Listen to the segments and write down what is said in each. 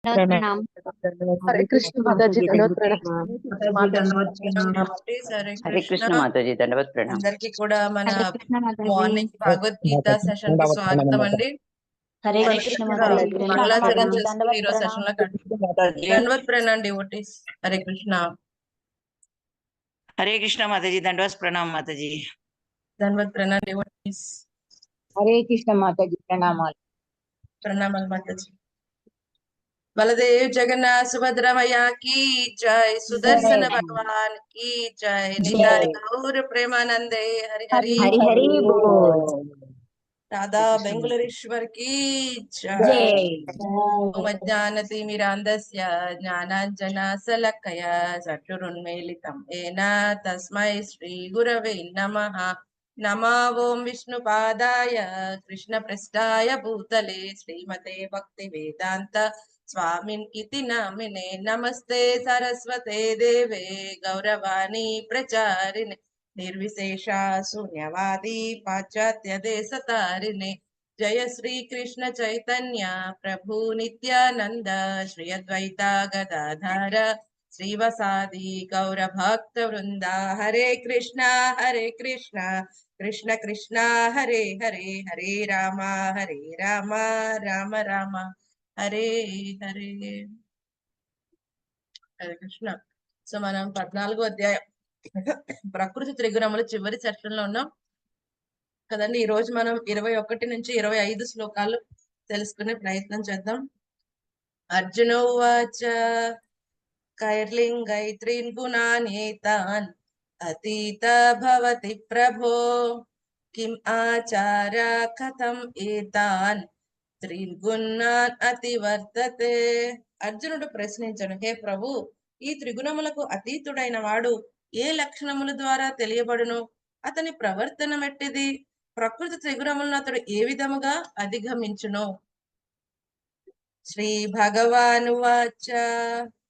प्रणाम। प्रणाम। हरे कृष्ण माता जी, दंडवत प्रणाम। हरे कृष्ण माता जी, दंडवत प्रणाम। అందరికి కూడా మన हरे कृष्ण माता जी। మార్నింగ్ భగవద్గీత సెషన్ కి స్వాగతం అండి. हरे మనకి कृष्ण కూడా माता जी। మంగళాచరణ प्रणाम। చేసుకుని ఈ రోజు సెషన్ లో దండవత్ ప్రणाम డివోటీస్. హరే కృష్ణ. हरे कृष्ण माता जी, दंडवत प्रणाम माता जी। దండవత్ ప్రणाम డివోటీస్. हरे कृष्ण माता जी, प्रणाम। ప్రణామాలు మాతాజీ. बलदेव जगन्नाथ सुभद्रा मैया की जय, सुदर्शन भगवान की जय, निताई गौर प्रेमानंदे हरि हरि हरि हरि बोल। राधा बेंगलुरेश्वर की जय। ज्ञानतिमिरान्धस्य ज्ञानाञ्जनशलाकया चक्षुरुन्मीलितं येन तस्मै श्रीगुरवे नमः। नमो ओं विष्णुपादाय कृष्णपृष्ठाय भूतले श्रीमते भक्तिवेदान्त स्वामिन् इति नामिने। नमस्ते सरस्वते देवे गौरवाणी प्रचारिणे निर्विशेषा शून्यवादी पाश्चात्य देशतारिणे। जय श्री कृष्ण चैतन्य प्रभु नित्यानंद श्री अद्वैता गदाधर श्रीवसादि गौर भक्त वृंदा। हरे कृष्णा कृष्ण कृष्णा हरे हरे, हरे राम राम राम हरे हरे। హరే కృష్ణ. సో మనం 14వ అధ్యాయం ప్రకృతి త్రిగుణములు చివరి సెక్షన్ లో ఉన్నాం కదండి. ఈ రోజు మనం 21 నుంచి 25 శ్లోకాలు తెలుసుకునే ప్రయత్నం చేద్దాం. అర్జునోవాచ కైర్లింగైత్రీన్ గుణానేతాన్ అతీత భవతి ప్రభో కిం ఆచార కథం ఏతాన్ త్రీన్ గుణాన్ అతివర్తతే. అర్జునుడు ప్రశ్నించను, హే ప్రభు, ఈ త్రిగుణములకు అతీతుడైన వాడు ఏ లక్షణముల ద్వారా తెలియబడును? అతని ప్రవర్తన మెట్టిది? ప్రకృతి త్రిగుణములను అతడు ఏ విధముగా అధిగమించును? శ్రీ భగవానువాచ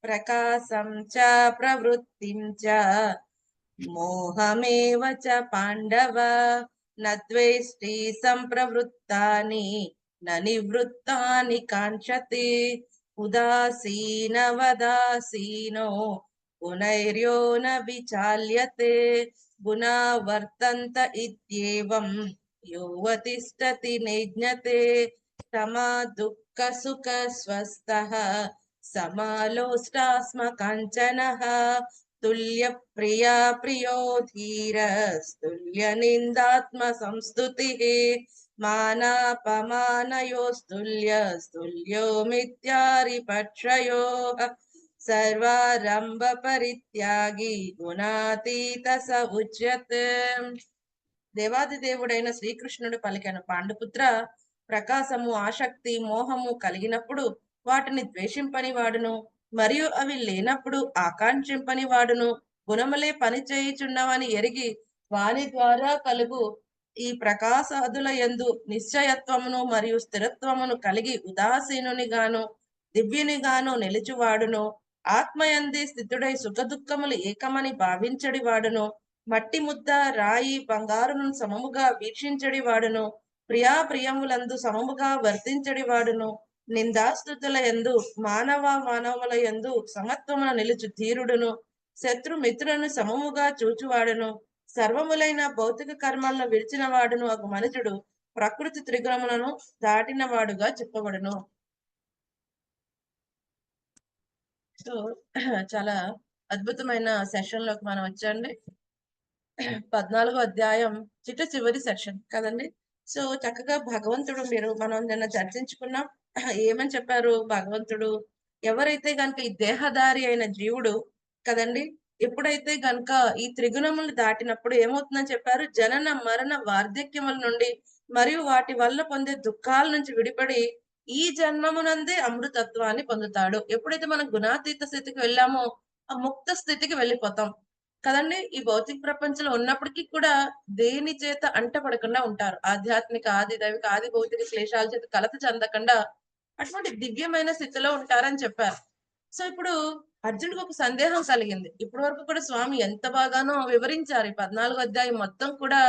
ప్రకాశం చ ప్రవృత్తిం చ మోహమేవ చ పాండవ నద్వేష్టి సంప్రవృత్తాని న నివృత్తాని కాంక్షతి ఉదాసీనవదాసీనో గుణైర్యో న విచాల్యతే గుణా వర్తంత ఇత్యేవం యోవతిష్టతి నిజ్ఞతే సమా దుఃఖ సుఖ స్వస్థః సమాలోష్టాస్మ కాంచనః తుల్య ప్రియా ప్రియో ధీరస్తుల్య నిందాత్మ సంస్తుతిః మానాపమానయోస్తుల్యస్తుల్యో మిథ్యారిపక్షయోః సర్వారంభ పరిత్యాగి గుణాతీత స ఉచ్యతే. దేవాది దేవుడైన శ్రీకృష్ణుడు పలికెను, పాండుపుత్ర, ప్రకాశము, ఆసక్తి, మోహము కలిగినప్పుడు వాటిని ద్వేషింపని వాడును, మరియు అవి లేనప్పుడు ఆకాంక్షింపని వాడును. గుణములే పని చేయుచున్నవని ఎరిగి వాని ద్వారా కలుగు ఈ ప్రకాశాదుల యందు నిశ్చయత్వమును మరియు స్థిరత్వమును కలిగి ఉదాసీనుని గాను దివ్యుని గాను నిలిచివాడును. ఆత్మయందే స్థితుడై సుఖదుఖములు ఏకమని భావించడి వాడును. మట్టి ముద్ద, రాయి, బంగారును సమముగా వీక్షించడి వాడును. ప్రియాప్రియములందు సమముగా వర్తించడి వాడును. నిందాస్తుతుల యందు మానవుల యందు సమత్వమున నిలుచు ధీరుడును. శత్రు మిత్రులను సమముగా చూచువాడును. సర్వములైన భౌతిక కర్మలను విడిచిన వాడును ఒక మనుషుడు ప్రకృతి త్రిగుణములను దాటిన వాడుగా చెప్పబడును. సో చాలా అద్భుతమైన సెషన్ లోకి మనం వచ్చండి. 14వ అధ్యాయం చివరి సెక్షన్ కదండి. సో చక్కగా భగవంతుడు, మనం నిన్న చర్చించుకున్నాం ఏమని చెప్పారు భగవంతుడు. ఎవరైతే గనక ఈ దేహధారి అయిన జీవుడు కదండి, ఎప్పుడైతే గనక ఈ త్రిగుణములు దాటినప్పుడు ఏమవుతుందని చెప్పారు, జనన మరణ వార్ధక్యముల నుండి మరియు వాటి వల్ల పొందే దుఃఖాల నుంచి విడిపడి ఈ జన్మమునందే అమృతత్వాన్ని పొందుతాడు. ఎప్పుడైతే మనం గుణాతీత స్థితికి వెళ్ళామో ఆ ముక్త స్థితికి వెళ్ళిపోతాం కదండి. ఈ భౌతిక ప్రపంచంలో ఉన్నప్పటికీ కూడా దేని చేత అంటపడకుండా ఉంటారు. ఆధ్యాత్మిక, ఆది దైవిక, ఆది భౌతిక క్లేశాల చేత కలత చెందకుండా అటువంటి దివ్యమైన స్థితిలో ఉంటారని చెప్పారు. సో ఇప్పుడు అర్జునుడికి ఒక సందేహం కలిగింది. ఇప్పటి వరకు కూడా స్వామి ఎంత బాగానో వివరించారు. ఈ 14వ అధ్యాయం మొత్తం కూడా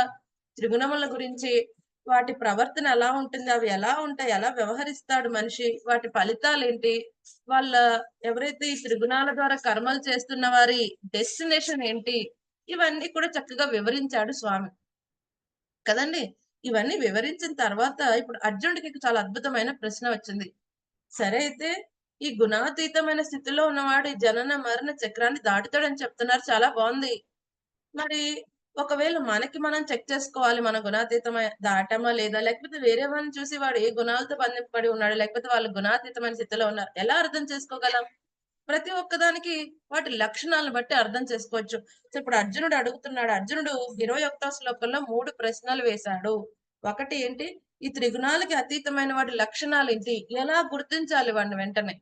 త్రిగుణముల గురించి, వాటి ప్రవర్తన ఎలా ఉంటుంది, అవి ఎలా ఉంటాయి, ఎలా వ్యవహరిస్తాడు మనిషి, వాటి ఫలితాలేంటి, వాళ్ళ ఎవరైతే ఈ త్రిగుణాల ద్వారా కర్మలు చేస్తున్న వారి డెస్టినేషన్ ఏంటి, ఇవన్నీ కూడా చక్కగా వివరించాడు స్వామి కదండి. ఇవన్నీ వివరించిన తర్వాత ఇప్పుడు అర్జునుడికి చాలా అద్భుతమైన ప్రశ్న వచ్చింది. సరే అయితే ఈ గుణాతీతమైన స్థితిలో ఉన్నవాడు ఈ జనన మరణ చక్రాన్ని దాటుతాడని చెప్తున్నారు, చాలా బాగుంది. మరి ఒకవేళ మనకి మనం చెక్ చేసుకోవాలి, మన గుణాతీతమై దాటామా లేదా, లేకపోతే వేరే వాళ్ళని చూసి వాడు ఏ గుణాలతో బంధింపబడి ఉన్నాడు, లేకపోతే వాళ్ళు గుణాతీతమైన స్థితిలో ఉన్నారు, ఎలా అర్థం చేసుకోగలం? ప్రతి ఒక్కదానికి వాటి లక్షణాలను బట్టి అర్థం చేసుకోవచ్చు. సో ఇప్పుడు అర్జునుడు అడుగుతున్నాడు. అర్జునుడు 21వ శ్లోకంలో 3 ప్రశ్నలు వేశాడు. ఒకటి ఏంటి, ఈ త్రిగుణాలకి అతీతమైన వాటి లక్షణాలేంటి, ఎలా గుర్తించాలి వాడిని వెంటనే.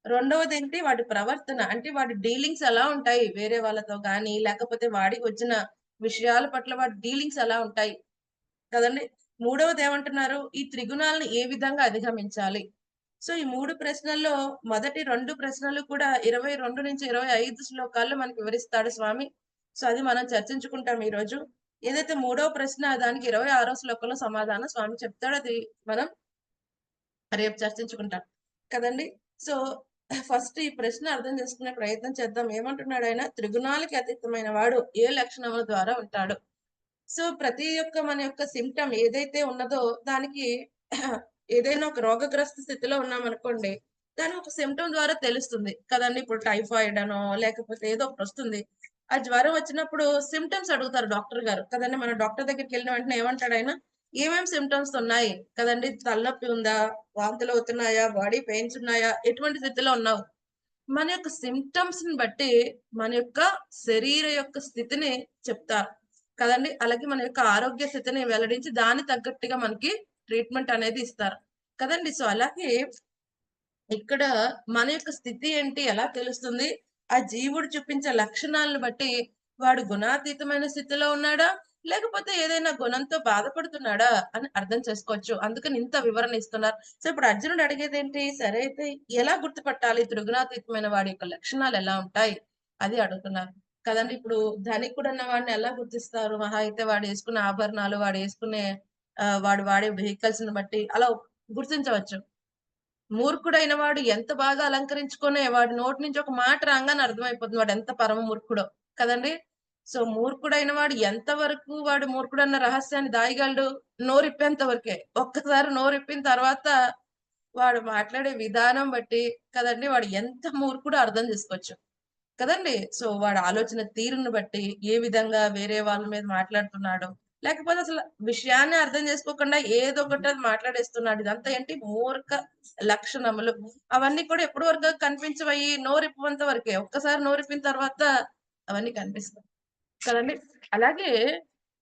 రెండవది ఏంటి, వాడి ప్రవర్తన, అంటే వాడి డీలింగ్స్ ఎలా ఉంటాయి వేరే వాళ్ళతో గాని, లేకపోతే వాడికి వచ్చిన విషయాల పట్ల వాడి డీలింగ్స్ ఎలా ఉంటాయి కదండి. మూడవది ఏమంటున్నారు, ఈ త్రిగుణాలను ఏ విధంగా అధిగమించాలి. సో ఈ 3 ప్రశ్నల్లో మొదటి 2 ప్రశ్నలు కూడా 22-25 శ్లోకాల్లో మనకి వివరిస్తాడు స్వామి. సో అది మనం చర్చించుకుంటాం ఈ రోజు. ఏదైతే మూడవ ప్రశ్న దానికి 26వ శ్లోకంలో సమాధానం స్వామి చెప్తాడు, అది మనం రేపు చర్చించుకుంటాం కదండి. సో ఫస్ట్ ఈ ప్రశ్న అర్థం చేసుకునే ప్రయత్నం చేద్దాం. ఏమంటున్నాడు ఆయన, త్రిగుణాలకి అతీతమైన వాడు ఏ లక్షణముల ద్వారా ఉంటాడు. సో ప్రతి ఒక్క మన యొక్క సిమ్టమ్ ఏదైతే ఉన్నదో దానికి ఏదైనా ఒక రోగగ్రస్త స్థితిలో ఉన్నామనుకోండి, దాని ఒక సిమ్టమ్ ద్వారా తెలుస్తుంది కదండి. ఇప్పుడు టైఫాయిడ్ అనో లేకపోతే ఏదో ఒకటి వస్తుంది. ఆ జ్వరం వచ్చినప్పుడు సిమ్టమ్స్ అడుగుతారు డాక్టర్ గారు కదండి. మన డాక్టర్ దగ్గరికి వెళ్ళిన వెంటనే ఏమంటాడు ఆయన, ఏమేమి సిమ్టమ్స్ ఉన్నాయి కదండి, తలనొప్పి ఉందా, వాంతులు అవుతున్నాయా, బాడీ పెయిన్స్ ఉన్నాయా, ఎటువంటి స్థితిలో ఉన్నావు. మన యొక్క సిమ్టమ్స్ ని బట్టి మన యొక్క శరీర యొక్క స్థితిని చెప్తారు కదండి. అలాగే మన యొక్క ఆరోగ్య స్థితిని వెల్లడించి దాని తగ్గట్టుగా మనకి ట్రీట్మెంట్ అనేది ఇస్తారు కదండి. సో అలాగే ఇక్కడ మన యొక్క స్థితి ఏంటి ఎలా తెలుస్తుంది, ఆ జీవుడు చూపించే లక్షణాలను బట్టి వాడు గుణాతీతమైన స్థితిలో ఉన్నాడా, లేకపోతే ఏదైనా గుణంతో బాధపడుతున్నాడా అని అర్థం చేసుకోవచ్చు. అందుకని ఇంత వివరణ ఇస్తున్నారు. సో ఇప్పుడు అర్జునుడు అడిగేది ఏంటి, సరే అయితే ఎలా గుర్తుపట్టాలి త్రిగుణాతీతమైన వాడి యొక్క లక్షణాలు ఎలా ఉంటాయి అది అడుగుతున్నారు కదండి. ఇప్పుడు ధనికుడు అన్న వాడిని ఎలా గుర్తిస్తారు, మహా అయితే వాడు వేసుకునే ఆభరణాలు, వాడు వేసుకునే వాడు వాడే వెహికల్స్ ని బట్టి అలా గుర్తించవచ్చు. మూర్ఖుడైన వాడు ఎంత బాగా అలంకరించుకునే వాడి నోటి నుంచి ఒక మాట రాగానే అర్థమైపోతుంది వాడు ఎంత పరమ మూర్ఖుడో కదండి. సో మూర్ఖుడైన వాడు ఎంత వరకు వాడు మూర్ఖుడు అన్న రహస్యాన్ని దాయగలడు, నోరిప్పేంత వరకే. ఒక్కసారి నోరిప్పిన తర్వాత వాడు మాట్లాడే విధానం బట్టి కదండి వాడు ఎంత మూర్ఖుడో అర్థం చేసుకోవచ్చు కదండి. సో వాడు ఆలోచన తీరును బట్టి ఏ విధంగా వేరే వాళ్ళ మీద మాట్లాడుతున్నాడు, లేకపోతే అసలు విషయాన్ని అర్థం చేసుకోకుండా ఏదో ఒకటి అది మాట్లాడేస్తున్నాడు, ఇదంతా ఏంటి మూర్ఖ లక్షణములు. అవన్నీ కూడా ఎప్పటి వరకు కనిపించవయి, నోరిప్పంత వరకే. ఒక్కసారి నోరిప్పిన తర్వాత అవన్నీ కనిపిస్తాయి కదండి. అలాగే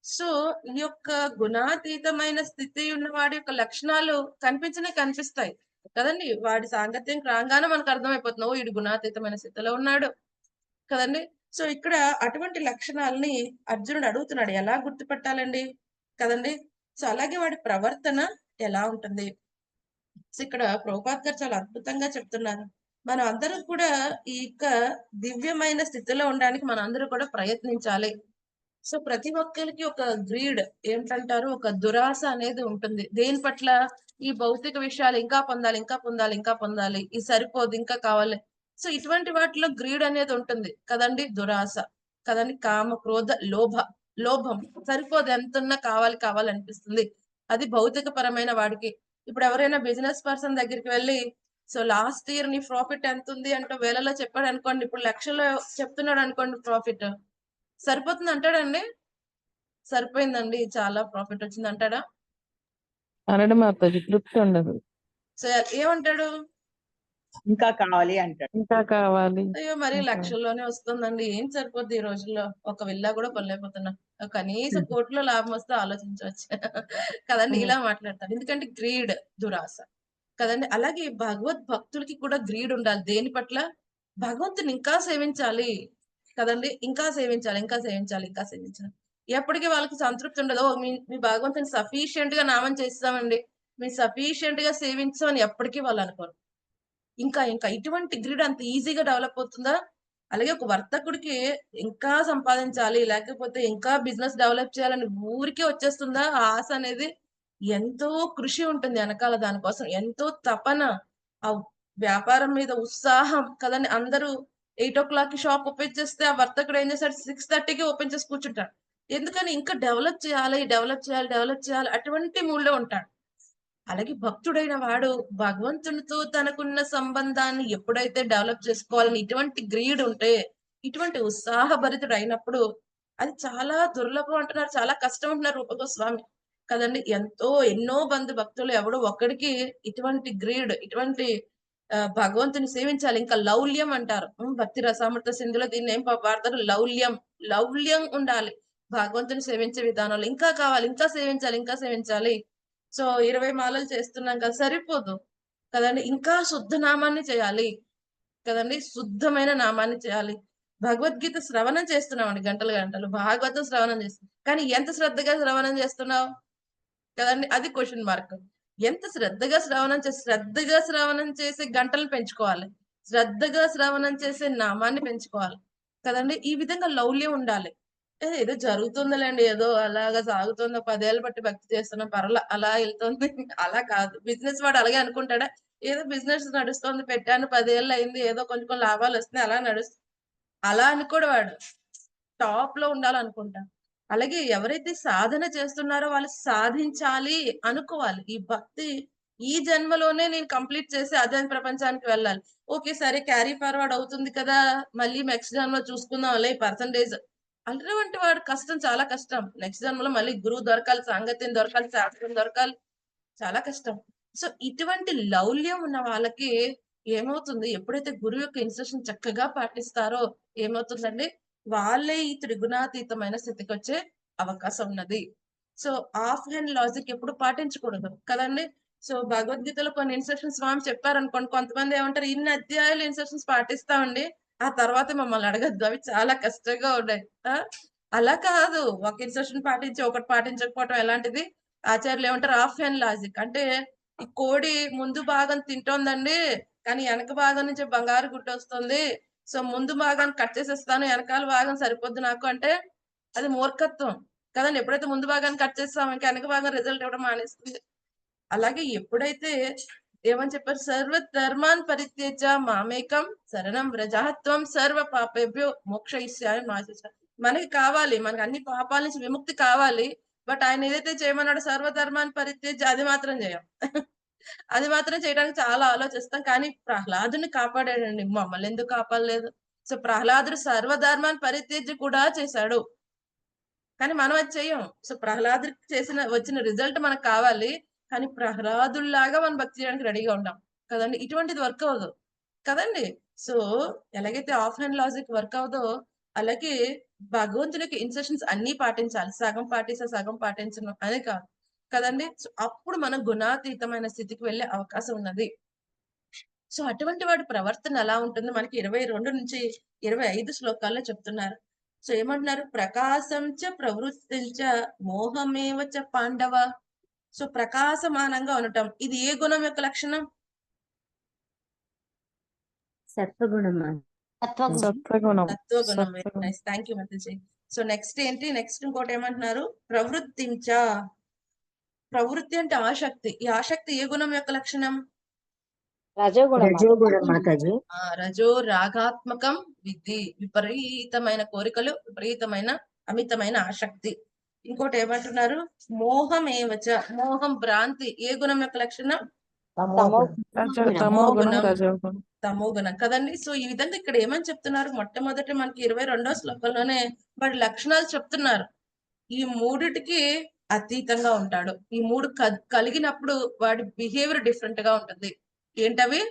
సో ఈ యొక్క గుణాతీతమైన స్థితి ఉన్న వాడి యొక్క లక్షణాలు కనిపిస్తాయి కదండి. వాడి సాంగత్యం రాగానే మనకు అర్థమైపోతుంది, ఓ వీడు గుణాతీతమైన స్థితిలో ఉన్నాడు కదండి. సో ఇక్కడ అటువంటి లక్షణాలని అర్జునుడు అడుగుతున్నాడు, ఎలా గుర్తుపట్టాలండి కదండి. సో అలాగే వాడి ప్రవర్తన ఎలా ఉంటుంది. సో ఇక్కడ ప్రభుపాద్ గారు చాలా అద్భుతంగా చెప్తున్నారు. మనం అందరం కూడా ఈ యొక్క దివ్యమైన స్థితిలో ఉండడానికి మనం అందరూ కూడా ప్రయత్నించాలి. సో ప్రతి ఒక్కరికి ఒక గ్రీడ్ ఏంటంటారు, ఒక దురాశ అనేది ఉంటుంది. దేని పట్ల, ఈ భౌతిక విషయాలు ఇంకా పొందాలి, ఇంకా పొందాలి, ఇంకా పొందాలి, ఇది సరిపోదు ఇంకా కావాలి. సో ఇటువంటి వాటిలో గ్రీడ్ అనేది ఉంటుంది కదండి, దురాశ కదండి, కామ క్రోధ లోభం సరిపోదు, ఎంతున్నా కావాలి కావాలి అనిపిస్తుంది. అది భౌతిక పరమైన వాడికి. ఇప్పుడు ఎవరైనా బిజినెస్ పర్సన్ దగ్గరికి వెళ్ళి, సో లాస్ట్ ఇయర్ నీ ప్రాఫిట్ ఎంత ఉంది అంటే వేలలో చెప్పాడు అనుకోండి, ఇప్పుడు లక్షల్లో చెప్తున్నాడు అనుకోండి ప్రాఫిట్, సరిపోతుంది అంటాడండి, సరిపోయిందండి చాలా ప్రాఫిట్ వచ్చింది అంటాడా? అనడం మాతాజీ తృప్తి ఉండదు, సో ఏమంటాడు, ఇంకా కావాలి అంటాడు. ఇంకా కావాలి. అయ్యో మరి ఇంకా లక్షల్లోనే వస్తుందండి, ఏం సరిపోద్ది ఈ రోజుల్లో, ఒక విల్లా కూడా కొనలేకపోతున్నా, కనీసం కోట్లో లాభం వస్తే ఆలోచించవచ్చు కదండి. ఇలా మాట్లాడతాడు, ఎందుకంటే గ్రీడ్, దురాశ కదండి. అలాగే భగవద్ భక్తులకి కూడా గ్రీడ్ ఉండాలి. దేని పట్ల, భగవంతుని ఇంకా సేవించాలి కదండి, ఇంకా సేవించాలి, ఇంకా సేవించాలి, ఇంకా సేవించాలి. ఎప్పటికీ వాళ్ళకి సంతృప్తి ఉండదు. ఓ మీ భగవంతుని సఫిషియెంట్ గా నామం చేస్తామండి, మీ సఫిషియెంట్ గా సేవించామని ఎప్పటికీ వాళ్ళు అనుకోరు. ఇంకా ఇంకా ఇటువంటి గ్రిడ్ అంత ఈజీగా డెవలప్ అవుతుందా? అలాగే ఒక వర్తకుడికి ఇంకా సంపాదించాలి, లేకపోతే ఇంకా బిజినెస్ డెవలప్ చేయాలని ఊరికే వచ్చేస్తుందా ఆ ఆశ అనేది? ఎంతో కృషి ఉంటుంది వెనకాల దానికోసం. ఎంతో తపన, ఆ వ్యాపారం మీద ఉత్సాహం కదండీ! అందరూ 8:00కి షాప్ ఓపెన్ చేస్తే ఆ వర్తకుడు ఏం చేస్తాడు 6:30కి ఓపెన్ చేసి కూర్చుంటాడు. ఎందుకని ఇంకా డెవలప్ చేయాలి, డెవలప్ చేయాలి, డెవలప్ చేయాలి అటువంటి మూడ్‌లో ఉంటాడు. అలాగే భక్తుడైన వాడు భగవంతునితో తనకున్న సంబంధాన్ని ఎప్పుడైతే డెవలప్ చేసుకోవాలని ఇటువంటి గ్రీడ్ ఉంటే, ఇటువంటి ఉత్సాహభరితుడైనప్పుడు అది చాలా దుర్లభం అంటున్నారు. చాలా కష్టం అంటున్నారు రూపగోస్వామి. కదండీ! ఎన్నో మంది భక్తులు ఎవడో ఒక్కడికి ఇటువంటి గ్రీడ్, ఇటువంటి భగవంతుని సేవించాలి. ఇంకా లౌల్యం అంటారు. భక్తి రసామృత సింధులో దీన్ని ఏం వాడతారు? లౌల్యం. లౌల్యం ఉండాలి. భగవంతుని సేవించే విధానంలో. ఇంకా కావాలి, ఇంకా సేవించాలి, ఇంకా సేవించాలి. సో 20 మాలలు చేస్తున్నాం కదా! సరిపోదు. కదండీ! ఇంకా శుద్ధ నామాన్ని చేయాలి. కదండీ! శుద్ధమైన నామాన్ని చేయాలి. భగవద్గీత శ్రవణం చేస్తున్నామండి గంటలు గంటలు. భాగవతం శ్రవణం చేస్తున్నాం. కానీ ఎంత శ్రద్ధగా శ్రవణం చేస్తున్నావు? కదండీ! అది క్వెషన్ మార్క్. ఎంత శ్రద్ధగా శ్రవణం చేసే గంటలు పెంచుకోవాలి. శ్రద్ధగా శ్రవణం చేసే నామాన్ని పెంచుకోవాలి. కదండీ! ఈ విధంగా లౌల్యం ఉండాలి. ఏదో జరుగుతుందిలేండి. ఏదో అలాగా సాగుతుంది. 10 ఏళ్లు బట్టి భక్తి చేస్తున్నాం. అలా ఎళ్తుంది. అలా కాదు. బిజినెస్ వాడు అలాగే అనుకుంటాడా? ఏదో బిజినెస్ నడుస్తోంది. పెట్టాను 10 ఏళ్లు అయింది. ఏదో కొంచెం కొన్ని లాభాలొస్తున్నాయి. అలా అనుకోడు వాడు. టాప్‌లో ఉండాలనుకుంటాడు. అలాగే ఎవరైతే సాధన చేస్తున్నారో వాళ్ళు సాధించాలి అనుకోవాలి. ఈ భక్తి ఈ జన్మలోనే నేను కంప్లీట్ చేసి అధ్యాత్మ ప్రపంచానికి వెళ్ళాలి. ఓకే. సరే క్యారీ ఫార్వర్డ్ అవుతుంది కదా! మళ్ళీ నెక్స్ట్ జన్మలో చూసుకుందాంలే పర్సెంటేజ్. అటువంటి వాడు కష్టం చాలా కష్టం. నెక్స్ట్ జన్మలో మళ్ళీ గురువు దొరకాలి, సాంగత్యం దొరకాలి, శాస్త్రం దొరకాలి. చాలా కష్టం. సో ఇటువంటి లౌల్యం ఉన్న వాళ్ళకి ఏమవుతుంది? ఎప్పుడైతే గురువు యొక్క ఇన్‌స్ట్రక్షన్ చక్కగా పాటిస్తారో ఏమవుతుందండి? వాళ్ళే ఈ త్రిగుణాతీతమైన స్థితికొచ్చే అవకాశం ఉన్నది. సో ఆఫ్ హ్యాండ్ లాజిక్ ఎప్పుడు పాటించకూడదు కదండీ! సో భగవద్గీతలో కొన్ని ఇన్‌స్ట్రక్షన్స్ స్వామి చెప్పారనుకోండి. కొంతమంది ఏమంటారు? ఇన్ని అధ్యాయాలు ఇన్‌స్ట్రక్షన్స్ పాటిస్తామండి. ఆ తర్వాత మమ్మల్ని అడగొద్దు. అవి చాలా కష్టంగా ఉన్నాయి. ఆ! అలా కాదు. ఒక ఇన్‌స్ట్రక్షన్ పాటించి ఒకటి పాటించకపోవటం ఎలాంటిది? ఆచార్యులు ఏమంటారు? Half hand logic. అంటే ఈ కోడి ముందు భాగం తింటోందండి. కానీ వెనక భాగం నుంచి బంగారు గుడ్డొస్తుంది. సో ముందు భాగాన్ని కట్ చేసేస్తాను. వెనకాల భాగం సరిపోద్ది నాకు అంటే అది మూర్ఖత్వం. కదండీ! ఎప్పుడైతే ముందు భాగాన్ని కట్ చేస్తామో ఇంక వెనక భాగం రిజల్ట్ ఇవ్వడం మానేస్తుంది. అలాగే ఎప్పుడైతే ఏమని చెప్పారు? సర్వ ధర్మాన్ పరిత్యజ్య మామేకం శరణం వ్రజ త్వం సర్వ పాపేభ్యో మోక్షయిష్యామి మా శుచ. మనకి కావాలి. మనకు అన్ని పాపాల నుంచి విముక్తి కావాలి. బట్ ఆయన ఏదైతే చేయమన్నాడో సర్వ ధర్మాన్ని పరిత్యజ్య అది మాత్రం చేయం. అది మాత్రం చేయడానికి చాలా ఆలోచిస్తాం. కానీ ప్రహ్లాదుని కాపాడాడండి. మమ్మల్ని ఎందుకు కాపాడలేదు? సో ప్రహ్లాదుడు సర్వధర్మాన్ని పరిత్యజ్య కూడా చేశాడు. కానీ మనం అది చెయ్యం. సో ప్రహ్లాదుడికి వచ్చిన రిజల్ట్ మనకు కావాలి. కానీ ప్రహ్లాదుల్లాగా మనం భక్తి చేయడానికి రెడీగా ఉంటాం. కదండీ! ఇటువంటిది వర్క్ అవ్వదు. కదండీ! సో ఎలాగైతే ఆఫ్ హ్యాండ్ లాజిక్ వర్క్ అవ్వదో అలాగే భగవంతుని యొక్క ఇన్‌స్ట్రక్షన్స్ అన్నీ పాటించాలి. సగం పాటిస్తే సగం పాటించను అని కాదు. కదండీ! సో అప్పుడు మనం గుణాతీతమైన స్థితికి వెళ్ళే అవకాశం ఉన్నది. సో అటువంటి వాడి ప్రవర్తన ఎలా ఉంటుంది? మనకి 22-25 శ్లోకాల్లో చెప్తున్నారు. సో ఏమంటున్నారు? ప్రకాశం చ ప్రవృత్తిం చ మోహమేవ చ పాండవ. సో ప్రకాశమానంగా ఉండటం. ఇది ఏ గుణం యొక్క లక్షణం? సత్వగుణమా? సత్వగుణం. సత్వగుణం. వెరీ సత్వగుణం. Nice. Thank you Mataji. So next ఏంటి? నెక్స్ట్ ఇంకోటి ఏమంటున్నారు? ప్రవృత్తిం చ. ప్రవృత్తి అంటే ఆసక్తి. ఈ ఆసక్తి ఏ గుణం యొక్క లక్షణం? రజోగుణం మాతాజీ. రజో రాగాత్మకం విద్ధి. విపరీతమైన కోరికలు, విపరీతమైన అమితమైన ఆసక్తి. ఇంకోటి ఏమంటున్నారు? మోహమేవచ. మోహం భ్రాంతి ఏ గుణం యొక్క లక్షణం? తమో గుణం, రజోగుణం. తమో గుణం కదండి. సో ఈ విధంగా ఇక్కడ ఏమని చెప్తున్నారు? మొట్టమొదటి మనకి 22వ శ్లోకంలోనే వాడి లక్షణాలు చెప్తున్నారు. ఈ మూడిటికి అతీతంగా ఉంటాడు. ఈ మూడు కలిగినప్పుడు వాడి బిహేవియర్ డిఫరెంట్ గా ఉంటుంది. ఏంటవి?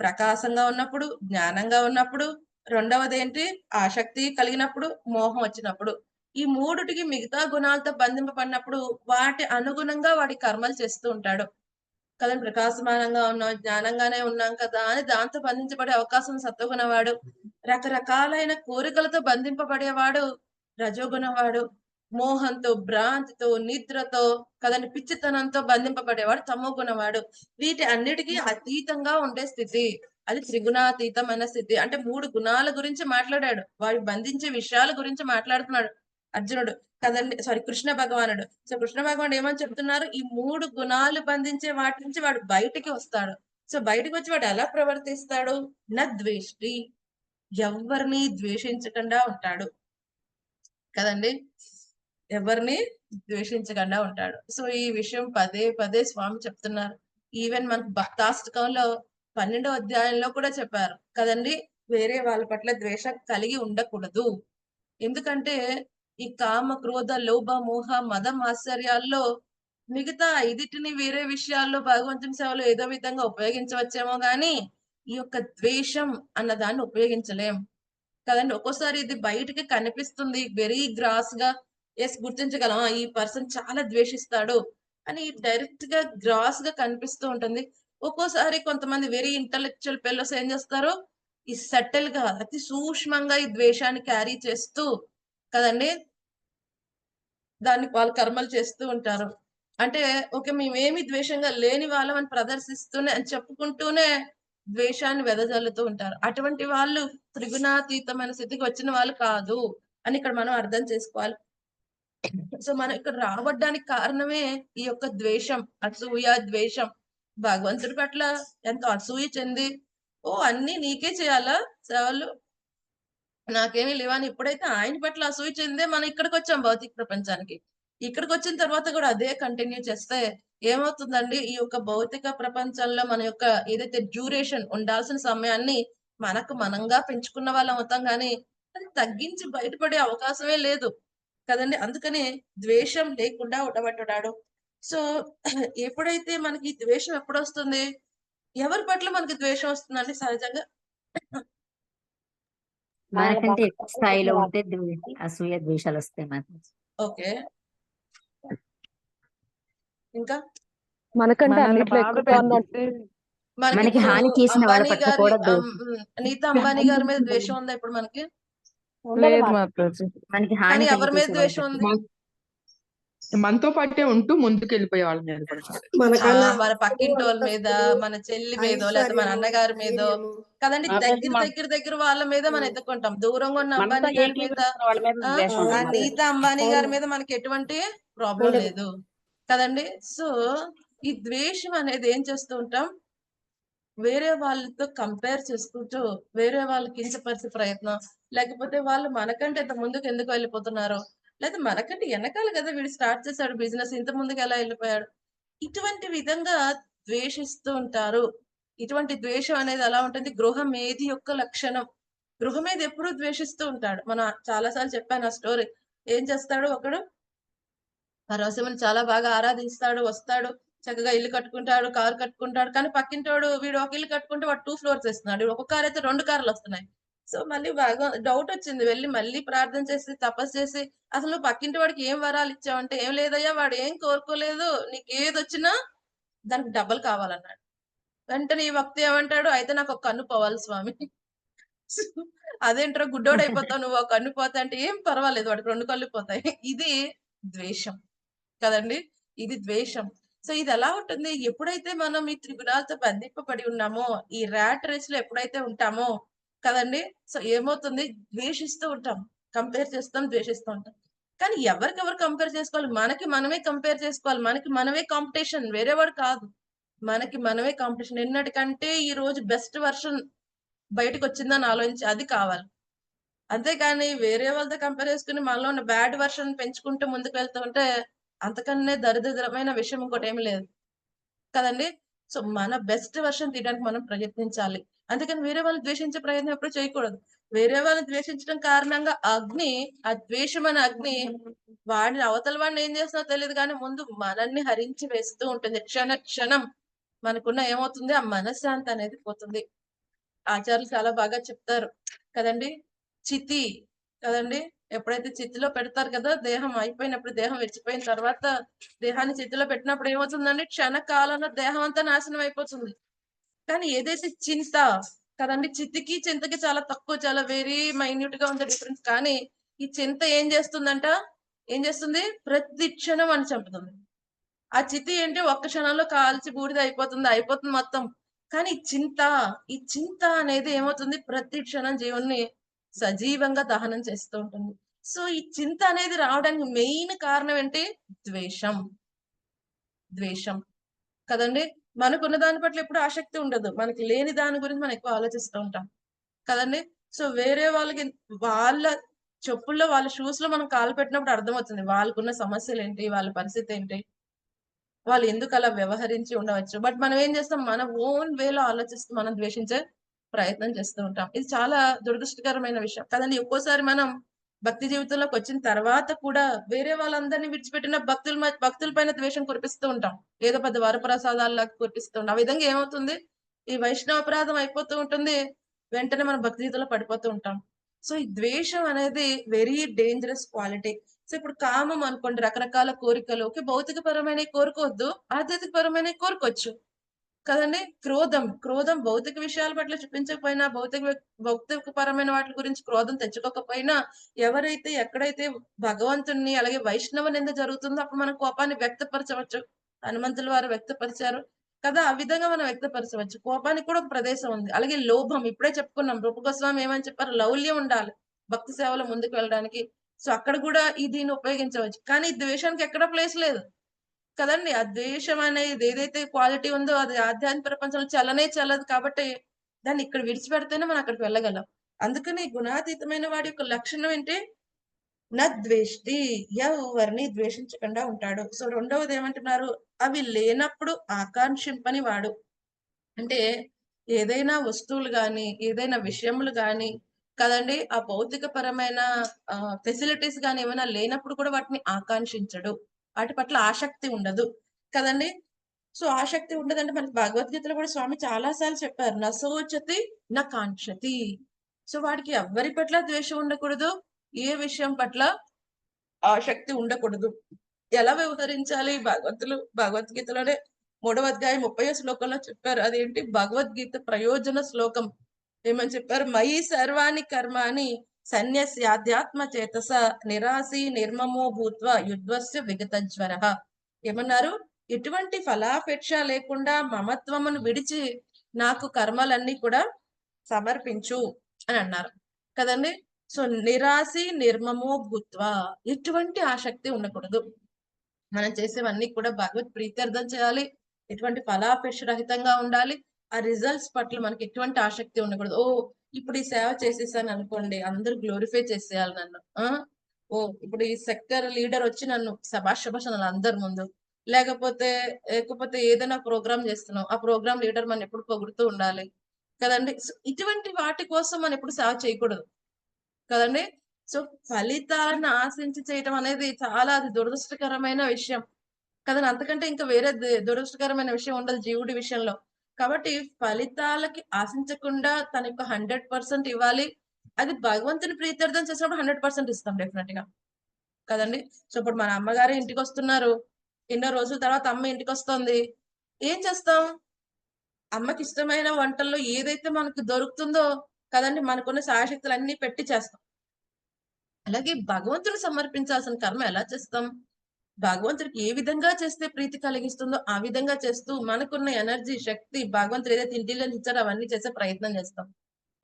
ప్రకాశంగా ఉన్నప్పుడు, జ్ఞానంగా ఉన్నప్పుడు, రెండవది ఏంటి? ఆసక్తి కలిగినప్పుడు, మోహం వచ్చినప్పుడు. ఈ మూడిటికి మిగతా గుణాలతో బంధింపబడినప్పుడు వాటి అనుగుణంగా వాడి కర్మలు చేస్తూ ఉంటాడు. కదండి! ప్రకాశమానంగా ఉన్నాం, జ్ఞానంగానే ఉన్నాం కదా అని దాంతో బంధించబడే అవకాశం సత్వగుణవాడు. రకరకాలైన కోరికలతో బంధింపబడేవాడు రజోగుణవాడు. మోహంతో, భ్రాంతితో, నిద్రతో కదండి పిచ్చితనంతో బంధింపబడేవాడు తమో గుణవాడు. వీటి అన్నిటికీ అతీతంగా ఉండే స్థితి అది త్రిగుణాతీతమైన స్థితి. అంటే 3 గుణాల గురించి మాట్లాడాడు. వాడి బంధించే విషయాల గురించి మాట్లాడుతున్నాడు అర్జునుడు. కదండి. సారీ, కృష్ణ భగవానుడు. సో కృష్ణ భగవానుడు ఏమని చెప్తున్నారు, ఈ 3 గుణాలు బంధించే వాటి నుంచి వాడు బయటికి వస్తాడు. సో బయటకు వచ్చి వాడు ఎలా ప్రవర్తిస్తాడు? నద్వేష్టి, ఎవరిని ద్వేషించకుండా ఉంటాడు కదండి. ఎవరిని ద్వేషించకుండా ఉంటాడు. సో ఈ విషయం పదే పదే స్వామి చెప్తున్నారు. ఈవెన్ మనకు భక్తాష్టకంలో 12వ అధ్యాయంలో కూడా చెప్పారు కదండి, వేరే వాళ్ళ పట్ల ద్వేషం కలిగి ఉండకూడదు. ఎందుకంటే ఈ కామ, క్రోధ, లోభ, మోహ, మదం, ఆశ్చర్యాల్లో మిగతా 5టిని వేరే విషయాల్లో భగవంతుని సేవలో ఏదో విధంగా ఉపయోగించవచ్చేమో గాని ఈ యొక్క ద్వేషం అన్న దాన్ని ఉపయోగించలేం కదండి. ఒక్కోసారి ఇది బయటికి కనిపిస్తుంది వెరీ గ్రాస్ గా, ఎస్ గుర్తించగలం, ఈ పర్సన్ చాలా ద్వేషిస్తాడు అని డైరెక్ట్ గా గ్రాస్ గా కనిపిస్తూ ఉంటుంది. ఒక్కోసారి కొంతమంది వెరీ ఇంటలెక్చువల్ పిల్లర్స్ ఏం చేస్తారు, ఈ సటిల్ గా అతి సూక్ష్మంగా ఈ ద్వేషాన్ని క్యారీ చేస్తూ కదండి దాన్ని వాళ్ళు కర్మలు చేస్తూ ఉంటారు. అంటే ఓకే, మేమేమి ద్వేషంగా లేని వాళ్ళం అని ప్రదర్శిస్తూనే అని చెప్పుకుంటూనే ద్వేషాన్ని వెదజల్లుతూ ఉంటారు. అటువంటి వాళ్ళు త్రిగుణాతీతమైన స్థితికి వచ్చిన వాళ్ళు కాదు అని ఇక్కడ మనం అర్థం చేసుకోవాలి. సో మనం ఇక్కడ రాబడ్డానికి కారణమే ఈ యొక్క ద్వేషం, అసూయ, ద్వేషం. భగవంతుడి పట్ల ఎంతో అసూయ చెంది, ఓ అన్ని నీకే చేయాలా సేవలు, నాకేమీ లేవని ఎప్పుడైతే ఆయన పట్ల అసూయ చెందే మనం ఇక్కడికి వచ్చాం భౌతిక ప్రపంచానికి. ఇక్కడికి వచ్చిన తర్వాత కూడా అదే కంటిన్యూ చేస్తే ఏమవుతుందండి, ఈ యొక్క భౌతిక ప్రపంచంలో మన యొక్క ఏదైతే డ్యూరేషన్ ఉండాల్సిన సమయాన్ని మనకు మనంగా పెంచుకున్న వాళ్ళం అవుతాం కానీ అది తగ్గించి బయటపడే అవకాశమే లేదు కదండి. అందుకని ద్వేషం లేకుండా ఉండబట్టున్నాడు. సో ఎప్పుడైతే మనకి ద్వేషం ఎప్పుడు వస్తుంది, ఎవరి పట్ల మనకి ద్వేషం వస్తుందండి సహజంగా? మనకంటే ఎక్కువ స్థాయిలో ఉంటే అసూయ ద్వేషాలు వస్తాయి మనకు. ఓకే, ఇంకా మనకంటే మనల్ని అన్నిట్లో బాధ ఎక్కువగా ఉన్నట్టు పెట్టి మనకి ఇప్పుడు హాని చేసిన వాళ్ళ అంబానీ పట్ల గారి కూడా నీతా అంబానీ గారి మీద ద్వేషం ఉందా ఇప్పుడు మనకి? లేదు మాతాజీ. మనకి కానీ హాని ఎవరి మీద కలిగించే వాళ్ళ ద్వేషం పట్ల. ఉంది? మనతో పాటే ఉంటూ ముందుకు వెళ్ళిపోయే వాళ్ళ మీద కూడా కాదు. మనకన్నా మన పక్కింటి వాళ్ళ మీద, అంతస్తులు, మన చెల్లి మీదో, లేకపోతే మన ఐశ్వర్యము, అన్నగారి మీదో ధైర్యము, కదండి. మాతాజీ దగ్గర వాళ్ళ మీద మనం ఎత్తుకుంటాం. దూరంగా ఉన్న మనతో అంబానీ గారి మీద, ఏకీభవిస్తున్న వాళ్ళ మీద ద్వేషం ఆ ఉంటుంది. నీతా అంబానీ గారి అవును. మీద మనకి ఎటువంటి ప్రాబ్లం ఉండదు. లేదు కదండి. సో ఈ ద్వేషం అనేది ఏం చేస్తూ ఉంటాం, వేరే వాళ్ళతో కంపేర్ చేసుకుంటూ వేరే వాళ్ళకి కించపరిచే ప్రయత్నం, లేకపోతే వాళ్ళు మనకంటే ఇంత ముందుకు ఎందుకు వెళ్ళిపోతున్నారు, లేదా మనకంటే వెనకాల కదా వీడు స్టార్ట్ చేశాడు బిజినెస్, ఇంత ముందుకు ఎలా వెళ్ళిపోయాడు, ఇటువంటి విధంగా ద్వేషిస్తూ ఉంటారు. ఇటువంటి ద్వేషం అనేది ఎలా ఉంటుంది, గృహమేధి యొక్క లక్షణం. గృహమేధి ఎప్పుడూ ద్వేషిస్తూ ఉంటాడు. మనం చాలా సార్లు చెప్పాను ఆ స్టోరీ. ఏం చేస్తాడు ఒకడు, పరమశివుని చాలా బాగా ఆరాధిస్తాడు, వస్తాడు, చక్కగా ఇల్లు కట్టుకుంటాడు, కారు కట్టుకుంటాడు. కానీ పక్కింటోడు వీడు ఒక ఇల్లు కట్టుకుంటే వాడు 2 ఫ్లోర్స్ ఇస్తున్నాడు. ఒక కారు అయితే 2 కార్లు వస్తున్నాయి. సో మళ్ళీ బాగా డౌట్ వచ్చింది. వెళ్లి మళ్ళీ ప్రార్థన చేసి, తపస్సు చేసి, అసలు నువ్వు పక్కింటి వాడికి ఏం వరాలు ఇచ్చావంటే, ఏం లేదయ్యా వాడు ఏం కోరుకోలేదు, నీకేదొచ్చినా దానికి డబ్బులు కావాలన్నాడు. వెంటనే ఈ భక్తి ఏమంటాడు, అయితే నాకు ఒక కన్ను పోవాలి స్వామి. అదేంట్రా గుడ్డోడైపోతావు నువ్వు, ఒక కన్ను పోతా అంటే, ఏం పర్వాలేదు వాడికి 2 కళ్ళు పోతాయి. ఇది ద్వేషం కదండి, ఇది ద్వేషం. సో ఇది ఎలా ఉంటుంది, ఎప్పుడైతే మనం ఈ త్రిగుణాలతో బంధింపబడి ఉన్నామో, ఈ ర్యాట్ రేస్ లో ఎప్పుడైతే ఉంటామో కదండి, సో ఏమవుతుంది, ద్వేషిస్తూ ఉంటాం, కంపేర్ చేస్తాం, ద్వేషిస్తూ ఉంటాం. కానీ ఎవరికెవరు కంపేర్ చేసుకోవాలి, మనకి మనమే కంపేర్ చేసుకోవాలి. మనకి మనమే కాంపిటీషన్, వేరేవాడు కాదు, మనకి మనమే కాంపిటీషన్. నిన్నటికంటే ఈ రోజు బెస్ట్ వర్షన్ బయటకు వచ్చిందని ఆలోచించి అది కావాలి. అంతేకాని వేరే వాళ్ళతో కంపేర్ చేసుకుని మనలో ఉన్న బ్యాడ్ వర్షన్ పెంచుకుంటూ ముందుకు వెళ్తూ ఉంటే అంతకన్నా దరిద్రమైన విషయం ఇంకోటి ఏమి లేదు కదండి. సో మన బెస్ట్ వర్షన్ తీయడానికి మనం ప్రయత్నించాలి. అందుకని వేరే వాళ్ళని ద్వేషించే ప్రయత్నం ఎప్పుడు చేయకూడదు. వేరే వాళ్ళని ద్వేషించడం కారణంగా అగ్ని, ఆ ద్వేషం అనే అగ్ని వాడిని అవతల వాడిని ఏం చేస్తుందో తెలియదు కానీ ముందు మనల్ని హరించి వేస్తూ ఉంటుంది. క్షణ క్షణం మనకున్న ఏమవుతుంది, ఆ మనశ్శాంతి అనేది పోతుంది. ఆచార్యులు చాలా బాగా చెప్తారు కదండి, చితి కదండి, ఎప్పుడైతే చితిలో పెడతారు కదా, దేహం అయిపోయినప్పుడు, దేహం విడిచిపోయిన తర్వాత దేహాన్ని చితిలో పెట్టినప్పుడు ఏమవుతుందండి, క్షణకాలంలో దేహం అంతా నాశనం అయిపోతుంది. కానీ ఏదైతే చింత కదండి, చితికి చింతకి చాలా తక్కువ, చాలా వెరీ మైన్యూట్ గా ఉంది డిఫరెన్స్. కానీ ఈ చింత ఏం చేస్తుందంట, ఏం చేస్తుంది, ప్రతి క్షణం అని చంపుతుంది. ఆ చితి ఏంటి, ఒక్క క్షణంలో కాల్చి బూడిద అయిపోతుంది మొత్తం. కానీ ఈ చింత అనేది ఏమవుతుంది, ప్రతి క్షణం జీవుణ్ణి సజీవంగా దహనం చేస్తూ ఉంటుంది. సో ఈ చింత అనేది రావడానికి మెయిన్ కారణం ఏంటి? ద్వేషం. ద్వేషం కదండి. మనకున్న దాని పట్ల ఎప్పుడు ఆసక్తి ఉండదు. మనకి లేని దాని గురించి మనం ఎక్కువ ఆలోచిస్తూ ఉంటాం కదండి. సో వేరే వాళ్ళకి వాళ్ళ చెప్పుల్లో వాళ్ళ షూస్ లో మనం కాలు పెట్టినప్పుడు అర్థమవుతుంది వాళ్ళకున్న సమస్యలు ఏంటి, వాళ్ళ పరిస్థితి ఏంటి, వాళ్ళు ఎందుకు అలా వ్యవహరించి ఉండవచ్చు. బట్ మనం ఏం చేస్తాం, మన ఓన్ వేలో ఆలోచిస్తూ మనం ద్వేషించే ప్రయత్నం చేస్తూ ఉంటాం. ఇది చాలా దురదృష్టకరమైన విషయం కదండి. ఒక్కోసారి మనం భక్తి జీవితంలోకి వచ్చిన తర్వాత కూడా వేరే వాళ్ళందరినీ విడిచిపెట్టిన భక్తుల పైన ద్వేషం కురిపిస్తూ ఉంటాం. ఏదో పెద్ద వరప్రసాదాల్లాగా కురిపిస్తూ ఉంటాం. ఆ విధంగా ఏమవుతుంది, ఈ వైష్ణవ అపరాధం అయిపోతూ ఉంటుంది. వెంటనే మనం భక్తి జీవితంలో పడిపోతూ ఉంటాం. సో ఈ ద్వేషం అనేది వెరీ డేంజరస్ క్వాలిటీ. సో ఇప్పుడు కామం అనుకోండి, రకరకాల కోరికలు. ఓకే, భౌతిక పరమైన కోరుకోవద్దు, ఆధ్యాత్మిక పరమైన కోరుకోవచ్చు కదండి. క్రోధం భౌతిక విషయాల పట్ల చూపించకపోయినా, భౌతిక పరమైన వాటి గురించి క్రోధం తెచ్చుకోకపోయినా, ఎవరైతే ఎక్కడైతే భగవంతుణ్ణి అలాగే వైష్ణవ నింద జరుగుతుందో అప్పుడు మన కోపాన్ని వ్యక్తపరచవచ్చు. హనుమంతుల వారు వ్యక్తపరిచారు కదా, ఆ విధంగా మనం వ్యక్తపరచవచ్చు. కోపానికి కూడా ఒక ప్రదేశం ఉంది. అలాగే లోభం, ఇప్పుడే చెప్పుకున్నాం. రూప గోస్వామి ఏమని చెప్పారు, లౌల్యం ఉండాలి భక్తి సేవలో ముందుకు వెళ్ళడానికి. సో అక్కడ కూడా దీన్ని ఉపయోగించవచ్చు. కానీ ద్వేషానికి ఎక్కడ ప్లేస్ లేదు కదండి. ఆ ద్వేషం అనేది ఏదైతే క్వాలిటీ ఉందో అది ఆధ్యాత్మిక ప్రపంచంలో చెల్లదు కాబట్టి దాన్ని ఇక్కడ విడిచిపెడితేనే మనం అక్కడికి వెళ్ళగలం. అందుకని గుణాతీతమైన వాడి యొక్క లక్షణం ఏంటి, నద్వేష్టి, ఎవరిని ద్వేషించకుండా ఉంటాడు. సో రెండవది ఏమంటున్నారు, అవి లేనప్పుడు ఆకాంక్షింపని వాడు. అంటే ఏదైనా వస్తువులు గాని, ఏదైనా విషయములు గాని కదండి, ఆ భౌతిక పరమైన ఫెసిలిటీస్ గాని ఏమైనా లేనప్పుడు కూడా వాటిని ఆకాంక్షించడు. వాటి పట్ల ఆసక్తి ఉండదు కదండి. సో ఆసక్తి ఉండదంటే మనకి భగవద్గీతలో కూడా స్వామి చాలా సార్లు చెప్పారు, నశోచతి నా కాంక్షతి. సో వాడికి ఎవ్వరి పట్ల ద్వేషం ఉండకూడదు, ఏ విషయం పట్ల ఆసక్తి ఉండకూడదు. ఎలా వ్యవహరించాలి, భగవద్గీతలోనే 3వ అధ్యాయం 30వ శ్లోకంలో చెప్పారు. అదేంటి, భగవద్గీత ప్రయోజన శ్లోకం. ఏమని చెప్పారు, మయి సర్వాణి కర్మాని సన్యస్యాధ్యాత్మ చేతస నిరాశి నిర్మమో భూత్వ యుద్ధస్య విగత జ్వర. ఏమన్నారు, ఎటువంటి ఫలాపేక్ష లేకుండా మమత్వమును విడిచి నాకు కర్మలన్నీ కూడా సమర్పించు అని అన్నారు కదండి. సో నిరాశి నిర్మమో భూత్వ, ఎటువంటి ఆసక్తి ఉండకూడదు. మనం చేసేవన్నీ కూడా భగవత్ ప్రీత్యర్థం చేయాలి, ఎటువంటి ఫలాపేక్ష రహితంగా ఉండాలి. ఆ రిజల్ట్స్ పట్ల మనకి ఎటువంటి ఆసక్తి ఉండకూడదు. ఇప్పుడు ఈ సేవ చేసేసాను అనుకోండి, అందరూ గ్లోరిఫై చేసేయాలి నన్ను. ఇప్పుడు ఈ సెక్టర్ లీడర్ వచ్చి నన్ను శభాష్ అనాలి అందరి ముందు. లేకపోతే ఏదైనా ప్రోగ్రామ్ చేస్తున్నాం, ఆ ప్రోగ్రామ్ లీడర్ మనం ఎప్పుడు పొగుడుతూ ఉండాలి కదండి. ఇటువంటి వాటి కోసం మనం ఎప్పుడు సేవ చేయకూడదు కదండి. సో ఫలితాలను ఆశించి చేయటం అనేది చాలా అది దురదృష్టకరమైన విషయం కదండి. అంతకంటే ఇంకా వేరే దురదృష్టకరమైన విషయం ఉండదు జీవుడి విషయంలో. కాబట్టి ఫలితాలకి ఆశించకుండా తన యొక్క 100% ఇవ్వాలి. అది భగవంతుని ప్రీత్యర్థం చేసినప్పుడు 100% ఇస్తాం డెఫినెట్ గా కదండి. సో ఇప్పుడు మన అమ్మగారు ఇంటికి వస్తున్నారు, ఎన్నో రోజుల తర్వాత అమ్మ ఇంటికి వస్తుంది, ఏం చేస్తాం, అమ్మకి ఇష్టమైన వంటల్లో ఏదైతే మనకు దొరుకుతుందో కదండి, మనకున్న శాయశక్తులు అన్ని పెట్టి చేస్తాం. అలాగే భగవంతుని సమర్పించాల్సిన కర్మ ఎలా చేస్తాం, భగవంతుడికి ఏ విధంగా చేస్తే ప్రీతి కలిగిస్తుందో ఆ విధంగా చేస్తూ మనకున్న ఎనర్జీ శక్తి భగవంతుడు ఏదైతే ఇంటెలిజెన్స్ ఇచ్చారో అవన్నీ చేసే ప్రయత్నం చేస్తాం.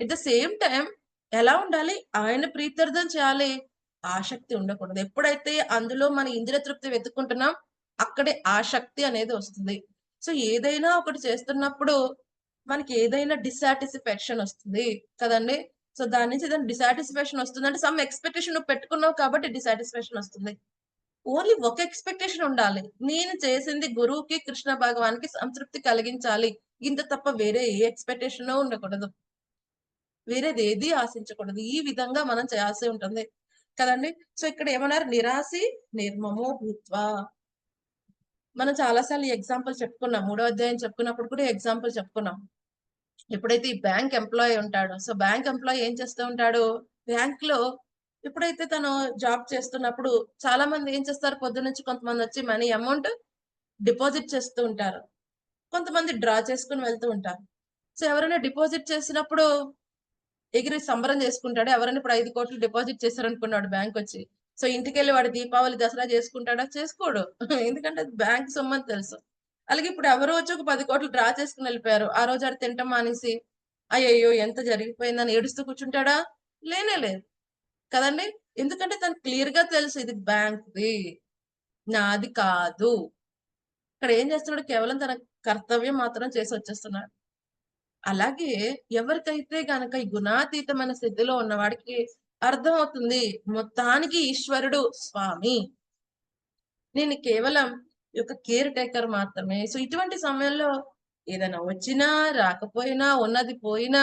ఎట్ ద సేమ్ టైం ఎలా ఉండాలి, ఆయన ప్రీత్యర్థం చేయాలి, ఆసక్తి ఉండకూడదు. ఎప్పుడైతే అందులో మన ఇంద్రియ తృప్తి వెతుక్కుంటున్నాం అక్కడే ఆసక్తి అనేది వస్తుంది. సో ఏదైనా ఒకటి చేస్తున్నప్పుడు మనకి ఏదైనా డిసాటిస్ఫాక్షన్ వస్తుంది కదండి. సో దాని నుంచి ఏదైనా డిసాటిస్ఫాక్షన్ వస్తుందంటే సమ్ ఎక్స్పెక్టేషన్ నువ్వు పెట్టుకున్నావు కాబట్టి డిసాటిస్ఫాక్షన్ వస్తుంది. ఓన్లీ ఒక ఎక్స్పెక్టేషన్ ఉండాలి, నేను చేసింది గురువుకి కృష్ణ భగవానికి సంతృప్తి కలిగించాలి, ఇంత తప్ప వేరే ఏ ఎక్స్పెక్టేషన్ ఉండకూడదు, వేరేది ఏది ఆశించకూడదు. ఈ విధంగా మనం చేయాల్సి ఉంటుంది కదండి. సో ఇక్కడ ఏమన్నారు, నిరాశి నిర్మమో భూత్వ. మనం చాలాసార్లు ఈ ఎగ్జాంపుల్ చెప్పుకున్నాం, 3వ అధ్యాయం చెప్పుకున్నప్పుడు కూడా ఎగ్జాంపుల్ చెప్పుకున్నాం. ఎప్పుడైతే ఈ బ్యాంక్ ఎంప్లాయీ ఉంటాడో, సో బ్యాంక్ ఎంప్లాయీ ఏం చేస్తూ ఉంటాడు, బ్యాంక్ లో ఎప్పుడైతే తను జాబ్ చేస్తున్నప్పుడు చాలా మంది ఏం చేస్తారు, పొద్దు నుంచి కొంతమంది వచ్చి మనీ అమౌంట్ డిపాజిట్ చేస్తూ ఉంటారు, కొంతమంది డ్రా చేసుకుని వెళ్తూ ఉంటారు. సో ఎవరైనా డిపాజిట్ చేసినప్పుడు ఎగిరి సంబరం చేసుకుంటాడు. ఎవరైనా ఇప్పుడు 5 కోట్లు డిపాజిట్ చేశారనుకున్నాడు బ్యాంక్ వచ్చి, సో ఇంటికి వెళ్ళి వాడు దీపావళి దసరా చేసుకుంటాడా, చేసుకోడు ఎందుకంటే బ్యాంక్ సొమ్మని తెలుసు. అలాగే ఇప్పుడు ఎవరో వచ్చి ఒక 10 కోట్లు డ్రా చేసుకుని వెళ్ళిపోయారు, ఆ రోజు ఆడు తింటాం మానేసి అయ్యయ్యో ఎంత జరిగిపోయిందని ఏడుస్తూ కూర్చుంటాడా, లేనే లేదు కదండి. ఎందుకంటే తనకు క్లియర్ గా తెలుసు ఇది బ్యాంక్ది, నాది కాదు. ఇక్కడ ఏం చేస్తున్నాడు, కేవలం తన కర్తవ్యం మాత్రం చేసి వచ్చేస్తున్నాడు. అలాగే ఎవరికైతే గనక ఈ గుణాతీతమైన స్థితిలో ఉన్నవాడికి అర్థమవుతుంది, మొత్తానికి ఈశ్వరుడు స్వామి, నేను కేవలం ఈ యొక్క కేర్ టేకర్ మాత్రమే. సో ఇటువంటి సమయంలో ఏదైనా వచ్చినా రాకపోయినా ఉన్నది పోయినా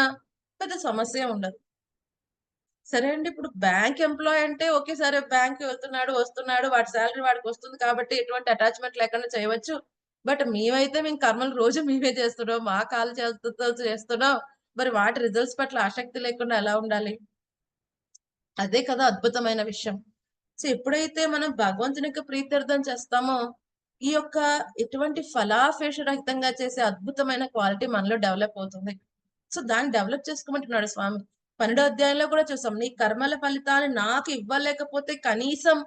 పెద్ద సమస్య ఉండదు. సరే అండి, ఇప్పుడు బ్యాంక్ ఎంప్లాయ్ అంటే ఓకే, సరే బ్యాంక్ వెళ్తున్నాడు వస్తున్నాడు, వాడి శాలరీ వాడికి వస్తుంది కాబట్టి ఎటువంటి అటాచ్మెంట్ లేకుండా చేయవచ్చు. బట్ మేమైతే మేము కర్మలు రోజు మేమే చేస్తున్నాం, మా కాలు చేస్తున్నాం, మరి వాటి రిజల్ట్స్ పట్ల ఆసక్తి లేకుండా ఎలా ఉండాలి? అదే కదా అద్భుతమైన విషయం. సో ఎప్పుడైతే మనం భగవంతుని యొక్క ప్రీత్యర్థం చేస్తామో ఈ యొక్క ఎటువంటి ఫలాపేక్ష రహితంగా చేసే అద్భుతమైన క్వాలిటీ మనలో డెవలప్ అవుతుంది. సో దాన్ని డెవలప్ చేసుకోమంటున్నాడు స్వామి. 12వ అధ్యాయంలో కూడా చూసాం, నీ కర్మల ఫలితాన్ని నాకు ఇవ్వలేకపోతే కనీసం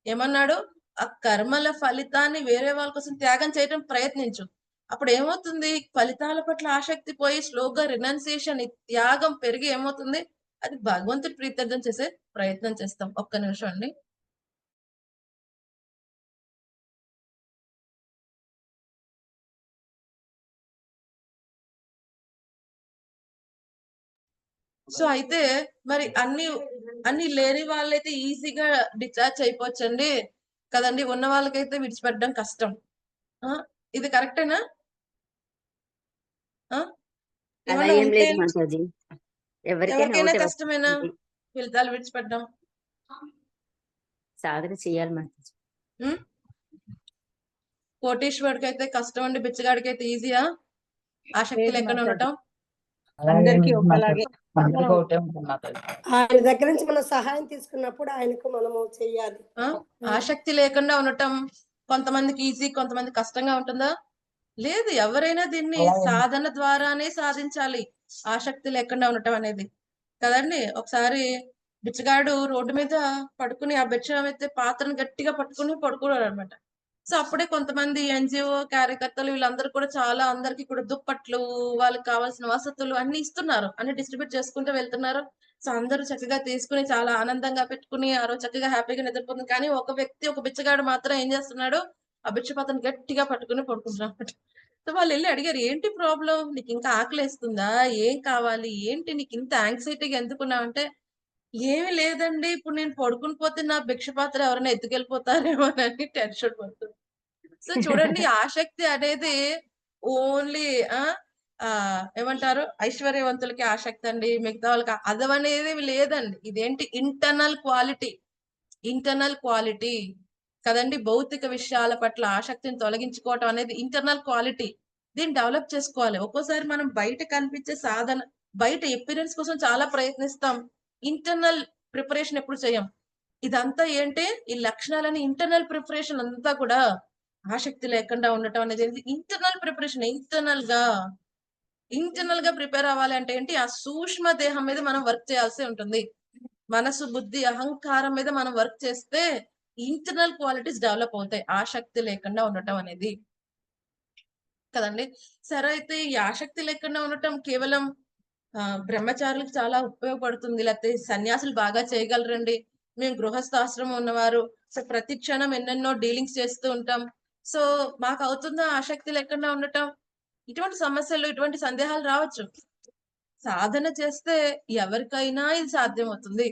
ఏమన్నాడు, ఆ కర్మల ఫలితాన్ని వేరే వాళ్ళ కోసం త్యాగం చేయడం ప్రయత్నించు. అప్పుడు ఏమవుతుంది, ఫలితాల పట్ల ఆసక్తి పోయి స్లోగా రినౌన్సియేషన్, త్యాగం పెరిగి ఏమవుతుంది, అది భగవంతుడి ప్రీత్యర్థం చేసే ప్రయత్నం చేస్తాం. ఒక్క నిమిషం అండి. సో అయితే మరి అన్ని లేని వాళ్ళైతే ఈజీగా డిశ్చార్జ్ అయిపోవచ్చండి కదండి, ఉన్న వాళ్ళకైతే విడిచిపెట్టడం కష్టం. ఇది కరెక్టేనా? అలా ఏమన్నా ఏం ఉంటే లేదు మాతాజీ, ఎవరికైనా ఎవరికైనా ఒకటే కష్టమేనా వస్తుంది. ఫలితాలు విడిచిపెట్టడం? సాధన చేయాలి మాతాజీ. కోటీశ్వరుడికి అయితే కష్టం అండి, బిచ్చగాడికి అయితే ఈజీయా ఆసక్తి లేదు లేకుండా మాతాజీ. ఉండటం? అందరికీ ఒకలాగే అందరికీ ఒకటే ఉంటుంది మాతాజీ. ఆయన దగ్గర నుంచి మనం సహాయం తీసుకున్నప్పుడు ఆయనకు మనము చెయ్యాలి. ఆసక్తి లేకుండా ఉండటం కొంతమందికి ఈజీ, కొంతమంది కష్టంగా ఉంటుందా? లేదు, ఎవరైనా దీన్ని సాధన ద్వారానే సాధించాలి, ఆసక్తి లేకుండా ఉండటం అనేది కదండి. ఒకసారి బిచ్చగాడు రోడ్డు మీద పడుకుని ఆ బిచ్చం అయితే పాత్రను గట్టిగా పట్టుకుని పడుకున్నాడు అనమాట. సో అప్పుడే కొంతమంది ఎన్జిఓ కార్యకర్తలు వీళ్ళందరూ కూడా చాలా అందరికి కూడా దుప్పట్లు, వాళ్ళకి కావాల్సిన వసతులు అన్ని ఇస్తున్నారు, అన్ని డిస్ట్రిబ్యూట్ చేసుకుంటూ వెళ్తున్నారు. సో అందరూ చక్కగా తీసుకుని చాలా ఆనందంగా పెట్టుకుని ఆ రోజు చక్కగా హ్యాపీగా నిద్రపోతుంది. కానీ ఒక వ్యక్తి, ఒక బిచ్చగాడు మాత్రం ఏం చేస్తున్నాడు, ఆ బిచ్చ పాత్రను గట్టిగా పట్టుకుని పడుకుంటున్నాడు. సో వాళ్ళు వెళ్ళి అడిగారు, ఏంటి ప్రాబ్లం, నీకు ఇంకా ఆకలేస్తుందా, ఏం కావాలి, ఏంటి నీకు ఇంత యాంగ్జైటీగా ఎందుకున్నావంటే, ఏమి లేదండి, ఇప్పుడు నేను పడుకుని పోతే నా భిక్ష పాత్ర ఎవరైనా ఎత్తుకెళ్ళిపోతారేమోనని టెన్షన్ పడుతుంది. సో చూడండి, ఆసక్తి అనేది ఓన్లీ ఏమంటారు, ఐశ్వర్యవంతులకి ఆసక్తి అండి, మిగతా వాళ్ళకి అదవనేది లేదండి. ఇదేంటి, ఇంటర్నల్ క్వాలిటీ కదండి. భౌతిక విషయాల పట్ల ఆసక్తిని తొలగించుకోవటం అనేది ఇంటర్నల్ క్వాలిటీ. దీన్ని డెవలప్ చేసుకోవాలి. ఒక్కోసారి మనం బయట కనిపించే సాధన, బయట ఎపిరియన్స్ కోసం చాలా ప్రయత్నిస్తాం, ఇంటర్నల్ ప్రిపరేషన్ ఎప్పుడు చేయం. ఇదంతా ఏంటి, ఈ లక్షణాలని ఇంటర్నల్ ప్రిపరేషన్ అంతా కూడా ఆసక్తి లేకుండా ఉండటం అనేది ఇంటర్నల్ ప్రిపరేషన్. ఇంటర్నల్ గా ప్రిపేర్ అవ్వాలి అంటే ఏంటి, ఆ సూక్ష్మ దేహం మీద మనం వర్క్ చేయాల్సి ఉంటుంది. మనసు, బుద్ధి, అహంకారం మీద మనం వర్క్ చేస్తే ఇంటర్నల్ క్వాలిటీస్ డెవలప్ అవుతాయి, ఆసక్తి లేకుండా ఉండటం అనేది కదండి. సరే అయితే ఈ ఆసక్తి లేకుండా ఉండటం కేవలం బ్రహ్మచారులకు చాలా ఉపయోగపడుతుంది, లేకపోతే సన్యాసులు బాగా చేయగలరండి. మేము గృహస్థాశ్రమం ఉన్నవారు, సో ప్రతి క్షణం ఎన్నెన్నో డీలింగ్స్ చేస్తూ ఉంటాం. సో మాకు అవుతుందా ఆసక్తి లేకుండా ఉండటం? ఇటువంటి సమస్యలు, ఇటువంటి సందేహాలు రావచ్చు. సాధన చేస్తే ఎవరికైనా ఇది సాధ్యం అవుతుంది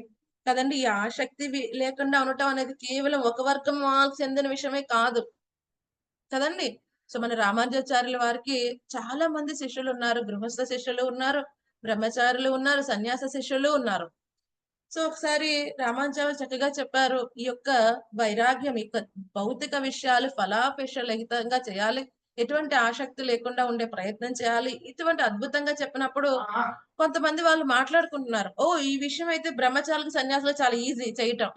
కదండి. ఈ ఆసక్తి లేకుండా ఉండటం అనేది కేవలం ఒక వర్గం వాళ్ళకి చెందిన విషయమే కాదు కదండి. సో మన రామానుజాచార్యుల వారికి చాలా మంది శిష్యులు ఉన్నారు, గృహస్థ శిష్యులు ఉన్నారు, బ్రహ్మచారులు ఉన్నారు, సన్యాస శిష్యులు ఉన్నారు. సో ఒకసారి రామానుజాచార్యులు చక్కగా చెప్పారు, ఈ యొక్క వైరాగ్యం, ఈ భౌతిక విషయాలు ఫలాపేక్ష రహితంగా చేయాలి, ఎటువంటి ఆసక్తి లేకుండా ఉండే ప్రయత్నం చేయాలి. ఇటువంటి అద్భుతంగా చెప్పినప్పుడు కొంతమంది వాళ్ళు మాట్లాడుకుంటున్నారు, ఓ ఈ విషయం అయితే బ్రహ్మచారులకు సన్యాసులు చాలా ఈజీ చేయటం.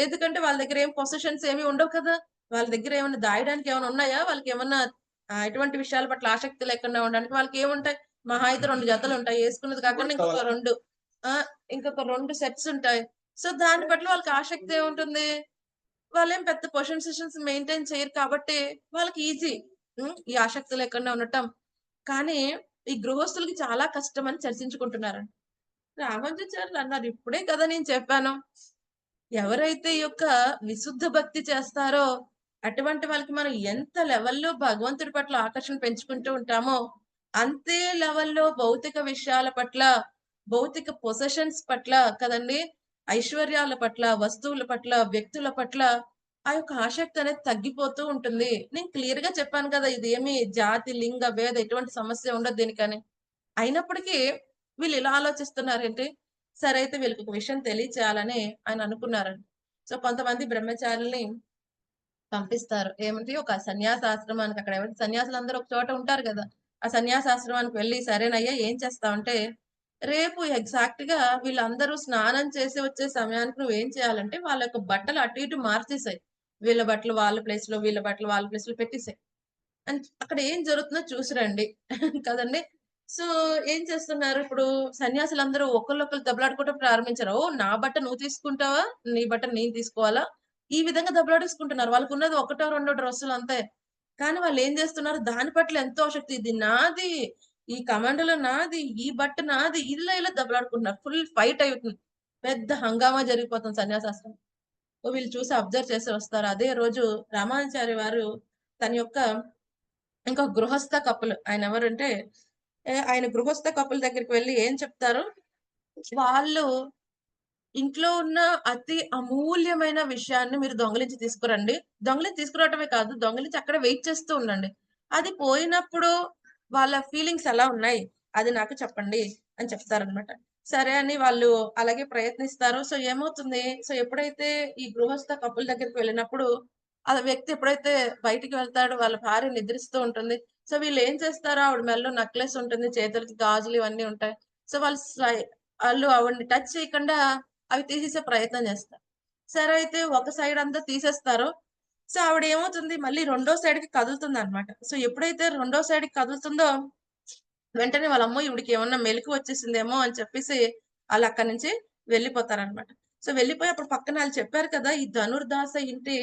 ఎందుకంటే వాళ్ళ దగ్గర ఏం పొజిషన్స్ ఏమి ఉండవు కదా, వాళ్ళ దగ్గర ఏమైనా దాయడానికి ఏమైనా ఉన్నాయా, వాళ్ళకి ఏమన్నా ఎటువంటి విషయాల పట్ల ఆసక్తి లేకుండా ఉండడానికి వాళ్ళకి ఏముంటాయి, మహా అయితే 2 జతలు ఉంటాయి, వేసుకున్నది కాకుండా ఇంకొక 2 సెట్స్ ఉంటాయి. సో దాని పట్ల వాళ్ళకి ఆసక్తి ఏముంటుంది, వాళ్ళేం పెద్ద పొజిషన్స్ మెయింటైన్ చేయరు కాబట్టి వాళ్ళకి ఈజీ ఈ ఆసక్తి లేకుండా ఉండటం. కానీ ఈ గృహస్థులకి చాలా కష్టం అని చర్చించుకుంటున్నారండి. రామానుజాచార్యులు అన్నారు, ఇప్పుడే కదా నేను చెప్పాను, ఎవరైతే ఈ యొక్క విశుద్ధ భక్తి చేస్తారో అటువంటి వాళ్ళకి మనం ఎంత లెవెల్లో భగవంతుడి పట్ల ఆకర్షణ పెంచుకుంటూ ఉంటామో అంతే లెవెల్లో భౌతిక విషయాల పట్ల, భౌతిక పొసెషన్స్ పట్ల కదండి, ఐశ్వర్యాల పట్ల, వస్తువుల పట్ల, వ్యక్తుల పట్ల ఆ యొక్క ఆసక్తి అనేది తగ్గిపోతూ ఉంటుంది. నేను క్లియర్ గా చెప్పాను కదా, ఇది ఏమి జాతి, లింగ, భేద ఎటువంటి సమస్య ఉండదు దీనికని. అయినప్పటికీ వీళ్ళు ఇలా ఆలోచిస్తున్నారేంటి, సరే అయితే వీళ్ళకి ఒక విషయం తెలియచేయాలని ఆయన అనుకున్నారండి. సో కొంతమంది బ్రహ్మచారుల్ని పంపిస్తారు. ఏమంటే ఒక సన్యాసాశ్రమానికి, అక్కడ ఎవరి సన్యాసులందరూ ఒక చోట ఉంటారు కదా, ఆ సన్యాసాశ్రమానికి వెళ్ళి సరేనయ్యా ఏం చేస్తావంటే, రేపు ఎగ్జాక్ట్ గా వీళ్ళందరూ స్నానం చేసి వచ్చే సమయానికి నువ్వేం చేయాలంటే వాళ్ళ యొక్క బట్టలు అటు ఇటు మార్చేసాయి. వీళ్ళ బట్టలు వాళ్ళ ప్లేస్ లో, వీళ్ళ బట్టలు వాళ్ళ ప్లేస్ లో పెట్టేసాయి. అండ్ అక్కడ ఏం జరుగుతుందో చూసి రండి కదండి. సో ఏం చేస్తున్నారు ఇప్పుడు, సన్యాసులందరూ ఒకళ్ళొకళ్ళు దెబ్బలాడుకోవడం ప్రారంభించారు. ఓ నా బట్ట నువ్వు తీసుకుంటావా, నీ బట్ట నేను తీసుకోవాలా, ఈ విధంగా దెబ్బలాడేసుకుంటున్నారు. వాళ్ళకు ఉన్నది ఒకటో రెండో డ్రెస్సులు అంతే. కానీ వాళ్ళు ఏం చేస్తున్నారు, దాని పట్ల ఎంతో ఆసక్తి, ఇది నాది, ఈ కమాండలో నాది, ఈ బట్ట నాది, ఇలా ఇలా దెబ్బలాడుకుంటున్నారు. ఫుల్ ఫైట్ అవుతుంది, పెద్ద హంగామా జరిగిపోతుంది సన్యాసాశ్రమం. వీళ్ళు చూసి అబ్జర్వ్ చేసి వస్తారు. అదే రోజు రామానుచారి వారు తన యొక్క ఇంకా గృహస్థ కప్పులు, ఆయన ఎవరంటే ఆయన గృహస్థ కప్పుల దగ్గరికి వెళ్ళి ఏం చెప్తారు, వాళ్ళు ఇంట్లో ఉన్న అతి అమూల్యమైన విషయాన్ని మీరు దొంగలించి తీసుకురండి. దొంగలించి తీసుకురావటమే కాదు, దొంగలించి అక్కడ వెయిట్ చేస్తూ ఉండండి. అది పోయినప్పుడు వాళ్ళ ఫీలింగ్స్ ఎలా ఉన్నాయి అది నాకు చెప్పండి అని చెప్తారనమాట. సరే అని వాళ్ళు అలాగే ప్రయత్నిస్తారు. సో ఏమవుతుంది, సో ఎప్పుడైతే ఈ గృహస్థ కప్పుల దగ్గరికి వెళ్ళినప్పుడు ఆ వ్యక్తి ఎప్పుడైతే బయటికి వెళ్తాడో వాళ్ళ భార్య నిద్రిస్తూ ఉంటుంది. సో వీళ్ళు ఏం చేస్తారో, ఆవిడ మెడలో నెక్లెస్ ఉంటుంది, చేతులకి గాజులు ఇవన్నీ ఉంటాయి. సో వాళ్ళు ఆవిడని టచ్ చేయకుండా అవి తీసేసే ప్రయత్నం చేస్తారు. సరే అయితే ఒక సైడ్ అంతా తీసేస్తారు. సో ఆవిడ ఏమవుతుంది, మళ్ళీ రెండో సైడ్ కి కదులుతుంది అనమాట. సో ఎప్పుడైతే రెండో సైడ్ కి కదులుతుందో వెంటనే వాళ్ళ అమ్మో ఈవిడికి ఏమన్నా మెలకు వచ్చేసిందేమో అని చెప్పేసి వాళ్ళు అక్కడి నుంచి వెళ్ళిపోతారనమాట. సో వెళ్ళిపోయి అప్పుడు పక్కన వాళ్ళు చెప్పారు కదా, ఈ ధనుర్దాస ఇంటి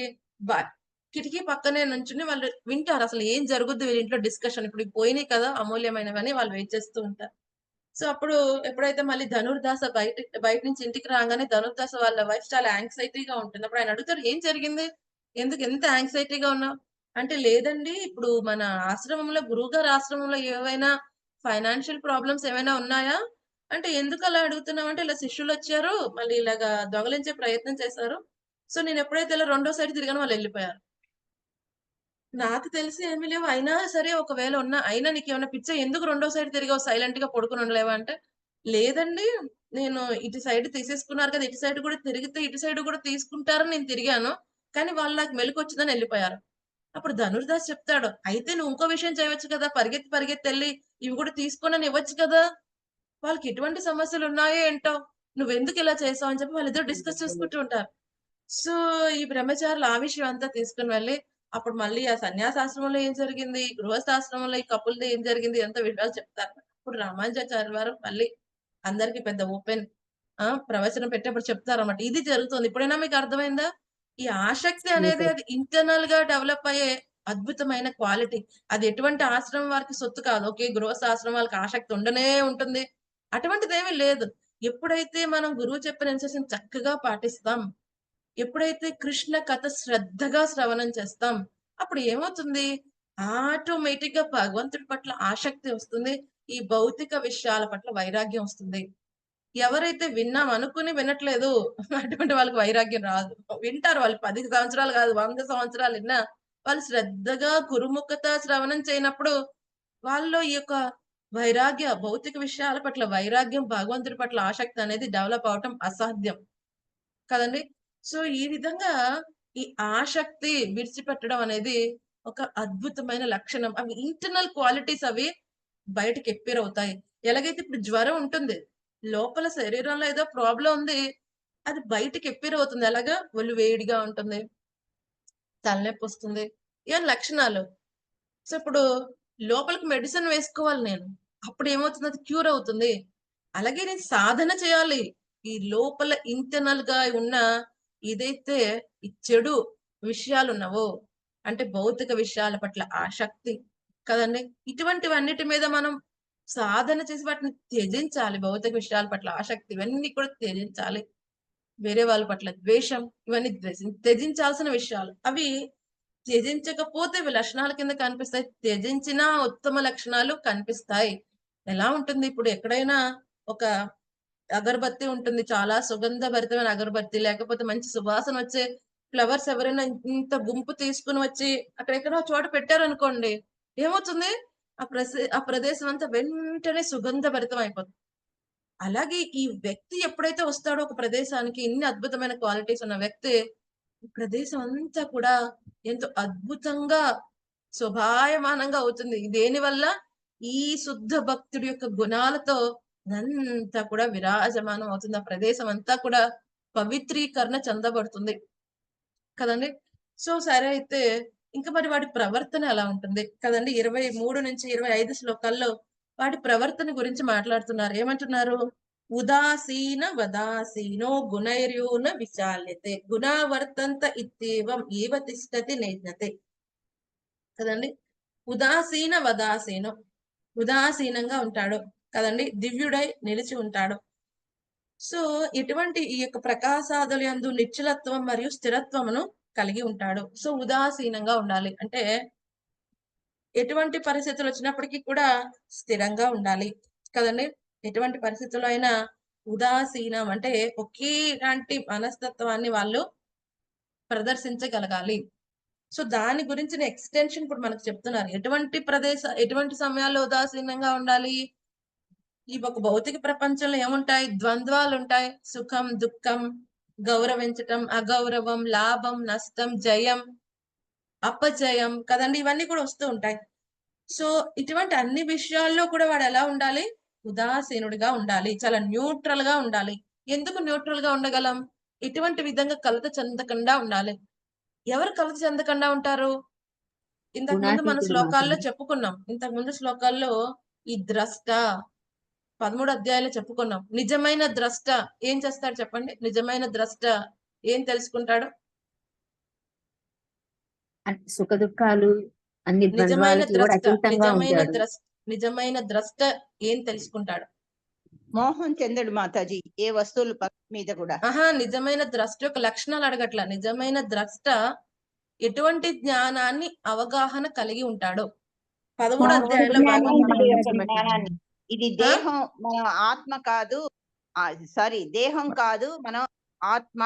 కిటికీ పక్కనే నుంచుని వాళ్ళు వింటారు అసలు ఏం జరుగుద్ది వీళ్ళ ఇంట్లో డిస్కషన్. ఇప్పుడు పోయినాయి కదా అమూల్యమైనవని వాళ్ళు వెయిట్ చేస్తూ ఉంటారు. సో అప్పుడు ఎప్పుడైతే మళ్ళీ ధనుర్దాస బయట నుంచి ఇంటికి రాగానే ధనుర్దాస వాళ్ళ వైఫ్ చాలా యాంగ్జైటీగా ఉంటుంది. అప్పుడు ఆయన అడుగుతారు, ఏం జరిగింది, ఎందుకు ఎంత యాంగ్జైటీగా ఉన్నావు అంటే, లేదండి ఇప్పుడు మన ఆశ్రమంలో, గురువు గారి ఆశ్రమంలో ఏవైనా ఫైనాన్షియల్ ప్రాబ్లమ్స్ ఏమైనా ఉన్నాయా అంటే, ఎందుకు అలా అడుగుతున్నావు అంటే, ఇలా శిష్యులు వచ్చారు మళ్ళీ ఇలాగా దొంగలించే ప్రయత్నం చేశారు. సో నేను ఎప్పుడైతే ఇలా రెండో సైడ్ తిరిగానో వాళ్ళు వెళ్ళిపోయారు. నాకు తెలిసి ఏమీ లేవు. అయినా సరే ఒకవేళ అయినా నీకేమన్నా పిచ్చా? ఎందుకు రెండో సైడ్ తిరిగావు? సైలెంట్‌గా పడుకొని ఉండలేవా అంటే, లేదండి నేను ఇటు సైడ్ తీసేసుకున్నారు కదా, ఇటు సైడ్ కూడా తిరిగితే ఇటు సైడ్ కూడా తీసుకుంటారని నేను తిరిగాను. కానీ వాళ్ళు నాకు మెలుకువొచ్చిందని ఎళ్ళిపోయారు. అప్పుడు ధనుర్దాస్ చెప్తాడు, అయితే నువ్వు ఇంకో విషయం చేయొచ్చు కదా! పరిగెత్తి పరిగెత్తెళ్లి ఇవి కూడా తీసుకోనని ఇవ్వచ్చు కదా! వాళ్ళకి ఎటువంటి సమస్యలున్నాయో ఏంటో! నువ్వెందుకు ఇలా చేసావు అని చెప్పి వాళ్ళిద్దరూ డిస్కస్ చేసుకుంటూ ఉంటారు. సో, ఈ బ్రహ్మచారులు ఆ విషయం అంతా తీసుకొని వెళ్ళి, అప్పుడు మళ్ళీ ఆ సన్యాసాశ్రమంలో ఏం జరిగింది, గృహస్థాశ్రమంలో ఈ కపుల్‌ది ఏం జరిగింది అంత వివరాలు చెప్తారు. అప్పుడు రామానుజాచార్యుల వారు మళ్ళీ అందరికి పెద్ద ఓపెన్ ప్రవచనం పెట్టేప్పుడు చెప్తారన్నమాట. ఇది జరుగుతుంది. ఇప్పుడైనా మీకు అర్థమైందా? ఈ ఆసక్తి అనేది అది ఇంటర్నల్‌గా డెవలప్ అయ్యే అద్భుతమైన క్వాలిటీ. అది ఎటువంటి ఆశ్రమం వారికి సొత్తు కాదు. ఓకే. గృహస్థాశ్రమం వాళ్ళకి ఆసక్తి ఉండనే ఉంటుంది. అటువంటిదేమీ లేదు. ఎప్పుడైతే మనం గురువు చెప్పిన ఇన్‌స్ట్రక్షన్ చక్కగా పాటిస్తాం, ఎప్పుడైతే కృష్ణ కథ శ్రద్ధగా శ్రవణం చేస్తాం, అప్పుడు ఏమవుతుంది, ఆటోమేటిక్ గా భగవంతుడి పట్ల ఆసక్తి వస్తుంది. ఈ భౌతిక విషయాల పట్ల వైరాగ్యం వస్తుంది. ఎవరైతే విన్నాం అనుకుని వినట్లేదు అటువంటి వాళ్ళకి వైరాగ్యం రాదు. వింటారు వాళ్ళు 10 సంవత్సరాలు కాదు 100 సంవత్సరాలు విన్నా వాళ్ళు శ్రద్ధగా గురుముఖత శ్రవణం చేయనప్పుడు వాళ్ళలో ఈ యొక్క భౌతిక విషయాల పట్ల వైరాగ్యం, భగవంతుడి పట్ల ఆసక్తి అనేది డెవలప్ అవటం అసాధ్యం కదండి. సో ఈ విధంగా ఈ ఆసక్తి విడిచిపెట్టడం అనేది ఒక అద్భుతమైన లక్షణం. అవి ఇంటర్నల్ క్వాలిటీస్, అవి బయటకి ఎప్పీర్ అవుతాయి. ఎలాగైతే ఇప్పుడు జ్వరం ఉంటుంది, లోపల శరీరంలో ఏదో ప్రాబ్లం ఉంది, అది బయటకి ఎప్పీర్ అవుతుంది. ఎలాగా, ఒళ్ళు వేడిగా ఉంటుంది, తలనొప్పి వస్తుంది, ఇవన్నీ లక్షణాలు. సో ఇప్పుడు లోపలికి మెడిసిన్ వేసుకోవాలి నేను, అప్పుడు ఏమవుతుంది, అది క్యూర్ అవుతుంది. అలాగే నేను సాధన చేయాలి. ఈ లోపల ఇంటర్నల్ గా ఉన్న ఏదైతే ఈ చెడు విషయాలు ఉన్నావో, అంటే భౌతిక విషయాల పట్ల ఆసక్తి కదండి, ఇటువంటివన్నిటి మీద మనం సాధన చేసి వాటిని త్యజించాలి. భౌతిక విషయాల పట్ల ఆసక్తి ఇవన్నీ కూడా త్యజించాలి. వేరే వాళ్ళ పట్ల ద్వేషం, ఇవన్నీ త్యజించాల్సిన విషయాలు. అవి త్యజించకపోతే ఇవి లక్షణాల కింద కనిపిస్తాయి, త్యజించిన ఉత్తమ లక్షణాలు కనిపిస్తాయి. ఎలా ఉంటుంది ఇప్పుడు ఎక్కడైనా ఒక అగరబత్తి ఉంటుంది, చాలా సుగంధభరితమైన అగరబత్తి, లేకపోతే మంచి సువాసన వచ్చే ఫ్లవర్స్ ఎవరైనా ఇంత గుంపు తీసుకుని వచ్చి అక్కడెక్కడో చోట పెట్టారనుకోండి, ఏమవుతుంది? ఆ ప్రదేశం అంతా వెంటనే సుగంధభరితం అయిపోతుంది. అలాగే ఈ వ్యక్తి ఎప్పుడైతే వస్తాడో ఒక ప్రదేశానికి, ఇన్ని అద్భుతమైన క్వాలిటీస్ ఉన్న వ్యక్తి, ఈ ప్రదేశం అంతా కూడా ఎంతో అద్భుతంగా శోభాయమానంగా అవుతుంది. దేని వల్ల? ఈ శుద్ధ భక్తుడి యొక్క గుణాలతో అదంతా కూడా విరాజమానం అవుతుంది. ఆ ప్రదేశం అంతా కూడా పవిత్రీకరణ చెందబడుతుంది కదండి. సో సరే, అయితే ఇంకా మరి వాడి ప్రవర్తన ఎలా ఉంటుంది కదండి. 23 నుంచి 25 శ్లోకాల్లో వాడి ప్రవర్తన గురించి మాట్లాడుతున్నారు. ఏమంటున్నారు? ఉదాసీన వదాసీనో గుణైర్యూన విశాల్యతే గుణావర్తంత ఇత్యేవం ఏవ తిష్టతి నేజ్ఞతే కదండి. ఉదాసీన వదాసీనం, ఉదాసీనంగా ఉంటాడు కదండి, దివ్యుడై నిలిచి ఉంటాడు. సో ఇటువంటి ఈ యొక్క ప్రకాశాదుల యందు నిశ్చలత్వం మరియు స్థిరత్వమును కలిగి ఉంటాడు. సో ఉదాసీనంగా ఉండాలి అంటే ఎటువంటి పరిస్థితులు వచ్చినప్పటికీ కూడా స్థిరంగా ఉండాలి కదండి. ఎటువంటి పరిస్థితుల్లో అయినా ఉదాసీనం అంటే ఒకేలాంటి మనస్తత్వాన్ని వాళ్ళు ప్రదర్శించగలగాలి. సో దాని గురించిన ఎక్స్టెన్షన్ ఇప్పుడు మనకు చెప్తున్నారు. ఎటువంటి సమయాల్లో ఉదాసీనంగా ఉండాలి? ఈ ఒక భౌతిక ప్రపంచంలో ఏముంటాయి? ద్వంద్వాలు ఉంటాయి. సుఖం, దుఃఖం, గౌరవించటం, అగౌరవం, లాభం, నష్టం, జయం, అపజయం కదండి, ఇవన్నీ కూడా వస్తూ ఉంటాయి. సో ఇటువంటి అన్ని విషయాల్లో కూడా వాడు ఎలా ఉండాలి? ఉదాసీనుడిగా ఉండాలి, చాలా న్యూట్రల్ గా ఉండాలి. ఎందుకు న్యూట్రల్ గా ఉండగలం? ఇటువంటి విధంగా కలత చెందకుండా ఉండాలి. ఎవరు కలత చెందకుండా ఉంటారు? ఇంతకు ముందు మన గుణాతీతుడు శ్లోకాల్లో మాత్రమే. చెప్పుకున్నాం. ఇంతకు ముందు శ్లోకాల్లో ఈ ద్రష్ట 13 అధ్యాయాలు చెప్పుకున్నాం. నిజమైన ద్రష్ట ఏం చేస్తాడు చెప్పండి? నిజమైన ద్రష్ట ఏం తెలుసుకుంటాడు? సుఖ దుఃఖాలు అన్ని నిజమైన ద్వంద్వాలకి కూడా అతీతంగా ఉంటాడు. నిజమైన ద్రష్ట ఏం తెలుసుకుంటాడు? మోహం చెందడు మాతాజీ ఏ వస్తువుల మీద కూడా. నిజమైన ద్రష్ట యొక్క లక్షణాలు అడగట్ల. నిజమైన ద్రష్ట ఎటువంటి జ్ఞానాన్ని అవగాహన కలిగి ఉంటాడో 13 అధ్యాయంలో జ్ఞానాన్ని. ఇది దేహం మన ఆత్మ కాదు, సారీ దేహం కాదు, మనం ఆత్మ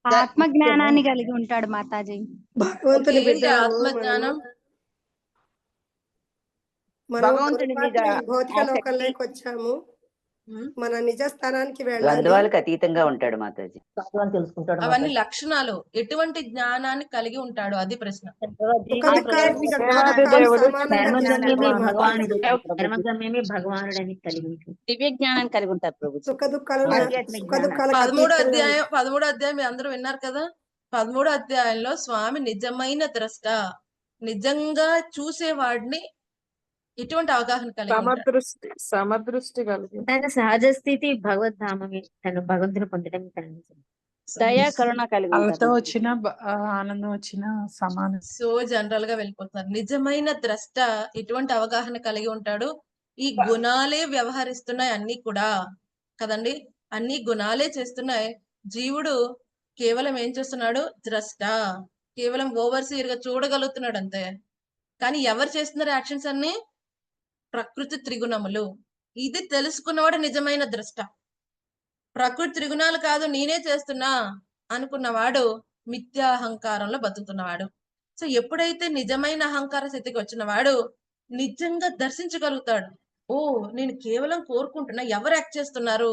ఆత్మ జ్ఞానాన్ని కలిగి ఉంటాడు మాతాజీ. భగవంతుని ఏంటి బిడ్డలము ఆత్మ జ్ఞానం? మనం భగవంతుని మీద పొరపాటున భౌతిక ఆసక్తి. లోకంలోకి వచ్చాము. మన నిజ స్థానానికి వెళ్ళాలి. ద్వంద్వాలకు అతీతంగా ఉంటాడు మాతాజీ. తత్వాన్ని తెలుసుకుంటాడు అవన్నీ మాతాజీ. లక్షణాలు. ఎటువంటి జ్ఞానాన్ని కలిగి ఉంటాడు? అది ప్రశ్న. కర్మగమ్యమే భగవానుడు, కర్మగమ్యమే భగవానుడని కలిగి ఉంటుంది. దివ్య జ్ఞానం కలిగి ఉంటారు ప్రభు. సుఖ దుఃఖాలు 13 అధ్యాయం మీ అందరూ విన్నారు కదా. 13 అధ్యాయంలో స్వామి నిజమైన ద్రష్ట, నిజంగా చూసేవాడిని ఇటువంటి అవగాహన కలిగి ఉంటాడు. సమదృష్టి కలిగి తన సహజ స్థితి భగవద్ధామమే, తను భగవంతుని పొందడం దయా కరుణ కలిగి కలతో ఉంటారు. వచ్చిన ఆనందం వచ్చిన సమానం. సో జనరల్ గా వెళ్ళిపోతున్నారు. నిజమైన ద్రష్ట ఇటువంటి అవగాహన కలిగి ఉంటాడు. ఈ గుణాలే వ్యవహరిస్తున్నాయి అన్ని కూడా కదండి, అన్ని గుణాలే చేస్తున్నాయి. జీవుడు కేవలం ఏం చేస్తున్నాడు? ద్రష్ట, కేవలం ఓవర్సీర్ గా చూడగలుగుతున్నాడు అంతే. కానీ ఎవరు చేస్తున్నారు యాక్షన్స్ అన్ని? ప్రకృతి త్రిగుణములు. ఇది తెలుసుకున్నవాడు నిజమైన ద్రష్ట. ప్రకృతి త్రిగుణాలు కాదు నేనే చేస్తున్నా అనుకున్నవాడు మిథ్యాహంకారంలో బతుకుతున్నవాడు. సో ఎప్పుడైతే నిజమైన అహంకార స్థితికి వచ్చినవాడు నిజంగా దర్శించగలుగుతాడు. ఓ, నేను కేవలం కోరుకుంటున్నా. ఎవరు యాక్ట్ చేస్తున్నారు?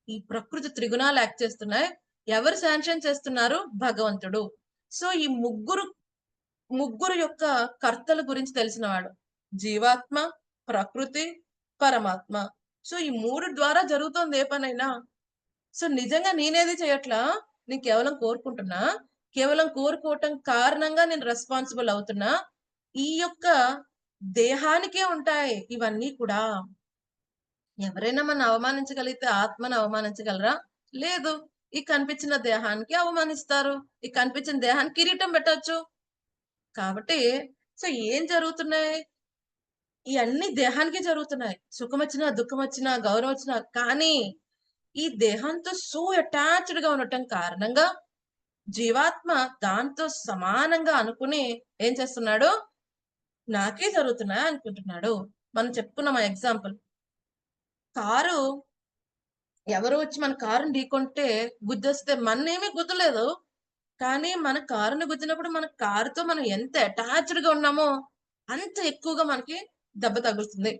ఈ ప్రకృతి త్రిగుణాలు యాక్ట్ చేస్తున్నాయి. ఎవరు శాంక్షన్ చేస్తున్నారు? భగవంతుడు. సో ఈ ముగ్గురు యొక్క కర్తల గురించి తెలిసినవాడు జీవాత్మ, ప్రకృతి, పరమాత్మ. సో ఈ 3 ద్వారా జరుగుతుంది ఏ పనైనా. సో నిజంగా నేనేది చేయట్లా, నేను కేవలం కోరుకుంటున్నా. కేవలం కోరుకోవటం కారణంగా నేను రెస్పాన్సిబుల్ అవుతున్నా. ఈ యొక్క దేహానికే ఉంటాయి ఇవన్నీ కూడా. ఎవరైనా మనం అవమానించగలిగితే ఆత్మను అవమానించగలరా? లేదు. ఈ కనిపించిన దేహానికి అవమానిస్తారు. ఈ కనిపించిన దేహానికి కిరీటం పెట్టచ్చు. కాబట్టి సో ఏం జరుగుతున్నాయి? ఈ అన్ని దేహానికి జరుగుతున్నాయి. సుఖం వచ్చినా, దుఃఖం వచ్చినా, గౌరవం వచ్చినా. కానీ ఈ దేహంతో సో అటాచ్డ్ గా ఉండటం కారణంగా జీవాత్మ దాంతో సమానంగా అనుకుని ఏం చేస్తున్నాడు, నాకే జరుగుతున్నాయి అనుకుంటున్నాడు. మనం చెప్పుకున్నాం ఎగ్జాంపుల్, కారు ఎవరు వచ్చి మన కారుని ఢీకొంటే గుద్దొస్తే మన్నేమీ గుద్దలేదు, కానీ మన కారుని గుద్దినప్పుడు మన కారుతో మనం ఎంత అటాచ్డ్ గా ఉన్నామో అంత ఎక్కువగా మనకి దెబ్బ తగులుతుంది.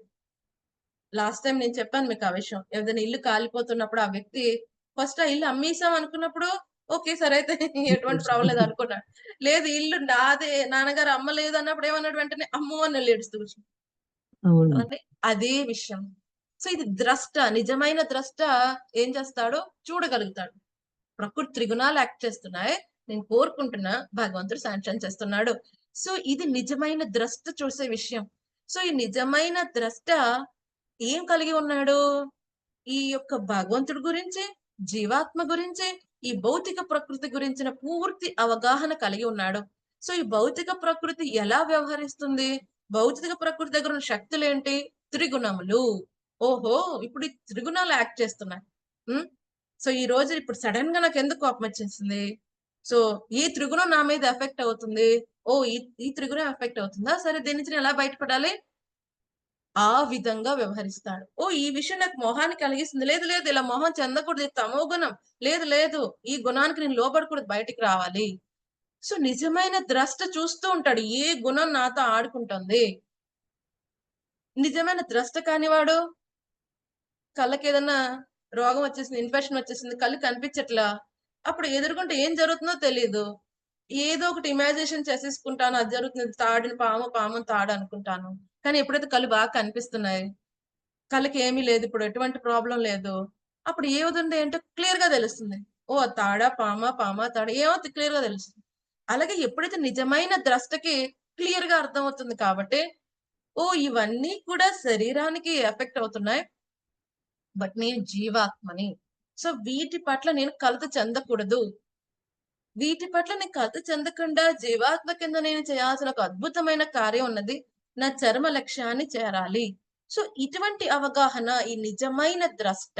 లాస్ట్ టైం నేను చెప్పాను మీకు ఆ విషయం. ఏదైనా ఇల్లు కాలిపోతున్నప్పుడు ఆ వ్యక్తి ఫస్ట్ ఆ ఇల్లు అమ్మేసాం అనుకున్నప్పుడు ఓకే సరే అయితే ఎటువంటి ప్రాబ్లం లేదు అనుకున్నాడు. లేదు ఇల్లు నాదే, నాన్నగారు అమ్మలేదు అన్నప్పుడు ఏమన్నాడు, వెంటనే అమ్మో అని ఏడుస్తూ కూర్చున్నాడు. అవును. అంటే అదే విషయం. సో ఇది ద్రష్ట, నిజమైన ద్రష్ట ఏం చేస్తాడో చూడగలుగుతాడు. ప్రకృతి త్రిగుణాలు యాక్ట్ చేస్తున్నాయి, నేను కోరుకుంటున్నా, భగవంతుడు శాంక్షన్ చేస్తున్నాడు. సో ఇది నిజమైన ద్రష్ట చూసే విషయం. సో ఈ నిజమైన ద్రష్ట ఏం కలిగి ఉన్నాడు, ఈ యొక్క భగవంతుడి గురించి, జీవాత్మ గురించి, ఈ భౌతిక ప్రకృతి గురించిన పూర్తి అవగాహన కలిగి ఉన్నాడు. సో ఈ భౌతిక ప్రకృతి ఎలా వ్యవహరిస్తుంది, భౌతిక ప్రకృతి దగ్గర ఉన్న శక్తులు ఏంటి, త్రిగుణములు. ఓహో ఇప్పుడు ఈ త్రిగుణాలు యాక్ట్ చేస్తున్నాయి. సో ఈ రోజు ఇప్పుడు సడన్ గా నాకు ఎందుకు కోపం వచ్చేసింది, సో ఈ త్రిగుణం నా మీద ఎఫెక్ట్ అవుతుంది, ఓ ఈ త్రిగుణం ఎఫెక్ట్ అవుతుందా, సరే దీని నుంచి నేను ఎలా బయటపడాలి, ఆ విధంగా వ్యవహరిస్తాడు. ఓ ఈ విషయం నాకు మోహాన్ని కలిగిస్తుంది, లేదు లేదు ఇలా మోహం చెందకూడదు, తమో గుణం, లేదు లేదు ఈ గుణానికి నేను లోబడకూడదు, బయటికి రావాలి. సో నిజమైన ద్రష్ట చూస్తూ ఉంటాడు ఏ గుణం నాతో ఆడుకుంటుంది. నిజమైన ద్రష్ట కానివాడు, కళ్ళకి ఏదన్నా రోగం వచ్చేసింది, ఇన్ఫెక్షన్ వచ్చేసింది, కళ్ళు కనిపించట్లా, అప్పుడు ఎదుర్కొంటే ఏం జరుగుతుందో తెలియదు, ఏదో ఒకటి ఇమాజినేషన్ చేసేసుకుంటాను, అది జరుగుతుంది, తాడిని పాము, పాముని తాడు అనుకుంటాను. కానీ ఎప్పుడైతే కళ్ళు బాగా కనిపిస్తున్నాయి, కళ్ళకి ఏమీ లేదు, ఇప్పుడు ఎటువంటి ప్రాబ్లం లేదు, అప్పుడు ఏవుతుంది ఏంటో క్లియర్ గా తెలుస్తుంది. ఓ తాడా పామా, పామా తాడా ఏమవుతుంది క్లియర్ గా తెలుస్తుంది. అలాగే ఎప్పుడైతే నిజమైన ద్రష్టకి క్లియర్ గా అర్థం అవుతుంది కాబట్టి ఓ ఇవన్నీ కూడా శరీరానికి ఎఫెక్ట్ అవుతున్నాయి, బట్ నేను జీవాత్మని, సో వీటి పట్ల నేను కలత చెందకూడదు, వీటి పట్ల నేను కలత చెందకుండా జీవాత్మ కింద నేను చేయాల్సిన ఒక అద్భుతమైన కార్యం ఉన్నది, నా చర్మ లక్ష్యాన్ని చేరాలి. సో ఇటువంటి అవగాహన, ఈ నిజమైన ద్రష్ట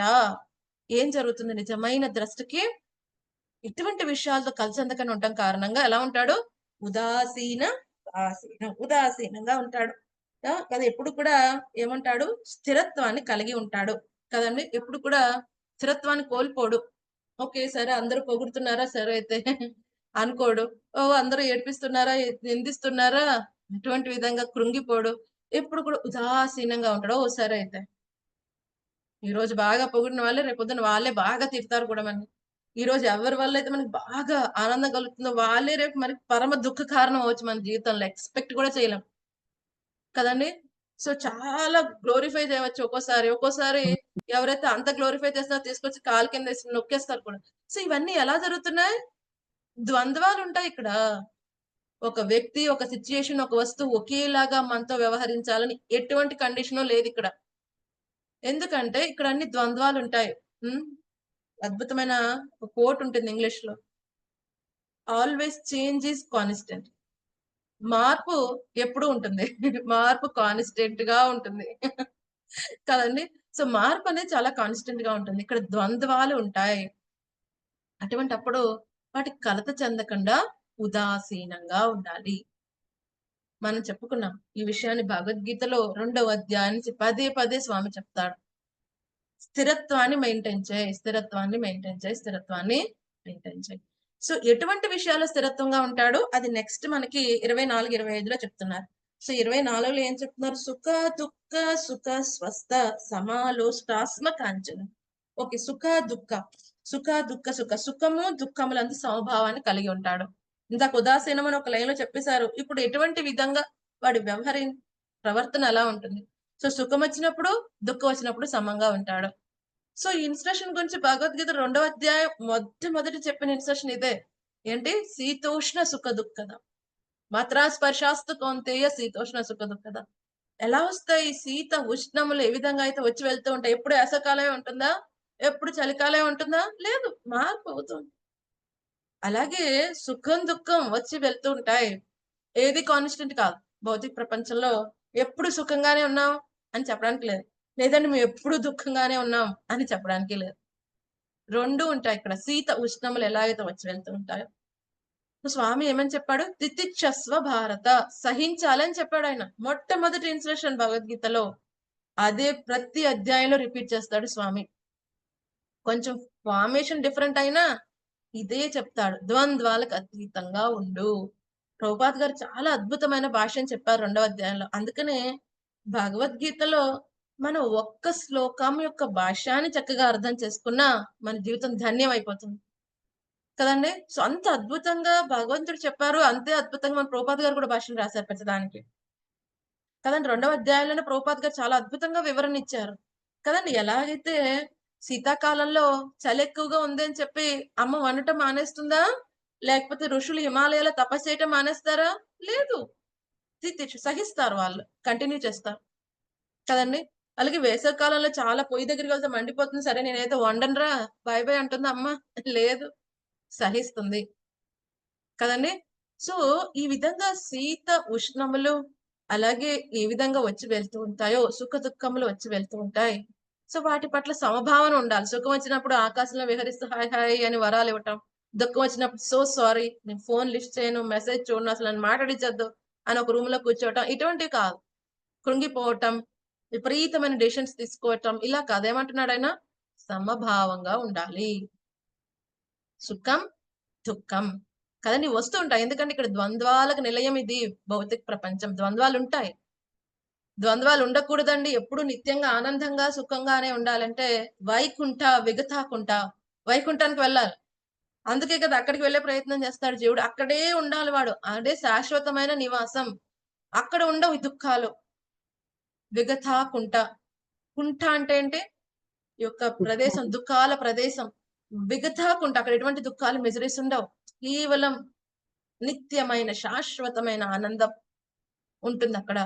ఏం జరుగుతుంది, నిజమైన ద్రష్టకి ఇటువంటి విషయాలతో కలిసెందకని ఉండటం కారణంగా ఎలా ఉంటాడు, ఉదాసీనంగా ఉంటాడు కదా. ఎప్పుడు కూడా ఏమంటాడు, స్థిరత్వాన్ని కలిగి ఉంటాడు కదండి, ఎప్పుడు కూడా స్థిరత్వాన్ని కోల్పోడు. ఓకే సరే అందరూ పొగుడుతున్నారా సరే అయితే అనుకోడు, ఓ అందరూ ఏడిపిస్తున్నారా, నిందిస్తున్నారా, ఎటువంటి విధంగా కృంగిపోడు, ఎప్పుడు కూడా ఉదాసీనంగా ఉంటాడు. ఓ సరే అయితే ఈ రోజు బాగా పొగిడిన వాళ్ళే రేపొద్దున వాళ్ళే బాగా తిడతారు కూడా మనకి. ఈ రోజు ఎవరి వల్ల అయితే మనకి బాగా ఆనందం కలుగుతుందో వాళ్ళే రేపు మనకి పరమ దుఃఖ కారణం అవ్వచ్చు మన జీవితంలో, ఎక్స్పెక్ట్ కూడా చేయలేం కదండి. సో చాలా గ్లోరిఫై చేయవచ్చు ఒక్కోసారి ఎవరైతే అంత గ్లోరిఫై చేస్తారో తీసుకొచ్చి కాలు కింద వేసి నొక్కేస్తారు కూడా. సో ఇవన్నీ ఎలా జరుగుతున్నాయి, ద్వంద్వాలు ఉంటాయి ఇక్కడ. ఒక వ్యక్తి, ఒక సిచ్యుయేషన్, ఒక వస్తువు ఒకేలాగా మనతో వ్యవహరించాలని ఎటువంటి కండిషన్ లేదు ఇక్కడ. ఎందుకంటే ఇక్కడ అన్ని ద్వంద్వాలు ఉంటాయి. అద్భుతమైన ఒక కోట్ ఉంటుంది ఇంగ్లీష్ లో, ఆల్వేస్ చేంజ్ ఈజ్ కాన్స్టెంట్. మార్పు ఎప్పుడు ఉంటుంది మార్పు కాన్స్టెంట్ గా ఉంటుంది కదండి. సో మార్పు అనేది చాలా కాన్స్టెంట్ గా ఉంటుంది, ఇక్కడ ద్వంద్వాలు ఉంటాయి. అటువంటి అప్పుడు వాటికి కలత చెందకుండా ఉదాసీనంగా ఉండాలి. మనం చెప్పుకున్నాం ఈ విషయాన్ని భగవద్గీతలో 2వ అధ్యాయాన్ని పదే పదే స్వామి చెప్తాడు. స్థిరత్వాన్ని మెయింటైన్ చేయి, స్థిరత్వాన్ని మెయింటైన్ చేయి, స్థిరత్వాన్ని మెయింటైన్ చేయి. సో ఎటువంటి విషయాల్లో స్థిరత్వంగా ఉంటాడు అది నెక్స్ట్ మనకి 24, 25లో చెప్తున్నారు. సో 24లో ఏం చెప్తున్నారు, సుఖ దుఃఖ సుఖ స్వస్థ సమాలోష్టాస్మ కాంచన. ఓకే సుఖ దుఃఖ, సుఖ దుఃఖ సుఖ, సుఖము దుఃఖములందు సమభావాన్ని కలిగి ఉంటాడు. ఇందాక ఉదాసీనం అని ఒక లైన్ లో చెప్పేశారు. ఇప్పుడు ఎటువంటి విధంగా వాడి ప్రవర్తన ఎలా ఉంటుంది, సో సుఖం వచ్చినప్పుడు దుఃఖం వచ్చినప్పుడు సమంగా ఉంటాడు. సో ఈ ఇన్స్ట్రక్షన్ గురించి భగవద్గీత 2వ అధ్యాయం మొట్టమొదటి చెప్పిన ఇన్స్ట్రక్షన్ ఇదే ఏంటి, శీతోష్ణ సుఖ దుఃఖద మాత్రా స్పర్శాస్తు కౌంతేయ శీతోష్ణ సుఖ దుఃఖద. ఎలా వస్తాయి శీత ఉష్ణములు, ఏ విధంగా అయితే వచ్చి వెళ్తూ ఉంటాయి. ఎప్పుడు వేసవకాలమే ఉంటుందా, ఎప్పుడు చలికాలమే ఉంటుందా, లేదు, మార్పు అవుతుంది. అలాగే సుఖం దుఃఖం వచ్చి వెళ్తూ ఉంటాయి, ఏది కాన్స్టెంట్ కాదు. భౌతిక ప్రపంచంలో ఎప్పుడు సుఖంగానే ఉన్నాం అని చెప్పడానికి లేదు, లేదంటే మేము ఎప్పుడు దుఃఖంగానే ఉన్నాం అని చెప్పడానికి లేదు. రెండు ఉంటాయి ఇక్కడ. శీత ఉష్ణములు ఎలా అయితే వచ్చి వెళ్తూ ఉంటాయో. స్వామి ఏమని చెప్పాడు? తితిక్షస్వ భారత, సహించాలని చెప్పాడు ఆయన. మొట్టమొదటి ఇన్స్ట్రక్షన్ భగవద్గీతలో. అదే ప్రతి అధ్యాయంలో రిపీట్ చేస్తాడు స్వామి. కొంచెం ఫార్మేషన్ డిఫరెంట్ అయినా ఇదే చెప్తాడు, ద్వంద్వాలకు అతీతంగా ఉండు. ప్రభుపాద్ గారు చాలా అద్భుతమైన భాషని చెప్పారు 2వ అధ్యాయంలో. అందుకనే భగవద్గీతలో మనం ఒక్క శ్లోకం యొక్క భాషని చక్కగా అర్థం చేసుకున్నా మన జీవితం ధన్యం అయిపోతుంది కదండి. సో అంత అద్భుతంగా భగవంతుడు చెప్పారు, అంతే అద్భుతంగా మన ప్రభుపాద్ గారు కూడా భాషను రాశారు ప్రతిదానికి కదండి. 2వ అధ్యాయంలోనే ప్రభుపాద్ గారు చాలా అద్భుతంగా వివరణ ఇచ్చారు కదండి. ఎలాగైతే శీతాకాలంలో చలి ఎక్కువగా ఉంది అని చెప్పి అమ్మ వండటం మానేస్తుందా, లేకపోతే ఋషులు హిమాలయాల తపస్సు చేయటం మానేస్తారా? లేదు, సహిస్తారు, వాళ్ళు కంటిన్యూ చేస్తారు కదండి. అలాగే వేసవి కాలంలో చాలా పొయ్యి దగ్గరికి వెళ్తే మండిపోతుంది, సరే నేనైతే వండనురా బాయ్ బాయ్ అంటుంది అమ్మ, లేదు, సహిస్తుంది కదండి. సో ఈ విధంగా శీత ఉష్ణములు అలాగే ఏ విధంగా వచ్చి వెళ్తూ ఉంటాయో సుఖ దుఃఖములు వచ్చి వెళ్తూ ఉంటాయి. సో వాటి పట్ల సమభావన ఉండాలి. సుఖం వచ్చినప్పుడు ఆకాశంలో విహరిస్తూ హాయ్ హాయ్ అని వరాలు ఇవ్వటం, దుఃఖం వచ్చినప్పుడు సో సారీ, నేను ఫోన్ లిస్ట్ చేయను, మెసేజ్ చూడను, అసలు నన్ను మాట్లాడించద్దు అని ఒక రూమ్ లో కూర్చోవటం, ఇటువంటివి కాదు. కృంగిపోవటం, విపరీతమైన డెసిషన్స్ తీసుకోవటం, ఇలా కాదు. ఏమంటున్నాడు ఆయన? సమభావంగా ఉండాలి. సుఖం దుఃఖం కదండి వస్తూ ఉంటాయి. ఎందుకంటే ఇక్కడ ద్వంద్వాలకు నిలయం ఇది భౌతిక ప్రపంచం. ద్వంద్వాలు ఉంటాయి. ద్వంద్వాలు ఉండకూడదండి. ఎప్పుడు నిత్యంగా ఆనందంగా సుఖంగానే ఉండాలంటే వైకుంఠ విగతాకుంఠ, వైకుంఠానికి వెళ్ళాలి. అందుకే కదా అక్కడికి వెళ్ళే ప్రయత్నం చేస్తాడు జీవుడు. అక్కడే ఉండాలి వాడు, అదే శాశ్వతమైన నివాసం. అక్కడ ఉండవు దుఃఖాలు. విగతాకుంఠ, కుంఠ అంటే ఏంటి? ఈ యొక్క ప్రదేశం, దుఃఖాల ప్రదేశం. విగతాకుంఠ, అక్కడ ఎటువంటి దుఃఖాలు మెజరీస్ ఉండవు. కేవలం నిత్యమైన శాశ్వతమైన ఆనందం ఉంటుంది అక్కడ.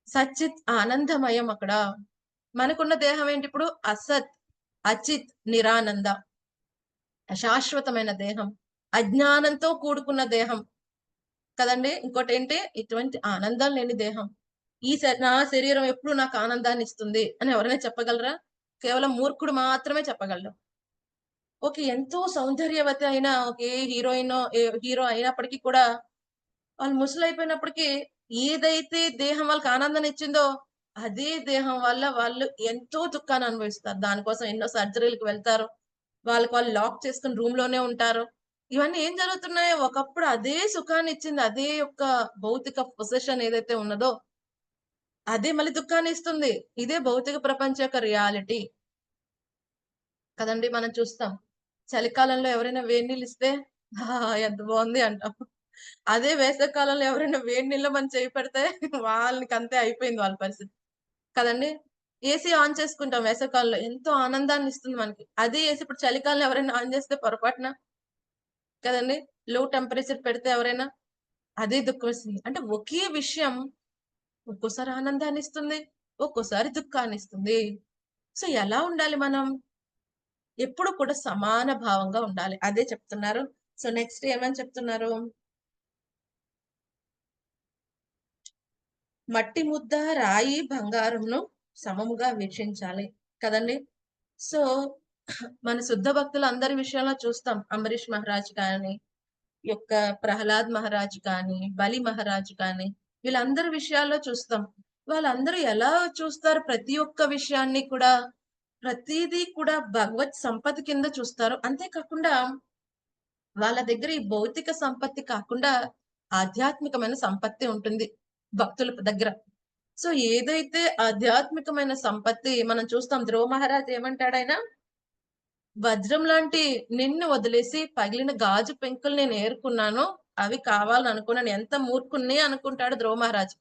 సచ్చిత్ ఆనందమయం అక్కడ. మనకున్న దేహం ఏంటి ఇప్పుడు? అసత్, అచిత్, నిరానంద. అశాశ్వతమైన దేహం, అజ్ఞానంతో కూడుకున్న దేహం కదండి. ఇంకోటి ఏంటి? ఇటువంటి ఆనందం లేని దేహం. నా శరీరం ఎప్పుడు నాకు ఆనందాన్ని ఇస్తుంది అని ఎవరైనా చెప్పగలరా? కేవలం మూర్ఖుడు మాత్రమే చెప్పగలరు. ఒక ఎంతో సౌందర్యవతి అయిన ఒకే హీరో అయినప్పటికీ కూడా వాళ్ళు ముసలైపోయినప్పటికీ ఏదైతే దేహం వాళ్ళకి ఆనందాన్ని ఇచ్చిందో అదే దేహం వల్ల వాళ్ళు ఎంతో దుఃఖాన్ని అనుభవిస్తారు. దానికోసం ఎన్నో సర్జరీలకు వెళ్తారు, వాళ్ళు లాక్ చేసుకుని రూమ్ లోనే ఉంటారు. ఇవన్నీ ఏం జరుగుతున్నాయో, ఒకప్పుడు అదే సుఖాన్ని ఇచ్చింది, అదే యొక్క భౌతిక పొజిషన్ ఏదైతే ఉన్నదో అదే మళ్ళీ దుఃఖాన్ని ఇస్తుంది. ఇదే భౌతిక ప్రపంచ యొక్క రియాలిటీ కదండి. మనం చూస్తాం చలికాలంలో ఎవరైనా వేడి నీళ్ళు ఇస్తే ఎంత బాగుంది అంటాం. అదే వేసవి కాలంలో ఎవరైనా వేడి నీళ్ళు మనం చేయి పెడితే వాళ్ళకి అంతే అయిపోయింది వాళ్ళ పరిస్థితి కదండి. ఏసీ ఆన్ చేసుకుంటాం వేసవికాలంలో, ఎంతో ఆనందాన్ని ఇస్తుంది మనకి. అదే ఏసీ ఇప్పుడు చలికాలంలో ఎవరైనా ఆన్ చేస్తే పొరపాటున కదండి, లో టెంపరేచర్ పెడితే ఎవరైనా అదే దుఃఖం ఇస్తుంది. అంటే ఒకే విషయం ఒక్కోసారి ఆనందాన్ని ఇస్తుంది, ఒక్కోసారి దుఃఖాన్ని ఇస్తుంది. సో ఎలా ఉండాలి మనం? ఎప్పుడు కూడా సమాన భావంగా ఉండాలి, అదే చెప్తున్నారు. సో నెక్స్ట్ ఏమని చెప్తున్నారు? మట్టి ముద్ద, రాయి, బంగారంను సమముగా వీక్షించాలి కదండి. సో మన శుద్ధ భక్తులు అందరి విషయంలో చూస్తాం. అంబరీష్ మహారాజ్ కానీ, యొక్క ప్రహ్లాద్ మహారాజ్ కానీ, బలి మహారాజ్ కానీ, వీళ్ళందరి విషయాల్లో చూస్తాం. వాళ్ళందరూ ఎలా చూస్తారు? ప్రతి ఒక్క విషయాన్ని కూడా, ప్రతిదీ కూడా భగవత్ సంపత్తి కింద చూస్తారు. అంతేకాకుండా వాళ్ళ దగ్గర ఈ భౌతిక సంపత్తి కాకుండా ఆధ్యాత్మికమైన సంపత్తి ఉంటుంది భక్తుల దగ్గర. సో ఏదైతే ఆధ్యాత్మికమైన సంపత్తి మనం చూస్తాం, ధ్రువ మహారాజ్ ఏమంటాడైనా, వజ్రం లాంటి నిన్ను వదిలేసి పగిలిన గాజు పెంకులు నేను ఏరుకున్నాను, అవి కావాలని అనుకున్నాను, ఎంత మూర్ఖుణ్ణి అనుకుంటాడు ధ్రువ మహారాజ్.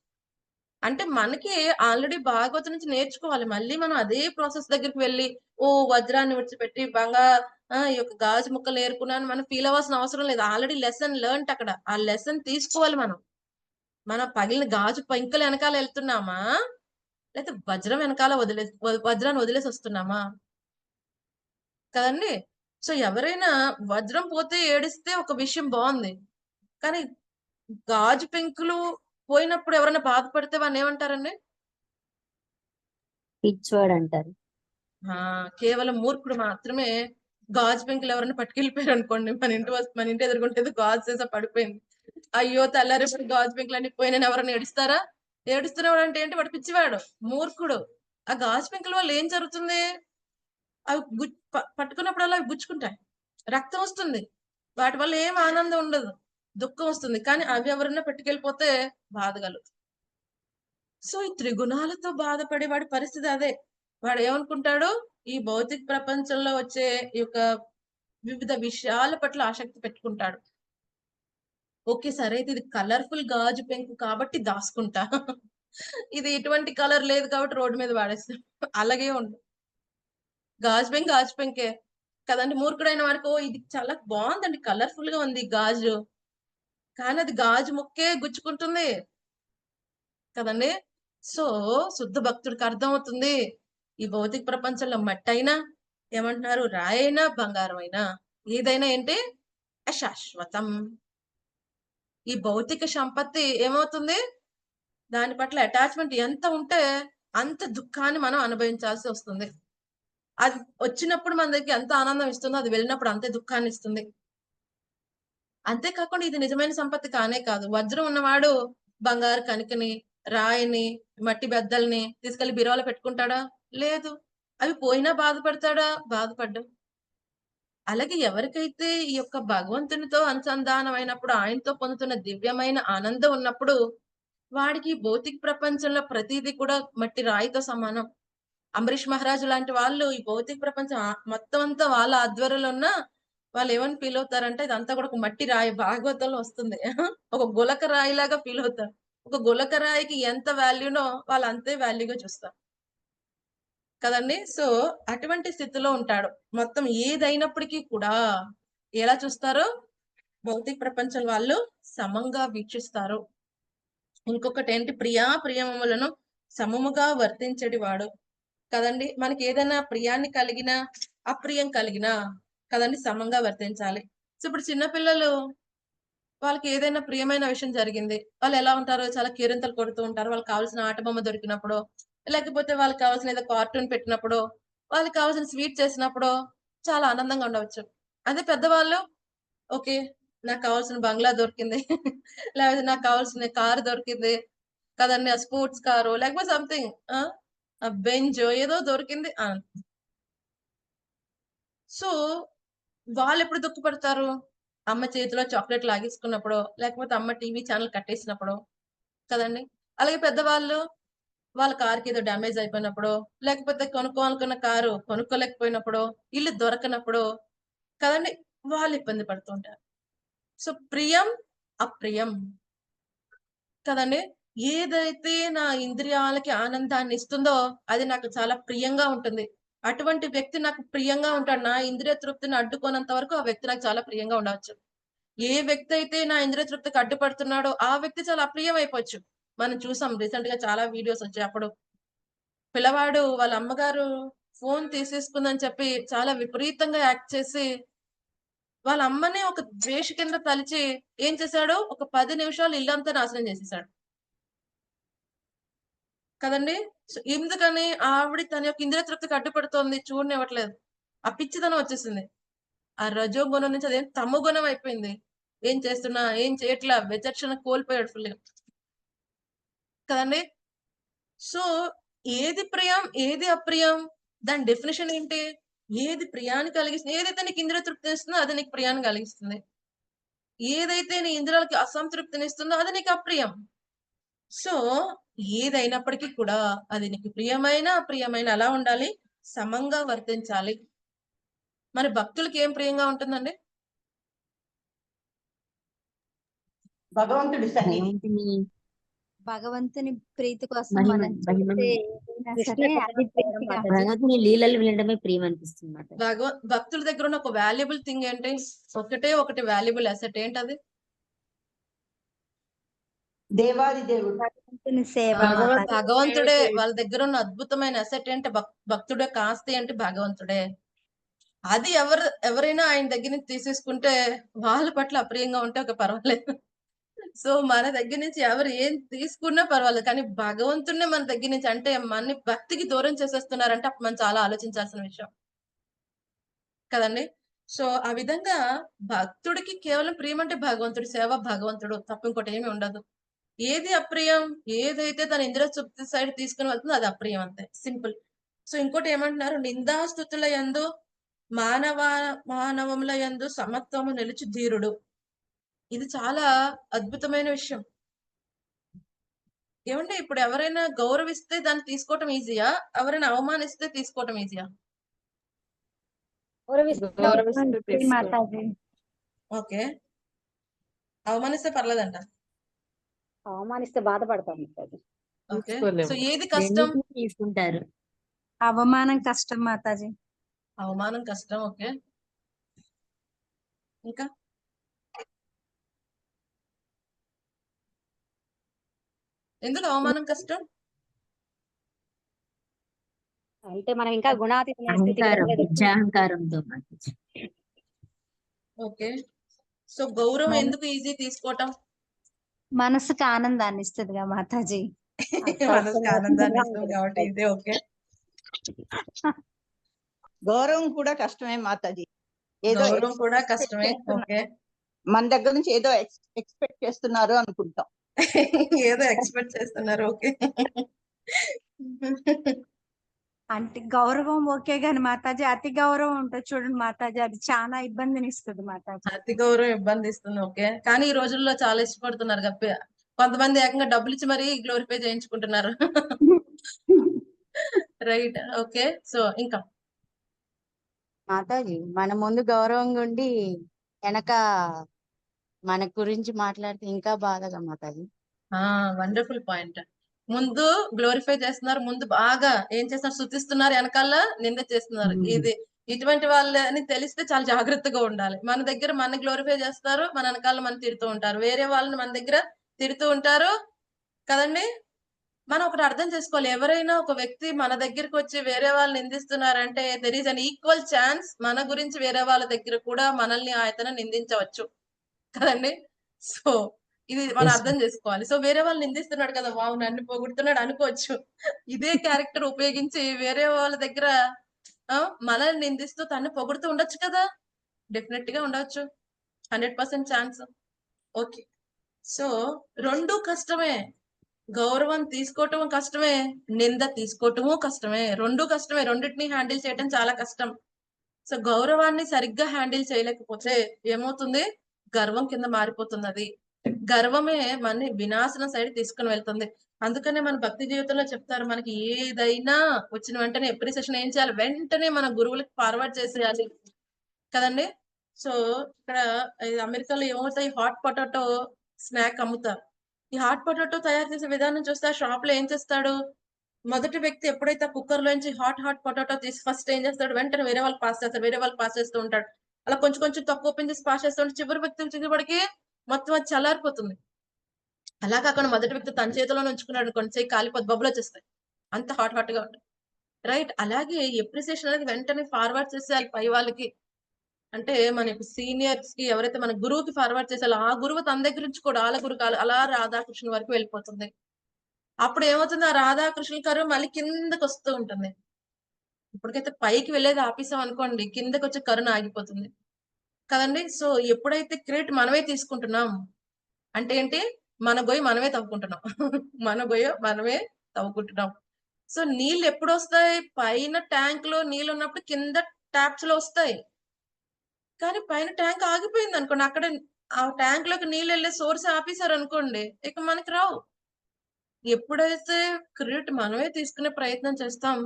అంటే మనకి ఆల్రెడీ భాగవతం నుంచి నేర్చుకోవాలి. మళ్ళీ మనం అదే ప్రాసెస్ దగ్గరికి వెళ్ళి ఓ వజ్రాన్ని విడిచిపెట్టి ఈ యొక్క గాజు ముక్కలు ఏరుకున్నాను మనం ఫీల్ అవ్వాల్సిన అవసరం లేదు. ఆల్రెడీ లెసన్ లెర్న్డ్ అక్కడ. ఆ లెసన్ తీసుకోవాలి మనం. మనం పగిలిన గాజు పెంకుల వెనకాల వెళ్తున్నామా, లేకపోతే వజ్రం వెనకాల వజ్రాన్ని వదిలేసి వస్తున్నామా కదండి. సో ఎవరైనా వజ్రం పోతే ఏడిస్తే ఒక విషయం బాగుంది, కానీ గాజు పెంకులు పోయినప్పుడు ఎవరైనా బాధపడితే వాడిని ఏమంటారండి? పిచ్చోడు అంటారు. కేవలం మూర్ఖుడు మాత్రమే గాజు పెంకులు ఎవరైనా పట్టుకెళ్ళిపోయారు అనుకోండి, మన ఇంటి ఎదుర్కొంటే గాజు సీసా పడిపోయింది, అయ్యో తెల్లారేపటి గాజు పెంకులు అన్ని పోయిన ఎవరైనా ఏడుస్తారా? ఏడుస్తున్నవాడు అంటే ఏంటి? వాడు పిచ్చివాడు, మూర్ఖుడు. ఆ గాజు పెంకుల వల్ల ఏం జరుగుతుంది? అవి పట్టుకున్నప్పుడల్లా అవి గుచ్చుకుంటాయి, రక్తం వస్తుంది, వాటి వల్ల ఏం ఆనందం ఉండదు, దుఃఖం వస్తుంది. కానీ అవి ఎవరైనా పట్టుకెళ్ళిపోతే బాధ కలుగుతుంది. సో ఈ త్రిగుణాలతో బాధపడే వాడి పరిస్థితి అదే. వాడు ఏమనుకుంటాడు? ఈ భౌతిక ప్రపంచంలో వచ్చే ఈ యొక్క వివిధ విషయాల పట్ల ఆసక్తి పెట్టుకుంటాడు. ఓకే, సరే అయితే ఇది కలర్ఫుల్ గాజు పెంకు కాబట్టి దాచుకుంటా, ఇది ఎటువంటి కలర్ లేదు కాబట్టి రోడ్డు మీద వాడేస్తాం. అలాగే ఉంటుంది. గాజు పెంకే కదండి. మూర్ఖుడైన వాడికి ఓ ఇది చాలా బాగుందండి, కలర్ఫుల్ గా ఉంది గాజు, కానీ అది గాజు ముక్కే గుచ్చుకుంటుంది కదండి. సో శుద్ధ భక్తుడికి అర్థమవుతుంది, ఈ భౌతిక ప్రపంచంలో మట్టి అయినా, ఏమంటున్నారు, రాయైనా, బంగారం అయినా, ఏదైనా ఏంటి అశాశ్వతం. ఈ భౌతిక సంపత్తి ఏమవుతుంది, దాని పట్ల అటాచ్మెంట్ ఎంత ఉంటే అంత దుఃఖాన్ని మనం అనుభవించాల్సి వస్తుంది. అది వచ్చినప్పుడు మన దగ్గర ఎంత ఆనందం ఇస్తుందో, అది వెళ్ళినప్పుడు అంతే దుఃఖాన్ని ఇస్తుంది. అంతేకాకుండా ఇది నిజమైన సంపత్తి కానే కాదు. వజ్రం ఉన్నవాడు బంగారు కణికని, రాయిని, మట్టి బెద్దల్ని తీసుకెళ్లి బీరువాలో పెట్టుకుంటాడా? లేదు. అవి పోయినా బాధపడతాడా? బాధపడ్డా. అలాగే ఎవరికైతే ఈ యొక్క భగవంతునితో అనుసంధానం అయినప్పుడు, ఆయనతో పొందుతున్న దివ్యమైన ఆనందం ఉన్నప్పుడు, వాడికి భౌతిక ప్రపంచంలో ప్రతిదీ కూడా మట్టి రాయితో సమానం. అంబరీష్ మహారాజు లాంటి వాళ్ళు ఈ భౌతిక ప్రపంచం మొత్తం అంతా వాళ్ళ ఆధ్వర్యంలో ఉన్న వాళ్ళు ఏమని ఫీల్ అవుతారంటే, ఇదంతా కూడా ఒక మట్టి రాయి. భాగవతంలో వస్తుంది, ఒక గులక రాయి లాగా ఫీల్ అవుతారు. ఒక గులక రాయికి ఎంత వాల్యూనో వాళ్ళు అంతే వాల్యూగా చూస్తారు కదండి. సో అటువంటి స్థితిలో ఉంటాడు. మొత్తం ఏదైనప్పటికీ కూడా ఎలా చూస్తారో భౌతిక ప్రపంచం వాళ్ళు సమంగా వీక్షిస్తారు. ఇంకొకటి ఏంటి, ప్రియమములను సమముగా వర్తించడి వాడు కదండి. మనకి ఏదైనా ప్రియాన్ని కలిగినా అప్రియం కలిగినా కదండి సమంగా వర్తించాలి. సో ఇప్పుడు చిన్నపిల్లలు, వాళ్ళకి ఏదైనా ప్రియమైన విషయం జరిగింది, వాళ్ళు ఎలా ఉంటారు? చాలా కేరింతలు కొడుతూ ఉంటారు. వాళ్ళకి కావాల్సిన ఆట బొమ్మ దొరికినప్పుడు, లేకపోతే వాళ్ళకి కావాల్సిన ఏదో కార్టూన్ పెట్టినప్పుడు, వాళ్ళకి కావాల్సిన స్వీట్ చేసినప్పుడు చాలా ఆనందంగా ఉండవచ్చు. అదే పెద్దవాళ్ళు, ఓకే నాకు కావాల్సిన బంగ్లా దొరికింది, లేకపోతే నాకు కావాల్సిన కారు దొరికింది కదండి, ఆ స్పోర్ట్స్ కారు, లేకపోతే సంథింగ్ బెంచ్ ఏదో దొరికింది. సో వాళ్ళు ఎప్పుడు దుఃఖపడతారు? అమ్మ చేతిలో చాక్లెట్ లాగేసుకున్నప్పుడు, లేకపోతే అమ్మ టీవీ ఛానల్ కట్టేసినప్పుడు కదండి. అలాగే పెద్దవాళ్ళు వాళ్ళ కార్కి ఏదో డ్యామేజ్ అయిపోయినప్పుడు, లేకపోతే కొనుక్కోవాలనుకున్న కారు కొనుక్కోలేకపోయినప్పుడు, ఇల్లు దొరకనప్పుడు కదండి వాళ్ళు ఇబ్బంది పడుతుంటారు. సో ప్రియం అప్రియం కదండి. ఏదైతే నా ఇంద్రియాలకి ఆనందాన్ని ఇస్తుందో అది నాకు చాలా ప్రియంగా ఉంటుంది. అటువంటి వ్యక్తి నాకు ప్రియంగా ఉంటాడు. నా ఇంద్రియ తృప్తిని అడ్డుకోనంత వరకు ఆ వ్యక్తి నాకు చాలా ప్రియంగా ఉండవచ్చు. ఏ వ్యక్తి అయితే నా ఇంద్రియ తృప్తికి అడ్డుపడుతున్నాడో ఆ వ్యక్తి చాలా అప్రియం అయిపోవచ్చు. మనం చూసాం రీసెంట్ గా చాలా వీడియోస్ వచ్చాయి. అప్పుడు పిల్లవాడు వాళ్ళ అమ్మగారు ఫోన్ తీసేసుకుందని చెప్పి చాలా విపరీతంగా యాక్ట్ చేసి వాళ్ళ అమ్మనే ఒక ద్వేష కింద తలిచి ఏం చేశాడు, ఒక 10 నిమిషాలు ఇల్లంతా నాశనం చేసేసాడు కదండి. ఎందుకని? ఆవిడ తన యొక్క ఇంద్రియ తృప్తికి అడ్డుపడుతోంది, చూడనివ్వట్లేదు. ఆ పిచ్చితనం వచ్చేసింది. ఆ రజో గుణం నుంచి అదేం తమో గుణం అయిపోయింది. ఏం చేస్తున్నా, ఏం చేయట్లా, విచక్షణ కోల్పోయాడు ఫుల్ కదండి. సో ఏది ప్రియం, ఏది అప్రియం, దాని డెఫినేషన్ ఏంటి? ఏది ప్రియాన్ని కలిగిస్తుంది, ఏదైతే నీకు ఇంద్రియ తృప్తిని ఇస్తుందో అది నీకు ప్రియాన్ని కలిగిస్తుంది. ఏదైతే నీ ఇంద్రియాలకి అసంతృప్తిని ఇస్తుందో అది నీకు అప్రియం. సో ఏదైనప్పటికీ కూడా అది నీకు ప్రియమైన అప్రియమైన అలా ఉండాలి, సమంగా వర్తించాలి. మరి భక్తులకి ఏం ప్రియంగా ఉంటుందండి? భగవంతుడి సన్నిధి, భగవంతుని ప్రీతి కోసం మహిమ మనం మహిమ చేసే ఏదైనా సరే అది ప్రీతిగా భగవంతుని లీలలు వినడమే ప్రియం అనిపిస్తుంది మాట. భక్తుల దగ్గర ఉన్న ఒక వాల్యుబుల్ థింగ్ ఏంటి? ఒకటి వాల్యుబుల్ అసెట్ ఏంటది? దేవాది దేవుడు, భగవంతుని సేవ భగవంతుడే. వాళ్ళ దగ్గర ఉన్న అద్భుతమైన అసెట్ ఏంటి? భక్తుడే. ఆస్తి అంటే భగవంతుడే. అది ఎవరైనా ఆయన దగ్గర నుంచి తీసేసుకుంటే వాళ్ళ పట్ల అప్రియంగా ఉంటే ఒక పర్వాలేదు. సో మన దగ్గర నుంచి ఎవరు ఏం తీసుకున్నా పర్వాలేదు, కానీ భగవంతుడిని మన దగ్గర నుంచి అంటే మన భక్తికి దూరం చేసేస్తున్నారంటే అప్పుడు మనం చాలా ఆలోచించాల్సిన విషయం కదండి. సో ఆ విధంగా భక్తుడికి కేవలం ప్రియం అంటే భగవంతుడి సేవ, భగవంతుడు తప్ప ఇంకోటి ఏమి ఉండదు. ఏది అప్రియం, ఏదైతే తన ఇంద్రియ తృప్తి సైడ్ తీసుకుని వెళ్తుందో అది అప్రియం, అంతే సింపుల్. సో ఇంకోటి ఏమంటున్నారు, నిందాస్తుతుల యందు మానవముల యందు సమత్వము నిలిచి ధీరుడు. ఇది చాలా అద్భుతమైన విషయం. ఏమంటే ఇప్పుడు ఎవరైనా గౌరవిస్తే దాన్ని తీసుకోవటం ఈజీయా, ఎవరైనా అవమానిస్తే తీసుకోవటం ఈజీయా? గౌరవిస్తే తీసుకో. మాతాజీ. ఓకే, అవమానిస్తే పర్లేదంట. అవమానిస్తే బాధపడతాం మాతాజీ. ఓకే, తీసుకోలేము. సో ఏది కష్టం? రెండింటినీ తీసుకుంటారు. అవమానం కష్టం మాతాజీ. అవమానం కష్టం. ఓకే, ఇంకా ఎందుకు అవమానం కష్టం? అంటే మనం ఇంకా గుణాతీతమైన స్థితికి అహంకారం, వెళ్ళలేదు. బుద్ధ్యహంకారంతో మాతాజీ. ఓకే, సో గౌరవం ఎందుకు ఈజీ తీసుకోవటం? మనసుకు ఆనందాన్ని ఇస్తుందిగా మాతాజీ. మనసుకి ఆనందాన్ని ఇస్తుంది కాబట్టి ఇదే. ఓకే, గౌరవం కూడా కష్టమే మాతాజీ. ఏదో గౌరవం కూడా expect కష్టమే. చేస్తున్నా- ఓకే, మన దగ్గర నుంచి ఏదో ఎక్స్పెక్ట్ చేస్తున్నారు అనుకుంటాం. ఏదో ఎక్స్పెక్ట్ చేస్తున్నారు. ఓకే, అంటే గౌరవం ఓకే గాని మాతాజీ అతి గౌరవం ఉంటుంది చూడండి మాతాజీ, అది చాలా ఇబ్బందిని ఇస్తుంది మాతాజీ. అతి గౌరవం ఇబ్బంది ఇస్తుంది. ఓకే, కానీ ఈ రోజుల్లో చాలా ఇష్టపడుతున్నారు గప్ప. కొంతమంది ఏకంగా డబ్బులు ఇచ్చి మరీ గ్లోరిఫై చేయించుకుంటున్నారు. రైట్. ఓకే, సో ఇంకా మాతాజీ మన ముందు గౌరవంగా ఉండి వెనక మన గురించి మాట్లాడితే ఇంకా బాధగా మాతాజీ. Wonderful point. ముందు గ్లోరిఫై చేస్తున్నారు, ముందు బాగా ఏం చేస్తున్నారు, శుతిస్తున్నారు, వెనకాల నింద చేస్తున్నారు. ఇది ఇటువంటి వాళ్ళని తెలిస్తే చాలా జాగ్రత్తగా ఉండాలి. మన దగ్గర మన గ్లోరిఫై చేస్తారు, మన వెనకాల మన తిడుతూ ఉంటారు. వేరే వాళ్ళని మన దగ్గర తిడుతూ ఉంటారు కదండి. మనం ఒకటి అర్థం చేసుకోవాలి, ఎవరైనా ఒక వ్యక్తి మన దగ్గరికి వచ్చి వేరే వాళ్ళు నిందిస్తున్నారంటే there is unequal chance మన గురించి వేరే వాళ్ళ దగ్గర కూడా మనల్ని ఆయతను నిందించవచ్చు కదండి. సో ఇది మనం Yes, అర్థం చేసుకోవాలి. సో వేరే వాళ్ళు నిందిస్తున్నాడు కదా, వావు నన్ను పొగుడుతున్నాడు అనుకోవచ్చు. ఇదే క్యారెక్టర్ ఉపయోగించి వేరే వాళ్ళ దగ్గర మనల్ని నిందిస్తూ తను పొగుడుతూ ఉండొచ్చు కదా. డెఫినెట్ గా ఉండొచ్చు, 100% ఛాన్స్. ఓకే, సో రెండు కష్టమే. గౌరవం తీసుకోవటం కష్టమే, నింద తీసుకోవటము కష్టమే. రెండు కష్టమే, రెండింటిని హ్యాండిల్ చేయటం చాలా కష్టం. సో గౌరవాన్ని సరిగ్గా హ్యాండిల్ చేయలేకపోతే ఏమవుతుంది, గర్వం కింద మారిపోతుంది. అది గర్వమే మన వినాశనం సైడ్ తీసుకుని వెళ్తుంది. అందుకనే మన భక్తి జీవితంలో చెప్తారు, మనకి ఏదైనా వచ్చిన వెంటనే ఎప్రిసియేషన్ ఏం చేయాలి, వెంటనే మన గురువులకి ఫార్వర్డ్ చేసేయాలి కదండి. సో ఇక్కడ అమెరికాలో ఏమవుతాయి, హాట్ పొటాటో స్నాక్ అమ్ముతారు. ఈ హాట్ పొటాటో తయారు చేసే విధానం చూస్తే ఆ షాప్ లో ఏం చేస్తాడు, మొదటి వ్యక్తి ఎప్పుడైతే కుక్కర్ లోంచి హాట్ పొటాటో తీసి ఫస్ట్ ఏం చేస్తాడు, వెంటనే వేరే వాళ్ళు పాస్ చేస్తారు, వేరే వాళ్ళు పాస్ చేస్తూ ఉంటాడు. అలా కొంచెం కొంచెం తక్కువ ఓపెన్ చేసి పాస్ చేస్తూ ఉంటే చివరి వ్యక్తి వచ్చేటప్పటికి మొత్తం అది చల్లారిపోతుంది. అలా కాకుండా మొదటి వ్యక్తి తన చేతిలో ఉంచుకున్నాడు, కొంచెం కాలిపోతే బబ్బులు వచ్చేస్తాయి, అంత హాట్ గా ఉంటుంది. రైట్. అలాగే ఎప్రిసియేషన్ అనేది వెంటనే ఫార్వర్డ్ చేసేయాలి పై వాళ్ళకి. అంటే మన సీనియర్స్ కి, ఎవరైతే మన గురువుకి ఫార్వర్డ్ చేసేయాలి, ఆ గురువు తన దగ్గర నుంచి కూడా వాళ్ళ గురువు అలా రాధాకృష్ణ వరకు వెళ్ళిపోతుంది. అప్పుడు ఏమవుతుంది, ఆ రాధాకృష్ణ గారు మళ్ళీ కిందకి వస్తూ ఉంటుంది. ఇప్పటికైతే పైకి వెళ్ళేది ఆపేసాం అనుకోండి, కిందకి వచ్చే కరుణ ఆగిపోతుంది కదండి. సో ఎప్పుడైతే క్రెడిట్ మనమే తీసుకుంటున్నాం అంటే ఏంటి, మన గొయ్యి మనమే తవ్వుకుంటున్నాం. మన గొయ్య మనమే తవ్వుకుంటున్నాం. సో నీళ్ళు ఎప్పుడు వస్తాయి, పైన ట్యాంక్ లో నీళ్ళు ఉన్నప్పుడు కింద ట్యాప్స్ లో వస్తాయి. కానీ పైన ట్యాంక్ ఆగిపోయింది అనుకోండి, అక్కడ ఆ ట్యాంక్ లోకి నీళ్ళు వెళ్ళే సోర్స్ ఆపేశారు అనుకోండి, ఇక మనకి రావు. ఎప్పుడైతే క్రెడిట్ మనమే తీసుకునే ప్రయత్నం చేస్తాం,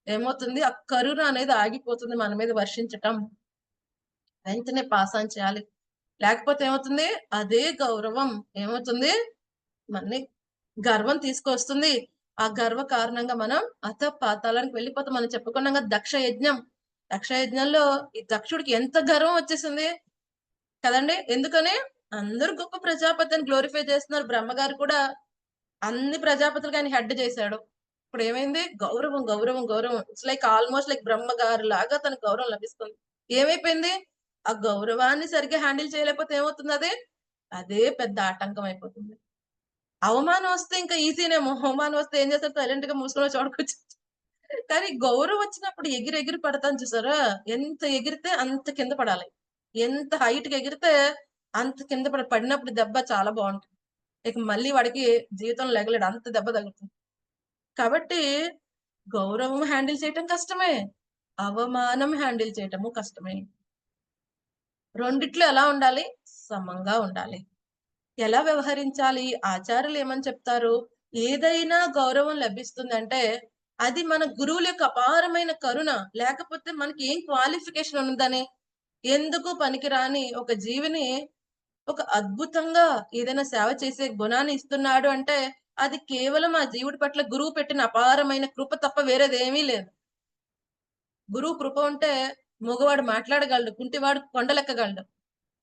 ఏమవుతుంది, ఆ కరుణ అనేది ఆగిపోతుంది మన మీద వర్షించటం. వెంటనే పాస్ ఆన్ చేయాలి, లేకపోతే ఏమవుతుంది, అదే గౌరవం ఏమవుతుంది, మన గర్వం తీసుకొస్తుంది. ఆ గర్వ కారణంగా మనం పాతాళానికి వెళ్ళిపోతాం. మనం చెప్పుకున్నాం కదా దక్ష యజ్ఞంలో ఈ దక్షుడికి ఎంత గర్వం వచ్చేసింది కదండి. ఎందుకని అందరూ గొప్ప ప్రజాపతి అని గ్లోరిఫై చేస్తున్నారు. బ్రహ్మగారు కూడా అన్ని ప్రజాపతులకు ఆయన హెడ్ చేశాడు. ఇప్పుడు ఏమైంది, గౌరవం గౌరవం గౌరవం. ఇట్స్ లైక్ ఆల్మోస్ట్ లైక్ బ్రహ్మగారు లాగా తనకు గౌరవం లభిస్తుంది. ఏమైపోయింది, ఆ గౌరవాన్ని సరిగ్గా హ్యాండిల్ చేయలేకపోతే ఏమవుతుంది, అదే పెద్ద ఆటంకం అయిపోతుంది. అవమానం వస్తే ఇంకా ఈజీనేమో, అవమానం వస్తే ఏం చేస్తారు, సైలెంట్ గా మూసుకుని చూడకొచ్చు కానీ గౌరవం వచ్చినప్పుడు ఎగిరి ఎగిరి పడతాం చూసారా, ఎంత ఎగిరితే అంత కింద పడాలి, ఎంత హైట్ కి ఎగిరితే అంత కింద పడినప్పుడు దెబ్బ చాలా బాగుంటుంది. ఇక మళ్ళీ వాడికి జీవితం లెగలేడు, అంత దెబ్బ తగులుతుంది. కాబట్టి గౌరవం హ్యాండిల్ చేయటం కష్టమే, అవమానం హ్యాండిల్ చేయటము కష్టమే. రెండిట్లో ఎలా ఉండాలి? సమంగా ఉండాలి. ఎలా వ్యవహరించాలి? ఆచార్యులు ఏమని చెప్తారు? ఏదైనా గౌరవం లభిస్తుందంటే అది మన గురువుల యొక్క అపారమైన కరుణ, లేకపోతే మనకి ఏం క్వాలిఫికేషన్ ఉన్నదని, ఎందుకు పనికిరాని ఒక జీవిని ఒక అద్భుతంగా ఏదైనా సేవ చేసే గుణాన్ని ఇస్తున్నాడు అంటే అది కేవలం ఆ జీవుడి పట్ల గురువు పెట్టిన అపారమైన కృప తప్ప వేరేదేమీ లేదు. గురువు కృప ఉంటే మగవాడు మాట్లాడగలడు, కుంటివాడు కొండలెక్కగలడు.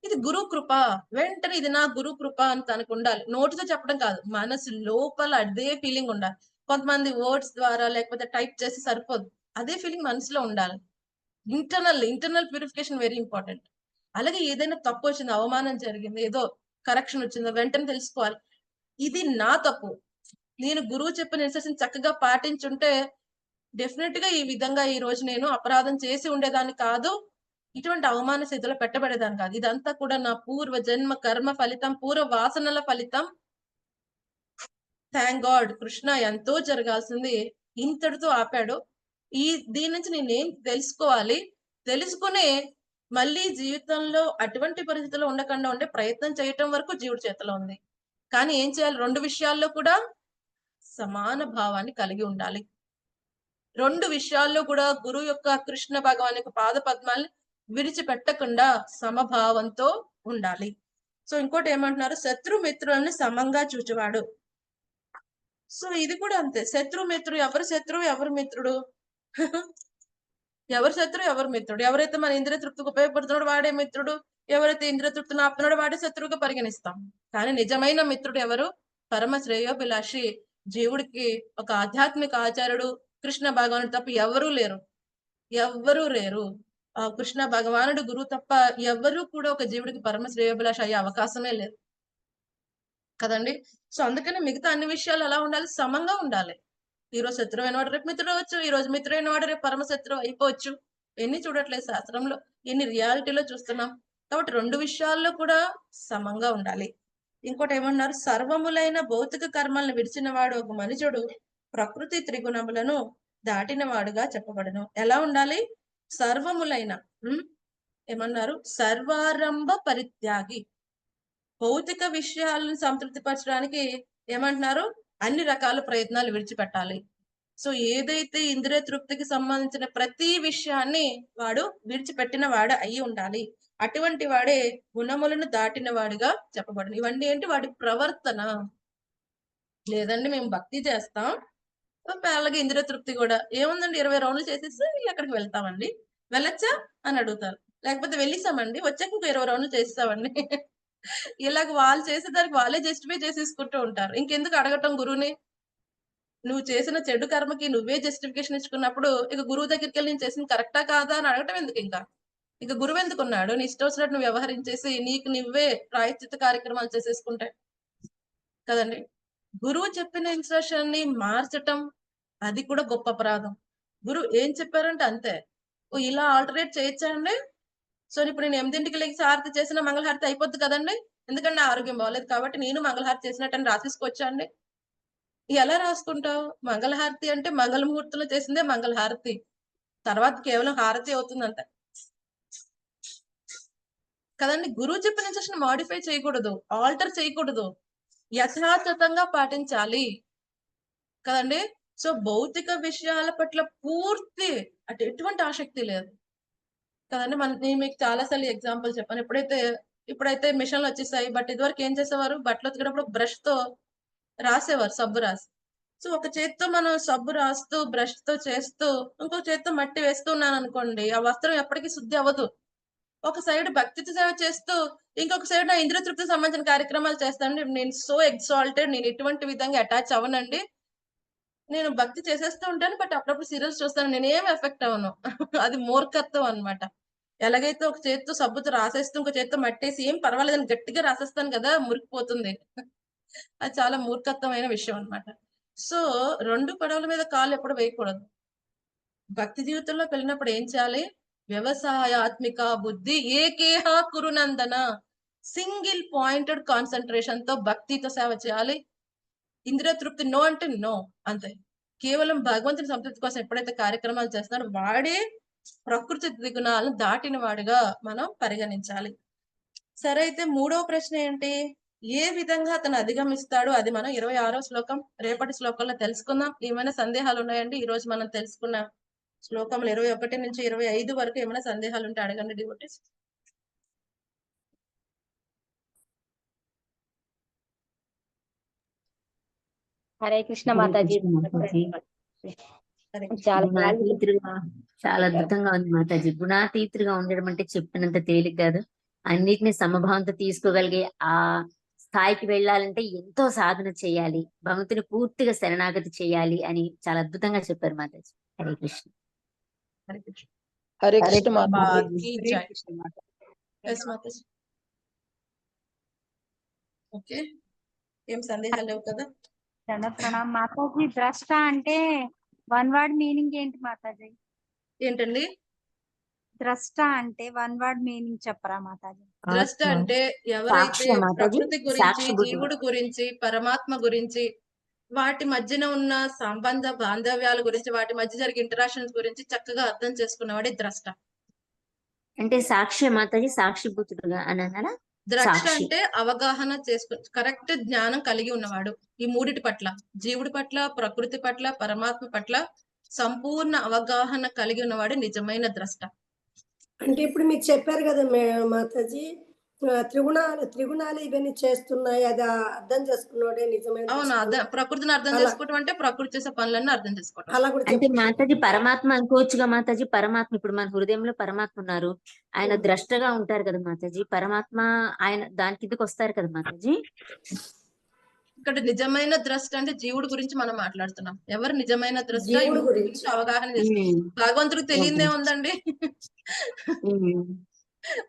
ఇది గురువు కృప. వెంటనే ఇది నా గురువు కృప అని తనకు ఉండాలి. నోటితో చెప్పడం కాదు, మనసు లోపల అదే ఫీలింగ్ ఉండాలి. కొంతమంది వర్డ్స్ ద్వారా లేకపోతే టైప్ చేసి సరిపోదు, అదే ఫీలింగ్ మనసులో ఉండాలి. Internal purification very important. అలాగే ఏదైనా తప్పు వచ్చింది, అవమానం జరిగింది, ఏదో కరెక్షన్ వచ్చిందో వెంటనే తెలుసుకోవాలి, ఇది నా తప్పు. నేను గురువు చెప్పిన ఇన్స్ట్రక్షన్ చక్కగా పాటించుంటే డెఫినెట్ గా ఈ విధంగా ఈ రోజు నేను అపరాధం చేసి ఉండేదాన్ని కాదు, ఇటువంటి అవమాన స్థితిలో పెట్టబడేదాన్ని కాదు. ఇదంతా కూడా నా పూర్వ జన్మ కర్మ ఫలితం, పూర్వ వాసనల ఫలితం. థ్యాంక్ గాడ్, కృష్ణ ఎంతో జరగాల్సింది ఇంతటితో ఆపాడు. దీని నుంచి నేనేం తెలుసుకోవాలి, తెలుసుకునే మళ్ళీ జీవితంలో అటువంటి పరిస్థితుల్లో ఉండకుండా ఉండే ప్రయత్నం చేయటం వరకు జీవుడి చేతిలో ఉంది. కానీ ఏం చేయాలి? రెండు విషయాల్లో కూడా సమాన భావాన్ని కలిగి ఉండాలి. రెండు విషయాల్లో కూడా గురువు యొక్క, కృష్ణ భగవాన్ యొక్క పాద పద్మాల్ని విడిచిపెట్టకుండా సమభావంతో ఉండాలి. సో ఇంకోటి ఏమంటున్నారు? శత్రు మిత్రులను సమంగా చూచువాడు. సో ఇది కూడా అంతే. శత్రుమిత్రుడు, ఎవరు శత్రువు ఎవరు మిత్రుడు? ఎవరు శత్రువు ఎవరు మిత్రుడు? ఎవరైతే మన ఇంద్రియ తృప్తికి ఉపయోగపడుతున్నాడో వాడే మిత్రుడు, ఎవరైతే ఇంద్రియ తృప్తిని ఆపుతున్నాడో వాడే శత్రువుగా పరిగణిస్తాం. కానీ నిజమైన మిత్రుడు ఎవరు? పరమ శ్రేయోభిలాషి, జీవుడికి ఒక ఆధ్యాత్మిక ఆచార్యుడు కృష్ణ భగవానుడు తప్ప ఎవరూ లేరు, ఎవ్వరూ లేరు. ఆ కృష్ణ భగవానుడు గురువు తప్ప ఎవరు కూడా ఒక జీవుడికి పరమ శ్రేయోభిలాష అయ్యే అవకాశమే లేదు కదండి. సో అందుకని మిగతా అన్ని విషయాలు ఎలా ఉండాలి? సమంగా ఉండాలి. ఈ రోజు శత్రువు అయినవాడు రేపు మిత్రుడు అవ్వచ్చు, ఈ రోజు మిత్రుడు అయినవాడు రేపు పరమ శత్రువు అయిపోవచ్చు. ఎన్ని చూడట్లేదు శాస్త్రంలో, ఎన్ని రియాలిటీలో చూస్తున్నాం. కాబట్టి రెండు విషయాల్లో కూడా సమంగా ఉండాలి. ఇంకోటి ఏమన్నారు? సర్వములైన భౌతిక కర్మలను విడిచిన వాడు ఒక మనుషుడు ప్రకృతి త్రిగుణములను దాటిన వాడుగా చెప్పబడును. ఎలా ఉండాలి? సర్వములైన ఏమన్నారు? సర్వారంభ పరిత్యాగి. భౌతిక విషయాలను సంతృప్తిపరచడానికి ఏమంటున్నారు? అన్ని రకాల ప్రయత్నాలు విడిచిపెట్టాలి. సో ఏదైతే ఇంద్రియ తృప్తికి సంబంధించిన ప్రతి విషయాన్ని వాడు విడిచిపెట్టిన వాడు అయి ఉండాలి. అటువంటి వాడే గుణములను దాటిన వాడిగా చెప్పబడును. ఇవన్నీ ఏంటి? వాడి ప్రవర్తన. లేదండి మేము భక్తి చేస్తాం, అలాగే ఇంద్రియ తృప్తి కూడా ఏముందండి, 20 రౌండ్లు చేసేసి ఎక్కడికి వెళ్తామండి, వెళ్ళొచ్చా అని అడుగుతారు. లేకపోతే వెళ్ళిస్తామండి, వచ్చాక ఇంకో 20 రౌండ్లు చేస్తామండి. ఇలాగ వాళ్ళు చేసేదానికి వాళ్ళే జస్టిఫై చేసేసుకుంటూ ఉంటారు. ఇంకెందుకు అడగటం గురువుని? నువ్వు చేసిన చెడు కర్మకి నువ్వే జస్టిఫికేషన్ ఇచ్చుకున్నప్పుడు ఇక గురువు దగ్గరికి వెళ్ళి నేను చేసింది కరెక్టా కాదా అని అడగటం ఎందుకు? ఇంకా గురువు ఎందుకున్నాడు? నీ ఇష్టం వచ్చినట్టు నువ్వు వ్యవహరించేసి నీకు నువ్వే ప్రాయశ్చిత్త కార్యక్రమాలు చేసేసుకుంటే కదండి. గురువు చెప్పిన ఇన్స్ట్రక్షన్ ని మార్చటం అది కూడా గొప్ప అపరాధం. గురువు ఏం చెప్పారంటే అంతే, ఇలా ఆల్టర్నేట్ చేయొచ్చండి. సో ఇప్పుడు నేను 8ంటికి లేచి హారతి చేసిన మంగళహారతి అయిపోద్ది కదండి, ఎందుకంటే నా ఆరోగ్యం బాగలేదు కాబట్టి నేను మంగళహారతి చేసినట్టు రాసేసుకోవచ్చా అండి? ఎలా రాసుకుంటావు? మంగళహారతి అంటే మంగళముహూర్తంలో చేసిందే మంగళహారతి, తర్వాత కేవలం హారతి అవుతుందంట కదండి. గురువు చెప్పిన ఇన్స్ట్రక్షన్ మాడిఫై చేయకూడదు, ఆల్టర్ చేయకూడదు, యథాతథంగా పాటించాలి కదండి. సో భౌతిక విషయాల పట్ల పూర్తి ఎటువంటి ఆసక్తి లేదు కదండి. నేను మీకు చాలా సార్లు ఎగ్జాంపుల్ చెప్పాను. ఇప్పుడైతే మిషన్లు వచ్చేసాయి, బట్ ఇదివరకు ఏం చేసేవారు? బట్టలు ఉతికేటప్పుడు బ్రష్ తో రాసేవారు, సబ్బు రాసి. సో ఒక చేత్తో మనం సబ్బు రాస్తూ బ్రష్ తో చేస్తూ ఇంకో చేత్తో మట్టి వేస్తూ ఉన్నాను అనుకోండి, ఆ వస్త్రం ఎప్పటికీ శుద్ధి అవ్వదు. ఒక సైడ్ భక్తితో సేవ చేస్తూ ఇంకొక సైడ్ నా ఇంద్రియ తృప్తికి సంబంధించిన కార్యక్రమాలు చేస్తానండి. నేను సో ఎగ్జాల్టెడ్, నేను ఎటువంటి విధంగా అటాచ్ అవ్వనండి. నేను భక్తి చేసేస్తూ ఉంటాను, బట్ అప్పుడప్పుడు సీరియల్స్ చూస్తాను, నేనేం ఎఫెక్ట్ అవ్వను. అది మూర్ఖత్వం అన్నమాట. ఎలాగైతే ఒక చేత్తో సబ్బుతో రాసేస్తూ ఇంకో చేత్తో మట్టేసి ఏం పర్వాలేదని గట్టిగా రాసేస్తాను కదా, మురికిపోతుంది. అది చాలా మూర్ఖత్వమైన విషయం అన్నమాట. సో 2 పడవల మీద కాళ్ళు ఎప్పుడు వేయకూడదు. భక్తి జీవితంలోకి వెళ్ళినప్పుడు ఏం చేయాలి? వ్యవసాయాత్మిక బుద్ధి ఏకేహ కురునందన, సింగిల్ పాయింటెడ్ కాన్సన్ట్రేషన్ తో భక్తితో సేవ చేయాలి. ఇంద్రియ తృప్తి నో అంటే నో, అంతే. కేవలం భగవంతుని సంతృప్తి కోసం ఎప్పుడైతే కార్యక్రమాలు చేస్తున్నాడో వాడే ప్రకృతి దిగుణాలను దాటిన వాడిగా మనం పరిగణించాలి. సరే, అయితే మూడవ ప్రశ్న ఏంటి? ఏ విధంగా అతను అధిగమిస్తాడు? అది మనం 26వ శ్లోకం రేపటి శ్లోకంలో తెలుసుకుందాం. ఏమైనా సందేహాలు ఉన్నాయండి? ఈ రోజు మనం తెలుసుకున్న శ్లోకములు 21 నుంచి 25 వరకు ఏమైనా సందేహాలు ఉంటే అడగండి డివోటీస్. హరే కృష్ణ హరే మాతాజీ. కృష్ణ మాతాజీ. హరే కృష్ణ. చాలా గుణాతీతుడుగా చాలా అద్భుతంగా ఉంది మాతాజీ. గుణాతీతుడుగా ఉండడం అంటే చెప్పినంత తేలిక కాదు. అన్నిటిని సమభావంతో తీసుకోగలిగే ఆ స్థాయికి వెళ్ళాలంటే ఎంతో సాధన చేయాలి, భగవంతుని పూర్తిగా శరణాగతి చేయాలి అని చాలా అద్భుతంగా చెప్పారు మాతాజీ. హరే కృష్ణ. హరే కృష్ణ. హరే హరే కృష్ణ కృష్ణ మాతాజీ. బాకీ జై. ఎస్ మాతాజీ. ఓకే, ఏం సందేహాలు లేవు కదా? ప్రణామ్ మాతాజీ. ద్రష్ట అంటే వన్ వర్డ్ మీనింగ్ ఏంటి మాతాజీ? ఏంటండి ద్రష్ట అంటే వన్ వర్డ్ మీనింగ్ చెప్పరా మాతాజీ? ద్రష్ట అంటే ఎవరైతే సాక్షి మాతాజీ, ప్రకృతి గురించి, సాక్షిభూతుడు. జీవుడు గురించి, పరమాత్మ గురించి, వాటి మధ్యన ఉన్న సంబంధ బాంధవ్యాల గురించి, వాటి మధ్య జరిగే ఇంటరాక్షన్స్ గురించి చక్కగా అర్థం చేసుకున్నవాడే ద్రష్ట. అంటే సాక్షి మాతాజీ, సాక్షిభూతుడుగా అని అన్నారా? ద్రష్ట సాక్షి. అంటే అవగాహన చేసుకు కరెక్ట్ జ్ఞానం కలిగి ఉన్నవాడు. ఈ మూడిటి పట్ల, జీవుడి పట్ల, ప్రకృతి పట్ల, పరమాత్మ పట్ల సంపూర్ణ అవగాహన కలిగి ఉన్నవాడు నిజమైన ద్రష్ట. అంటే ఇప్పుడు మీరు చెప్పారు కదా మాతాజీ, త్రిగుణాలు ఇవన్నీ చేస్తున్నాయి, అది అర్థం చేసుకున్నాడే నిజమైన అవునా? దృష్టి. ప్రకృతిని అర్థం అలా- చేసుకోవటం అంటే ప్రకృతి చేసే పనులన్నీ అర్థం చేసుకోవటం. అలా కూడా అంటే చెప్పండి. మాతాజీ పరమాత్మ అనుకోవచ్చుగా మాతాజీ. పరమాత్మ ఇప్పుడు మన హృదయంలో పరమాత్మ ఉన్నారు, ఆయన ద్రష్టగా ఉంటారు కదా మాతాజీ. పరమాత్మ ఆయన దాని కిందకి వస్తారు కదా మాతాజీ. ఇక్కడ నిజమైన ద్రష్ట అంటే జీవుడి గురించి మనం మాట్లాడుతున్నాం. ఎవరు నిజమైన ద్రష్ట? ఈ జీవుడి మూడు గురించి. గురించి అవగాహన చేసుకుంటాం. భగవంతుడికి తెలియదే ఉందండి.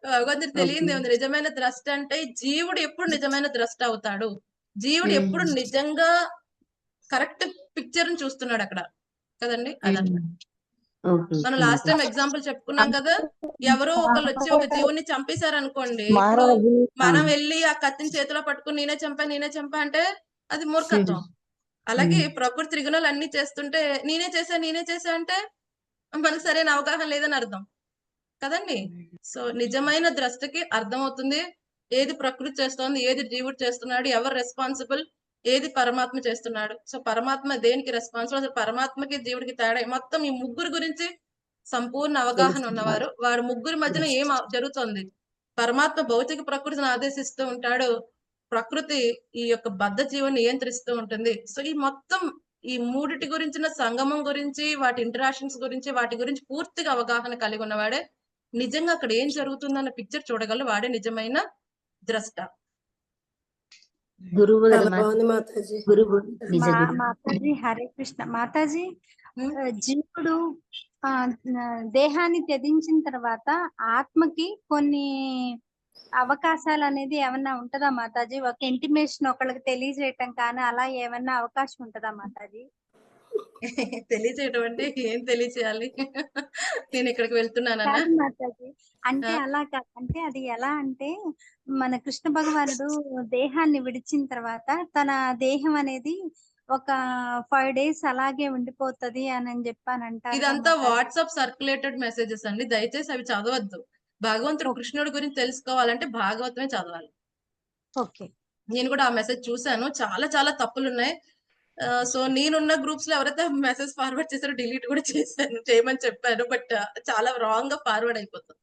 భగవంతుడికి తెలియదే ఉంది. నిజమైన ద్రష్ట అంటే జీవుడు ఎప్పుడు నిజమైన ద్రష్ట అవుతాడు? జీవుడు ఎప్పుడు నిజంగా కరెక్ట్ పిక్చర్ ని చూస్తున్నాడు అక్కడ కదండి. అదనమాట. మనం లాస్ట్ టైం ఎగ్జాంపుల్ చెప్పుకున్నాం కదా, ఎవరో ఒకళ్ళు వచ్చి ఒక జీవుని చంపేశారు అనుకోండి, ఇప్పుడు మనం వెళ్ళి ఆ కత్తిని చేతిలో పట్టుకుని నేనే చంపా అంటే అది మూర్ఖత్వం. అలాగే ప్రకృతి త్రిగుణాలు అన్ని చేస్తుంటే నేనే చేశా అంటే మనకు సరైన అవగాహన లేదని అర్థం కదండి. సో నిజమైన ద్రష్టకి అర్థం అవుతుంది ఏది ప్రకృతి చేస్తోంది, ఏది జీవుడు చేస్తున్నాడు, ఎవరు రెస్పాన్సిబుల్, ఏది పరమాత్మ చేస్తున్నాడు. సో పరమాత్మ దేనికి రెస్పాన్సిబుల్, అసలు పరమాత్మకి జీవుడికి తేడా, మొత్తం ఈ ముగ్గురు గురించి సంపూర్ణ అవగాహన ఉన్నవారు. వారి ముగ్గురి మధ్యన ఏం జరుగుతుంది? పరమాత్మ భౌతిక ప్రకృతిని ఆదేశిస్తూ ఉంటాడు, ప్రకృతి ఈ యొక్క బద్ధ జీవుని నియంత్రిస్తూ ఉంటుంది. సో ఈ మొత్తం ఈ మూడిటి గురించిన సంగమం గురించి, వాటి ఇంటరాక్షన్స్ గురించి, వాటి గురించి పూర్తిగా అవగాహన కలిగి ఉన్నవాడే నిజంగా అక్కడ ఏం జరుగుతుందన్న పిక్చర్ చూడగలరు. వాడే నిజమైన ద్రష్ట. గురువు కదా చాలా మాతాజీ. బాగుంది మాతాజీ. గురువు నిజ గురువు. మాతాజీ హరే కృష్ణ. మాతాజీ జీవుడు దేహాన్ని త్యజించిన తర్వాత ఆత్మకి కొన్ని అవకాశాలు అనేది ఏమన్నా ఉంటదా మాతాజీ? ఒక ఇంటిమేషన్ ఒకళ్ళకి తెలియజేయటం కానీ అలా ఏమన్నా అవకాశం ఉంటదా మాతాజీ? తెలియచేయటం అంటే ఏం తెలియచేయాలి? నేను ఇక్కడికి వెళ్తున్నానన్నా కాదు మాతాజీ, అంటే అలా కాదు. అంటే అది ఎలా అంటే మన కృష్ణ భగవానుడు దేహాన్ని విడిచిన తర్వాత తన దేహం అనేది ఒక 5 days అలాగే ఉండిపోతది అని చెప్పని అంటారు. ఇదంతా వాట్సాప్ సర్క్యులేటెడ్ మెసేజెస్ అండి, దయచేసి అవి చదవద్దు. భగవంతుడు కృష్ణుడి గురించి తెలుసుకోవాలంటే భాగవతమే చదవాలి. ఓకే, నేను కూడా ఆ మెసేజ్ చూసాను, చాలా చాలా తప్పులు ఉన్నాయి. సో నేనున్న గ్రూప్స్ లో ఎవరైతే మెసేజ్ ఫార్వర్డ్ చేశారో డిలీట్ కూడా చేశాను, చేయమని చెప్పాను. బట్ చాలా రాంగ్ గా ఫార్వర్డ్ అయిపోతుంది.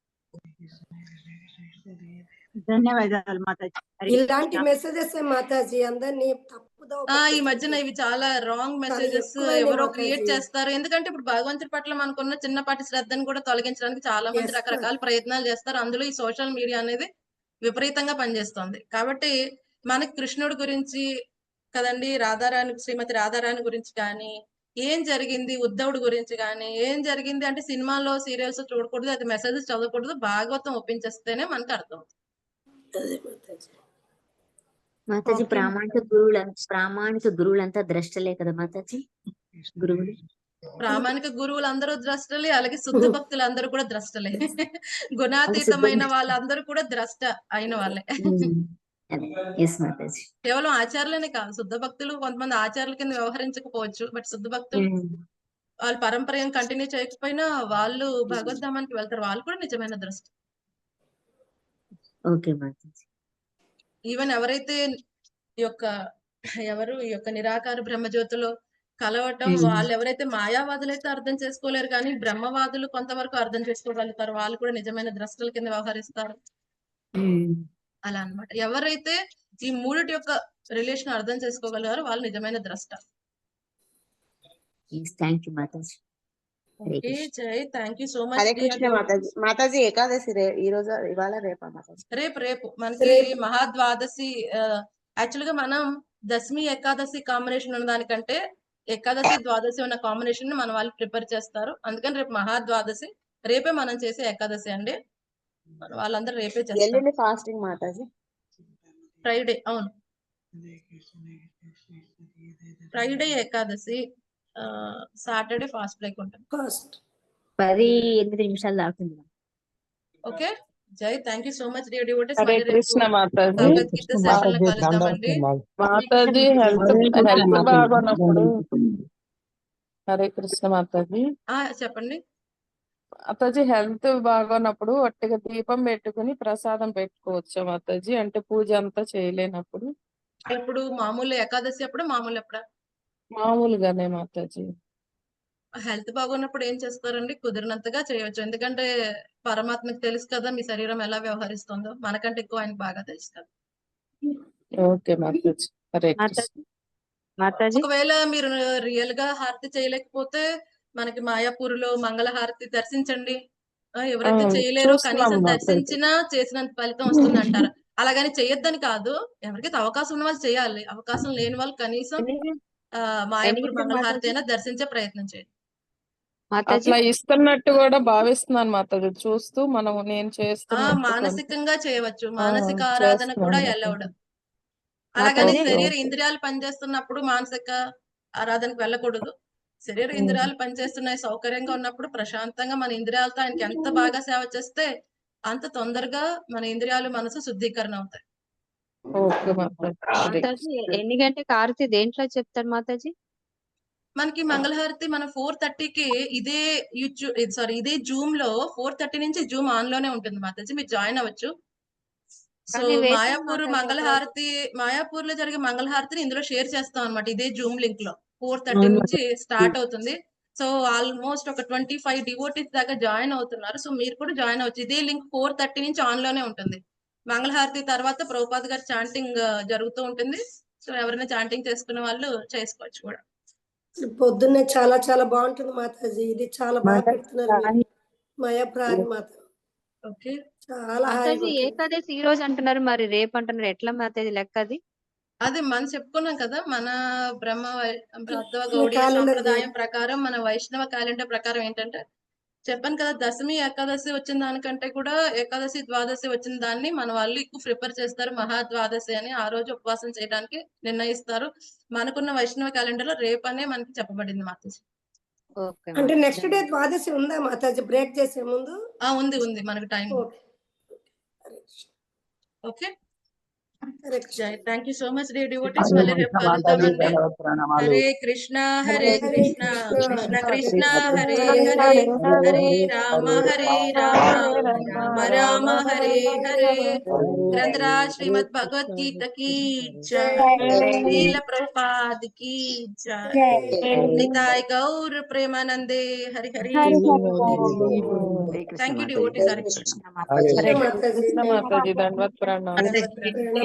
ధన్యవాదాలు మాతాజీ. ఇలాంటి మెసేజెస్ మాతాజీ అందరినీ తప్పుదో ఈ మధ్యన ఇవి చాలా రాంగ్ మెసేజెస్ ఎక్కువైనాయి ఎవరో మాతాజీ. క్రియేట్ చేస్తారు. ఎందుకంటే ఇప్పుడు భగవంతుడి పట్ల మనకున్న చిన్నపాటి శ్రద్ధను కూడా తొలగించడానికి చాలా మంది Yes, రకరకాల ప్రయత్నాలు చేస్తారు. అందులో ఈ సోషల్ మీడియా అనేది విపరీతంగా పనిచేస్తోంది. కాబట్టి మనకి కృష్ణుడి గురించి కదండి, రాధారాణి, శ్రీమతి రాధారాణి గురించి కానీ, ఏం జరిగింది ఉద్ధవుడి గురించి కానీ, ఏం జరిగింది అంటే సినిమాలో సీరియల్స్ చూడకూడదు, అది మెసేజెస్ చదవకూడదు, భాగవతం ఒప్పించేస్తేనే మనకు అర్థం. అదే మాతాజీ. మాతాజీ ప్రామాణిక గురువులంతా ద్రష్టలే కదా మాతాజీ. గురువులు ప్రామాణిక గురువులు అందరూ ద్రష్టలే, అలాగే శుద్ధ భక్తులు అందరూ కూడా ద్రష్టలే. గుణాతీతమైన వాళ్ళందరూ కూడా ద్రష్ట అయిన వాళ్ళే. ఎస్ మాతాజీ. కేవలం ఆచార్యులనే కాదు, శుద్ధ భక్తులు కొంతమంది ఆచార్యుల కింద వ్యవహరించకపోవచ్చు, బట్ శుద్ధ భక్తులు వాళ్ళు పరంపర ఏం కంటిన్యూ చేయకపోయినా వాళ్ళు భగవద్ధామానికి వెళ్తారు, వాళ్ళు కూడా నిజమైన ద్రష్ట. ఓకే మాతాజీ. ఈవెన్ ఎవరైతే ఈ యొక్క నిరాకార బ్రహ్మజ్యోతిలో కలవటం, వాళ్ళు ఎవరైతే మాయావాదులు అయితే అర్థం చేసుకోలేరు, కానీ బ్రహ్మవాదులు కొంతవరకు అర్థం చేసుకోగలుగుతారు, వాళ్ళు కూడా నిజమైన ద్రష్టల కింద వ్యవహరిస్తారు. అలా అన్నమాట. ఎవరైతే ఈ మూడిటి యొక్క రిలేషన్ అర్థం చేసుకోగలగారో వాళ్ళు నిజమైన ద్రష్ట. Thank you Mataji. ఓకే జై, thank you so much. Hare Krishna Mataji. Mataji Ekadashi ఈ రోజు ఇవాళ రేపా మాతాజీ? రేపు మనకి మహాద్వాదశి. యాక్చువల్ గా మనం దశమి ఏకాదశి కాంబినేషన్ ఉన్న దానికంటే ఏకాదశి ద్వాదశి ఉన్న కాంబినేషన్ మన వాళ్ళు ప్రిపేర్ చేస్తారు, అందుకని రేపు మహాద్వాదశి, రేపే మనం చేసే ఏకాదశి అండి. వాళ్ళందరూ రేపే చేస్తారు. ఎల్లుండి ఫాస్టింగ్ మాతాజీ. ఫ్రైడే, అవును Friday Ekadashi, Saturday fast break ఉంటుంది. 10-8 దాకుంది. ఓకే జై, thank you so much dear devotees. Hare Krishna Mataji. Bhagavad Gita session లో కలుద్దామండి. మాతాజీ హెల్త్ బాగున్నప్పుడు. హరే కృష్ణ మాతాజీ. చెప్పండి మాతాజీ. హెల్త్ బాగున్నప్పుడు ఒట్టిగా దీపం పెట్టుకుని ప్రసాదం పెట్టుకోవచ్చా మాతాజీ? అంటే పూజ అంతా చేయలేనప్పుడు. ఇప్పుడు మామూలు ఏకాదశి అప్పుడు, మామూలు ఎప్పుడా? మామూలుగానే మాతాజీ. హెల్త్ బాగున్నప్పుడు ఏం చేస్తారండి, కుదిరినంతగా చేయవచ్చు. ఎందుకంటే పరమాత్మకి తెలుసు కదా మీ శరీరం ఎలా వ్యవహరిస్తుందో, మనకంటే ఎక్కువ ఆయనకు బాగా తెలుసు కదా. ఓకే మాతాజీ. హరే కృష్ణ మాతాజీ. ఒకవేళ మీరు రియల్ గా హారతి చేయలేకపోతే మనకి మాయాపూర్లో మంగళహారతి దర్శించండి. ఎవరైతే చేయలేరో కనీసం దర్శించినా చేసినంత ఫలితం వస్తుంది అంటారు. అలాగని చేయొద్దని కాదు, ఎవరికైతే అవకాశం ఉన్న వాళ్ళు చేయాలి, అవకాశం లేని వాళ్ళు కనీసం మాయాపూర్ మంగళహారతి అయినా దర్శించే ప్రయత్నం చేయండి. అట్లా ఇస్తున్నట్టు కూడా భావిస్తున్నాను మాతాజీ. చూస్తూ నేను చేస్తున్నా మానసికంగా చేయవచ్చు, మానసిక ఆరాధన కూడా ఎల్లవడు. అలాగని శరీర ఇంద్రియాలు పనిచేస్తున్నప్పుడు మానసిక ఆరాధనకు వెళ్ళకూడదు. శరీర ఇంద్రియాలు పనిచేస్తున్నాయి, సౌకర్యంగా ఉన్నప్పుడు ప్రశాంతంగా మన ఇంద్రియాలతో ఆయనకి ఎంత బాగా సేవ చేస్తే అంత తొందరగా మన ఇంద్రియాలు మనసు శుద్ధీకరణ అవుతాయి. మాతాజీ ఎన్ని గంటలకు ఆరతి దేంట్లో చెప్తారు మాతాజీ? మనకి మంగళహారతి మన 4:30కి ఇదే జూమ్ లో 4:30 నుంచి జూమ్ ఆన్ లోనే ఉంటుంది మాతాజీ, మీరు జాయిన్ అవ్వచ్చు. సో మాయాపూర్ లో జరిగే మంగళహారతిని ఇందులో షేర్ చేస్తాం అనమాట, ఇదే జూమ్ లింక్ లో 4:30 నుంచి స్టార్ట్ అవుతుంది. సో ఆల్మోస్ట్ ఒక 25 డివోటీస్ దాకా జాయిన్ అవుతున్నారు. సో మీరు కూడా జాయిన్ అవ్వచ్చు, ఇదే లింక్ 4:30 నుంచి ఆన్ లోనే ఉంటుంది. మంగళహారతి తర్వాత ప్రభుపాద్ గారి చాంటింగ్ జరుగుతూ ఉంటుంది. సో ఎవరైనా చాంటింగ్ చేసుకునే వాళ్ళు చేసుకోవచ్చు కూడా. పొద్దున్నే చాలా చాలా బాగుంటుంది మాతాజీ, ఇది చాలా బాగా పెడుతున్నారు మాయాప్రారి మాత. ఓకే చాలా ఏకాదశి ఈ రోజు అంటున్నారు, మరి రేపు అంటున్నారు, ఎట్లా మాతాజీ లెక్క అది? అదే మనం చెప్పుకున్నాం కదా, మన గౌడీయ సాంప్రదాయం ప్రకారం, మన వైష్ణవ క్యాలెండర్ ప్రకారం ఏంటంటే చెప్పాను కదా, దశమి ఏకాదశి వచ్చిన దానికంటే కూడా ఏకాదశి ద్వాదశి వచ్చిన దాన్ని మన వాళ్ళు ఎక్కువ ప్రిపేర్ చేస్తారు, మహాద్వాదశి అని. ఆ రోజు ఉపవాసం చేయడానికి నిర్ణయిస్తారు. మనకున్న వైష్ణవ క్యాలెండర్ లో రేపనే మనకి చెప్పబడింది మాతాజీ. అంటే నెక్స్ట్ డే ద్వాదశి ఉందా మాతాజీ బ్రేక్ చేసే ముందు? ఉంది మనకు టైం. ఓకే జై, thank you so much dear devotees. మళ్ళీ రేపు కలుద్దామండి. హరే కృష్ణ కృష్ణ కృష్ణ హరే హరే, హరే రామ రామ రామ హరే హరే. గ్రంథరాజ్ శ్రీమద్ భగవద్గీత की जय, శ్రీల ప్రభుపాద్ की जय, నితాయ్ గౌర్ ప్రేమానందే Hari Hari. Thank you devotees. Hare Krishna మాతాజీ. దండవత్ ప్రణామం.